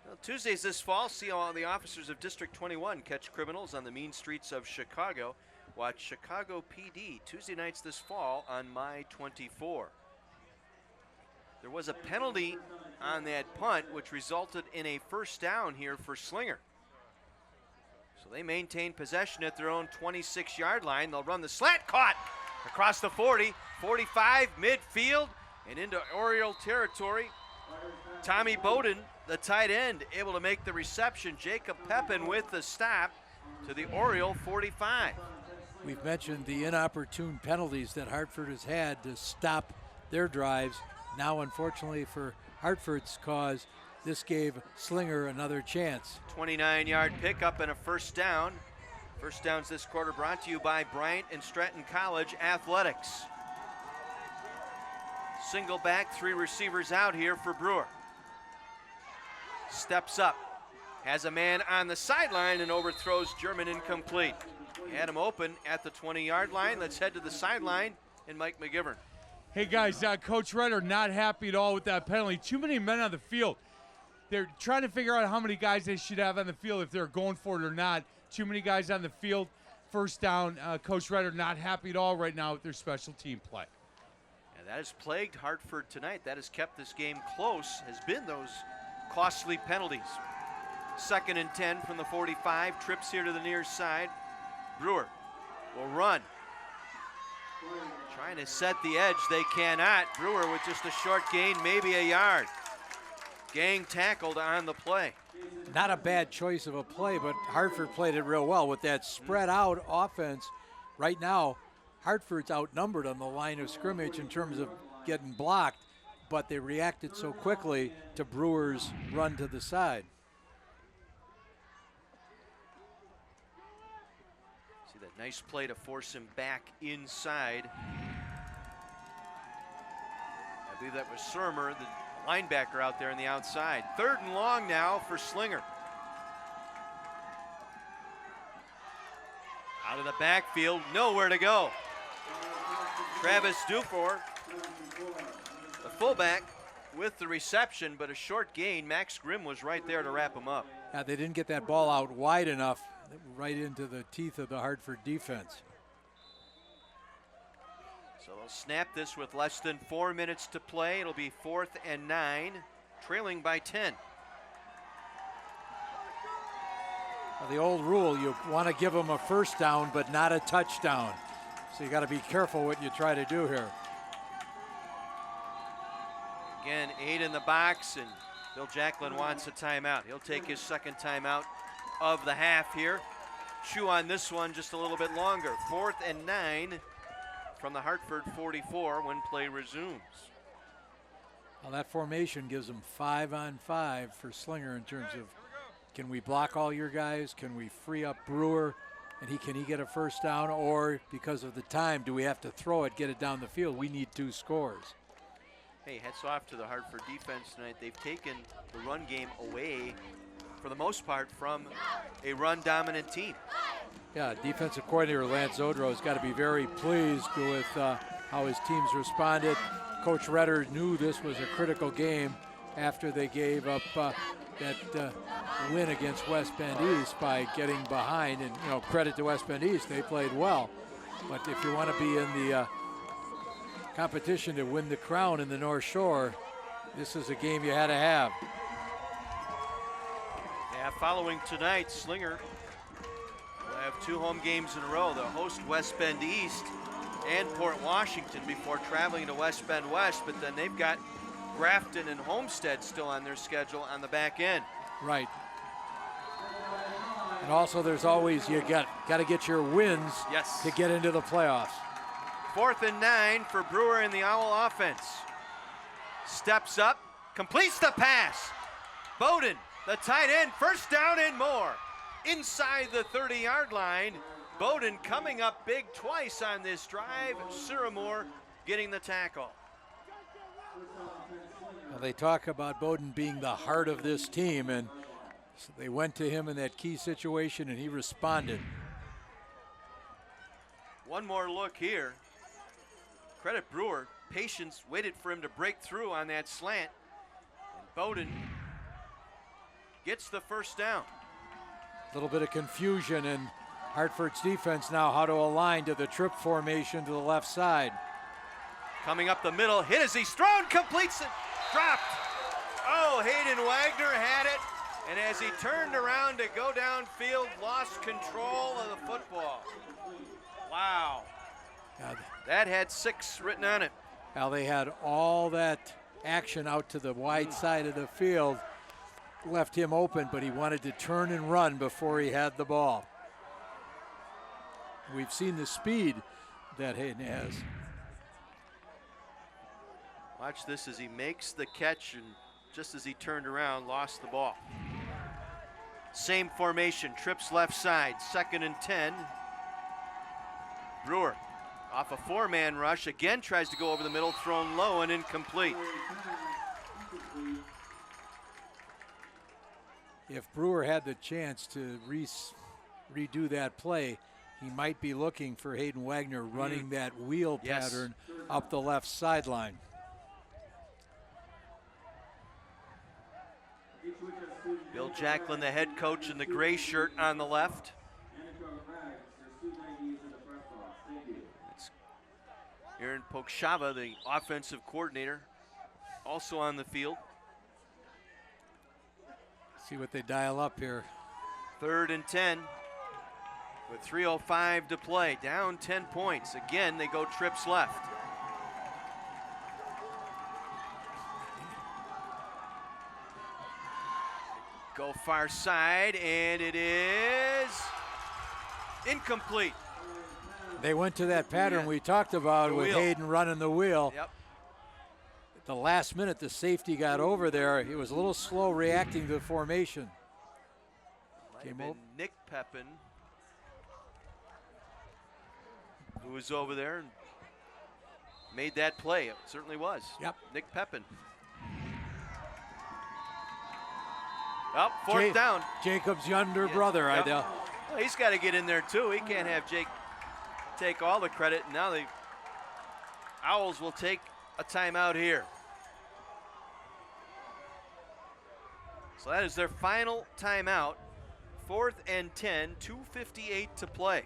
Well, Tuesdays this fall, see how the officers of District 21 catch criminals on the mean streets of Chicago. Watch Chicago PD Tuesday nights this fall on My 24. There was a penalty on that punt, which resulted in a first down here for Slinger. So they maintain possession at their own 26-yard line. They'll run the slant, caught across the 40, 45, midfield, and into Oriole territory. Tommy Bowden, the tight end, able to make the reception. Jacob Pepin with the stop to the Oriole 45. We've mentioned the inopportune penalties that Hartford has had to stop their drives. Now, unfortunately for Hartford's cause, this gave Slinger another chance. 29-yard pickup and a first down. First downs this quarter brought to you by Bryant and Stratton College Athletics. Single back, 3 receivers out here for Brewer. Steps up, has a man on the sideline and overthrows German, incomplete. Had him open at the 20-yard line. Let's head to the sideline and Mike McGivern. Hey guys, Coach Redder not happy at all with that penalty. Too many men on the field. They're trying to figure out how many guys they should have on the field if they're going for it or not. Too many guys on the field. First down. Coach Redder not happy at all right now with their special team play. And that has plagued Hartford tonight. That has kept this game close, has been those costly penalties. 2nd and 10 from the 45. Trips here to the near side. Brewer will run. Trying to set the edge, they cannot. Brewer with just a short gain, maybe a yard. Gang tackled on the play. Not a bad choice of a play, but Hartford played it real well with that spread out offense. Right now, Hartford's outnumbered on the line of scrimmage in terms of getting blocked, but they reacted so quickly to Brewer's run to the side. See that nice play to force him back inside. I believe that was Surmer, the linebacker out there on the outside. 3rd and long now for Slinger. Out of the backfield, nowhere to go. Travis Dufour, the fullback, with the reception, but a short gain. Max Grimm was right there to wrap him up. Yeah, they didn't get that ball out wide enough, right into the teeth of the Hartford defense. So they'll snap this with less than 4 minutes to play. It'll be 4th and 9, trailing by 10. Well, the old rule, you want to give them a first down, but not a touchdown. So you got to be careful what you try to do here. Again, 8 in the box, and Bill Jacklin wants a timeout. He'll take his 2nd timeout of the half here. Chew on this one just a little bit longer. 4th and 9 from the Hartford 44 when play resumes. Well, that formation gives them 5-on-5 for Slinger in terms of, can we block all your guys? Can we free up Brewer? And can he get a first down? Or because of the time, do we have to throw it, get it down the field? We need 2 scores. Hey, hats off to the Hartford defense tonight. They've taken the run game away, for the most part, from a run-dominant team. Yeah, defensive coordinator Lance Zodro has got to be very pleased with how his teams responded. Coach Redder knew this was a critical game after they gave up that win against West Bend East by getting behind. And, credit to West Bend East, they played well. But if you want to be in the competition to win the crown in the North Shore, this is a game you had to have. Yeah, following tonight, Slinger will have 2 home games in a row. They'll host West Bend East and Port Washington before traveling to West Bend West, but then they've got Grafton and Homestead still on their schedule on the back end. Right. And also there's always, you got to get your wins to get into the playoffs. 4th and 9 for Brewer in the Owl offense. Steps up, completes the pass. Bowden, the tight end, first down and more. Inside the 30-yard line. Bowden coming up big twice on this drive. Siramore getting the tackle. Well, they talk about Bowden being the heart of this team, and so they went to him in that key situation, and he responded. One more look here. Credit Brewer. Patience waited for him to break through on that slant. And Bowden gets the first down. A little bit of confusion in Hartford's defense now, how to align to the trip formation to the left side. Coming up the middle, hit as he's thrown, completes it, dropped. Oh, Hayden Wagner had it, and as he turned around to go downfield, lost control of the football. Wow. That had 6 written on it. Now they had all that action out to the wide side of the field, left him open, but he wanted to turn and run before he had the ball. We've seen the speed that Hayden has. Watch this as he makes the catch, and just as he turned around, lost the ball. Same formation, trips left side, 2nd and 10. Brewer off a 4-man rush, again tries to go over the middle, thrown low and incomplete. If Brewer had the chance to redo that play, he might be looking for Hayden Wagner running that wheel pattern up the left sideline. Bill Jacklin, the head coach, in the gray shirt on the left. It's Aaron Pokshava, the offensive coordinator, also on the field. See what they dial up here. 3rd and 10 with 3:05 to play. Down 10 points. Again, they go trips left. Go far side, and it is incomplete. They went to that pattern we talked about with Hayden running the wheel. Yep. At the last minute, the safety got over there. He was a little slow reacting to the formation. Might have been Nick Pepin who was over there and made that play. It certainly was. Yep. Nick Pepin. Up, 4th down. Jacob's younger brother. Yep. Well, he's got to get in there too. He can't have Jake take all the credit. Now the Owls will take a timeout here. So that is their final timeout. 4th and 10, 2:58 to play.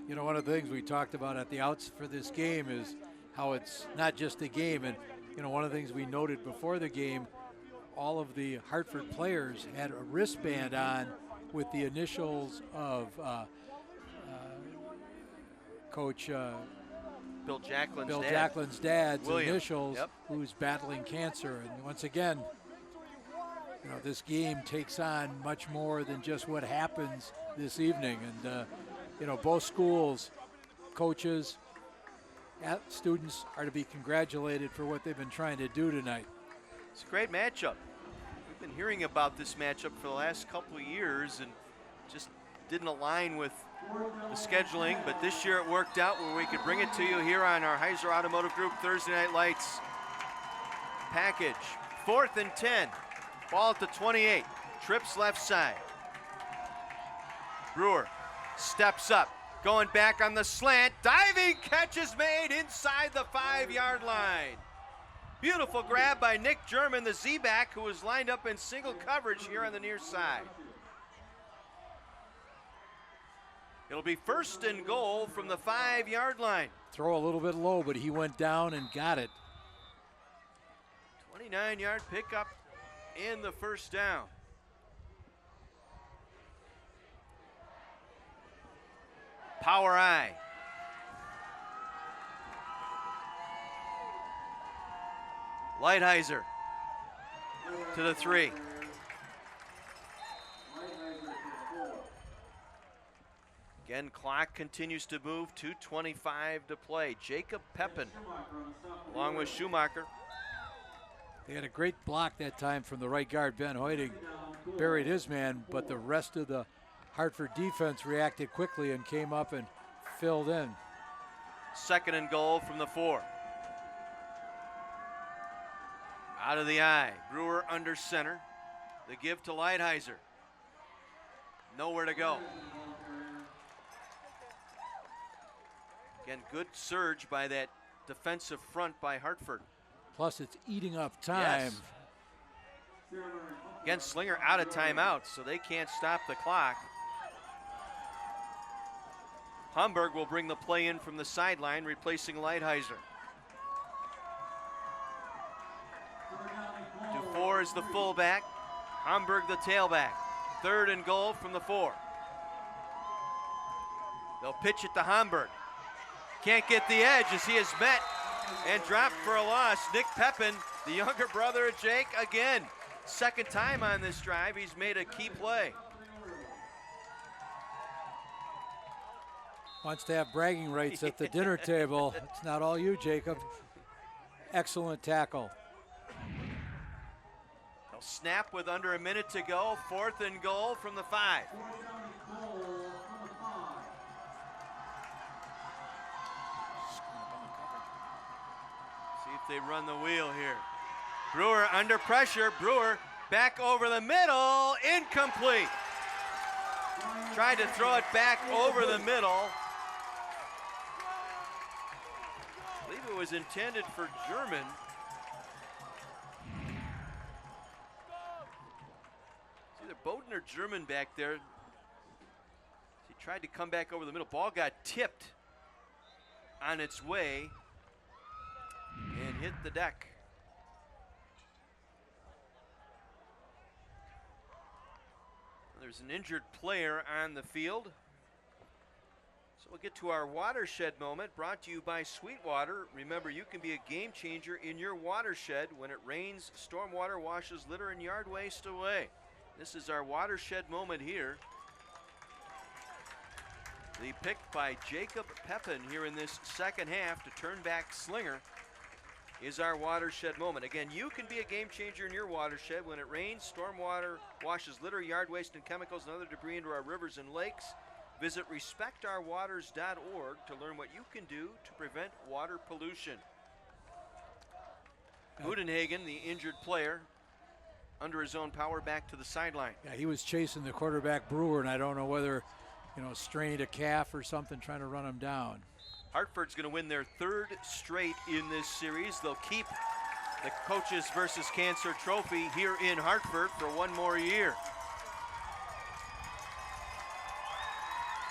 You know, one of the things we talked about at the outs for this game is how it's not just a game. And, you know, one of the things we noted before the game, all of the Hartford players had a wristband on with the initials of Coach Bill Jacklin's Jacklin's dad's William. initials, Yep. who's battling cancer. And once again, you know, this game takes on much more than just what happens this evening. And, you know, both schools, coaches, students are to be congratulated for what they've been trying to do tonight. It's a great matchup. We've been hearing about this matchup for the last couple of years and just didn't align with the scheduling, but this year it worked out where we could bring it to you here on our Heiser Automotive Group Thursday Night Lights package. 4th and 10, ball at the 28, trips left side. Brewer steps up, going back on the slant, diving catch is made inside the 5-yard line. Beautiful grab by Nick German, the Z-back, who was lined up in single coverage here on the near side. It'll be 1st and goal from the 5-yard line. Throw a little bit low, but he went down and got it. 29-yard pickup and the 1st down. Power eye. Lighthizer to the 3. Again, clock continues to move, 2:25 to play. Jacob Pepin along with Schumacher. They had a great block that time from the right guard. Ben Hoyting buried his man, but the rest of the Hartford defense reacted quickly and came up and filled in. 2nd and goal from the 4. Out of the eye, Brewer under center. The give to Lighthizer. Nowhere to go. Again, good surge by that defensive front by Hartford. Plus, it's eating up time. Yes. Again, Slinger out of timeout, so they can't stop the clock. Homburg will bring the play in from the sideline, replacing Lighthizer. Dufour is the fullback, Homburg the tailback. 3rd and goal from the 4. They'll pitch it to Homburg. Can't get the edge as he is met and dropped for a loss. Nick Pepin, the younger brother of Jake, again. 2nd time on this drive, he's made a key play. Wants to have bragging rights at the dinner table. It's not all you, Jacob. Excellent tackle. They'll snap with under a minute to go. 4th and goal from the 5. See if they run the wheel here. Brewer under pressure. Brewer back over the middle. Incomplete. Tried to throw it back over the middle. I believe it was intended for German. It's either Bowden or German back there. He tried to come back over the middle. Ball got tipped on its way and hit the deck. There's an injured player on the field. So we'll get to our watershed moment, brought to you by Sweetwater. Remember, you can be a game changer in your watershed. When it rains, stormwater washes litter and yard waste away. This is our watershed moment here. The pick by Jacob Pepin here in this second half to turn back Slinger is our watershed moment. Again, you can be a game changer in your watershed. When it rains, stormwater washes litter, yard waste, and chemicals and other debris into our rivers and lakes. Visit respectourwaters.org to learn what you can do to prevent water pollution. Budenhagen, the injured player, under his own power, back to the sideline. Yeah, he was chasing the quarterback Brewer, and I don't know whether, strained a calf or something, trying to run him down. Hartford's going to win their third straight in this series. They'll keep the Coaches versus Cancer trophy here in Hartford for one more year.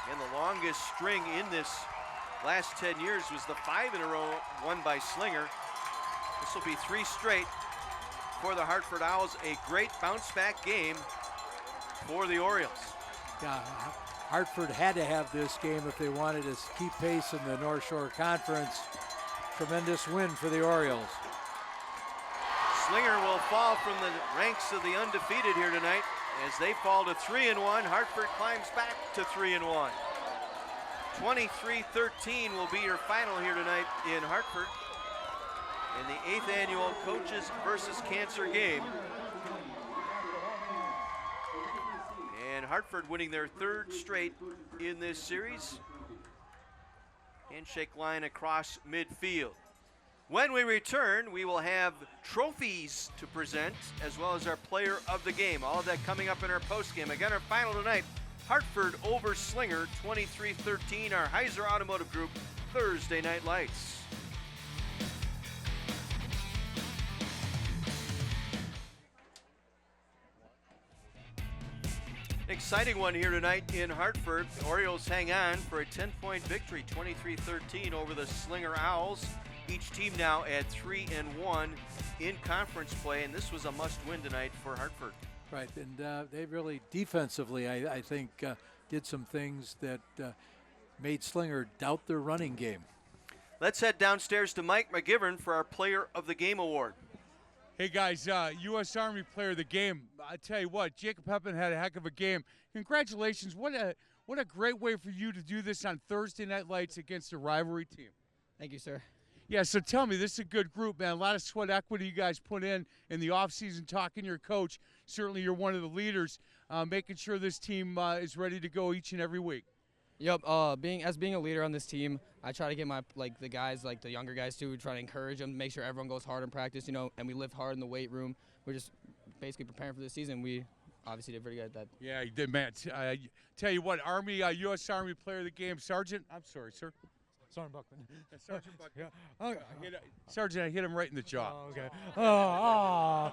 And the longest string in this last 10 years was the 5 in a row won by Slinger. This will be 3 straight for the Hartford Owls. A great bounce-back game for the Orioles. Yeah, Hartford had to have this game if they wanted to keep pace in the North Shore Conference. Tremendous win for the Orioles. Slinger will fall from the ranks of the undefeated here tonight as they fall to 3-1. Hartford climbs back to 3-1. 23-13 will be your final here tonight in Hartford in the 8th annual Coaches versus Cancer game. And Hartford winning their third straight in this series. Handshake line across midfield. When we return, we will have trophies to present as well as our player of the game. All of that coming up in our postgame. Again, our final tonight, Hartford over Slinger, 23-13, our Heiser Automotive Group Thursday Night Lights. Exciting one here tonight in Hartford. The Orioles hang on for a 10-point victory, 23-13 over the Slinger Owls. Each team now at 3-1 in conference play, and this was a must-win tonight for Hartford. Right, and they really defensively, I think, did some things that made Slinger doubt their running game. Let's head downstairs to Mike McGivern for our Player of the Game award. Hey guys, U.S. Army Player of the Game. I tell you what, Jacob Pepin had a heck of a game. Congratulations! What a great way for you to do this on Thursday Night Lights against a rivalry team. Thank you, sir. Yeah, so tell me, this is a good group, man. A lot of sweat equity you guys put in the offseason, talking to your coach. Certainly you're one of the leaders, making sure this team is ready to go each and every week. Yep, being a leader on this team, I try to get the guys, the younger guys too, try to encourage them, make sure everyone goes hard in practice, and we lift hard in the weight room. We're just basically preparing for the season. We obviously did pretty good at that. Yeah, you did, man. Tell you what, U.S. Army Player of the Game, Sergeant. I'm sorry, sir. Sergeant Buckman. Sergeant Buckman. Yeah. Sergeant, I hit him right in the jaw. Oh,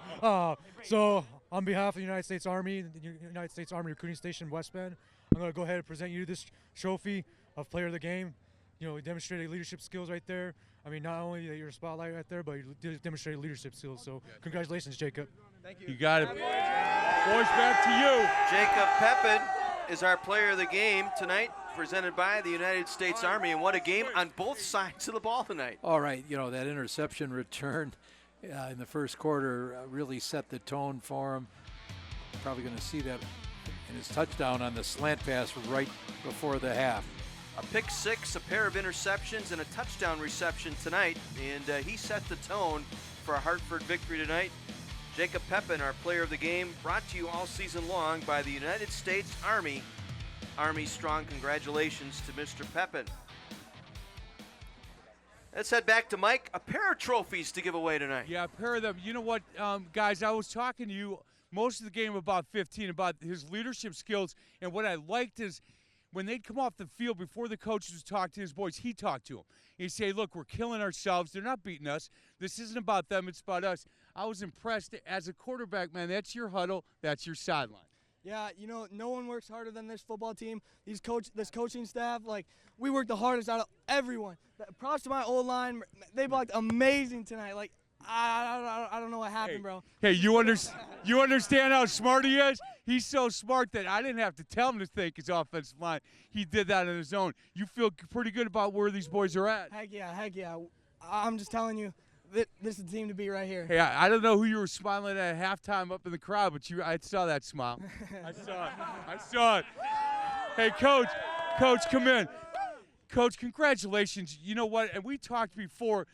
okay. So, on behalf of the United States Army, the United States Army Recruiting Station West Bend, I'm going to go ahead and present you this trophy of Player of the Game. You demonstrated leadership skills right there. I mean, not only your spotlight right there, but you demonstrated leadership skills. So, congratulations, Jacob. Thank you. You got it. Boys, back to you. Jacob Pepin is our Player of the Game tonight, presented by the United States Army. And what a game on both sides of the ball tonight. All right, that interception return in the first quarter really set the tone for him. Probably going to see that in his touchdown on the slant pass right before the half. A pick six, a pair of interceptions, and a touchdown reception tonight. And he set the tone for a Hartford victory tonight. Jacob Pepin, our Player of the Game, brought to you all season long by the United States Army. Army strong. Congratulations to Mr. Pepin. Let's head back to Mike. A pair of trophies to give away tonight. Yeah, a pair of them. You know what, guys, I was talking to you most of the game about 15, about his leadership skills. And what I liked is when they'd come off the field before the coaches would talk to his boys, he talked to them. He'd say, look, we're killing ourselves. They're not beating us. This isn't about them. It's about us. I was impressed as a quarterback, man. That's your huddle. That's your sideline. Yeah, you know, no one works harder than this football team. This coaching staff, like, we work the hardest out of everyone. Props to my old line. They blocked amazing tonight. Like, I don't know what happened, bro. Hey, you understand how smart he is? He's so smart that I didn't have to tell him to think his offensive line. He did that on his own. You feel pretty good about where these boys are at? Heck yeah. I'm just telling you, this is the team to beat right here. Hey, I don't know who you were smiling at halftime up in the crowd, but I saw that smile. I saw it. Hey, Coach, come in. Coach, congratulations. You know what? And we talked before.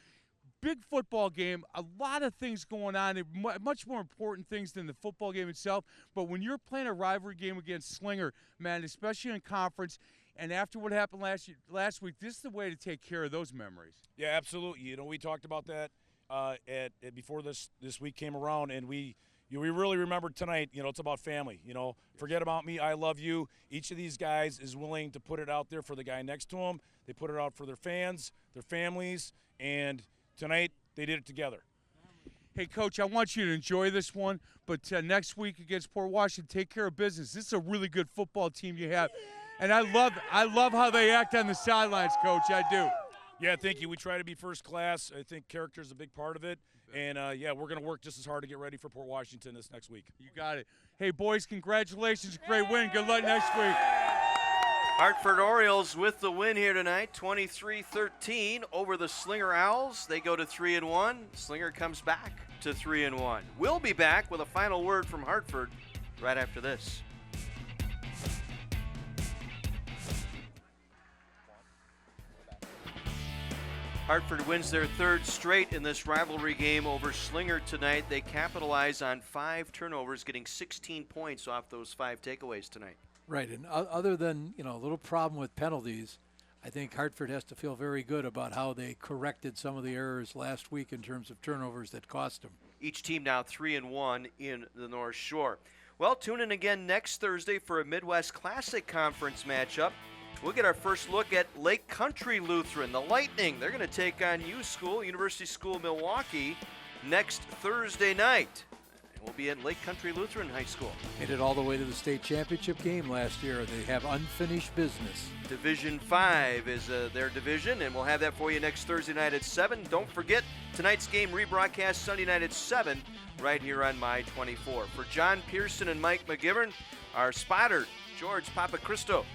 Big football game, a lot of things going on, much more important things than the football game itself. But when you're playing a rivalry game against Slinger, man, especially in conference, and after what happened last week, this is the way to take care of those memories. Yeah, absolutely. You know, we talked about that before this week came around, and we really remembered tonight. You know, it's about family. You know, forget about me. I love you. Each of these guys is willing to put it out there for the guy next to them. They put it out for their fans, their families, and tonight, they did it together. Hey, Coach, I want you to enjoy this one, but next week against Port Washington, take care of business. This is a really good football team you have, and I love how they act on the sidelines, Coach. I do. Yeah, thank you. We try to be first class. I think character is a big part of it, and yeah, we're going to work just as hard to get ready for Port Washington this next week. You got it. Hey, boys, congratulations. Great win. Good luck next week. Hartford Orioles with the win here tonight, 23-13 over the Slinger Owls. They go to 3-1. Slinger comes back to 3-1. We'll be back with a final word from Hartford right after this. Hartford wins their third straight in this rivalry game over Slinger tonight. They capitalize on 5 turnovers, getting 16 points off those 5 takeaways tonight. Right, and other than, a little problem with penalties, I think Hartford has to feel very good about how they corrected some of the errors last week in terms of turnovers that cost them. Each team now 3-1 in the North Shore. Well, tune in again next Thursday for a Midwest Classic Conference matchup. We'll get our first look at Lake Country Lutheran, the Lightning. They're going to take on University School Milwaukee next Thursday night. We'll be at Lake Country Lutheran High School. Made it all the way to the state championship game last year. They have unfinished business. Division 5 is their division, and we'll have that for you next Thursday night at 7. Don't forget, tonight's game rebroadcast Sunday night at 7 right here on My 24. For John Pearson and Mike McGivern, our spotter, George Papacristo,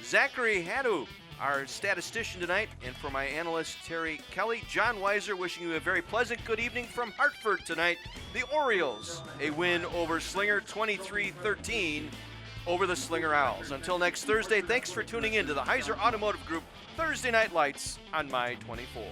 Zachary Haddu, our statistician tonight, and for my analyst, Terry Kelly, John Weiser wishing you a very pleasant good evening from Hartford tonight. The Orioles, a win over Slinger, 23-13 over the Slinger Owls. Until next Thursday, thanks for tuning in to the Heiser Automotive Group Thursday Night Lights on My 24.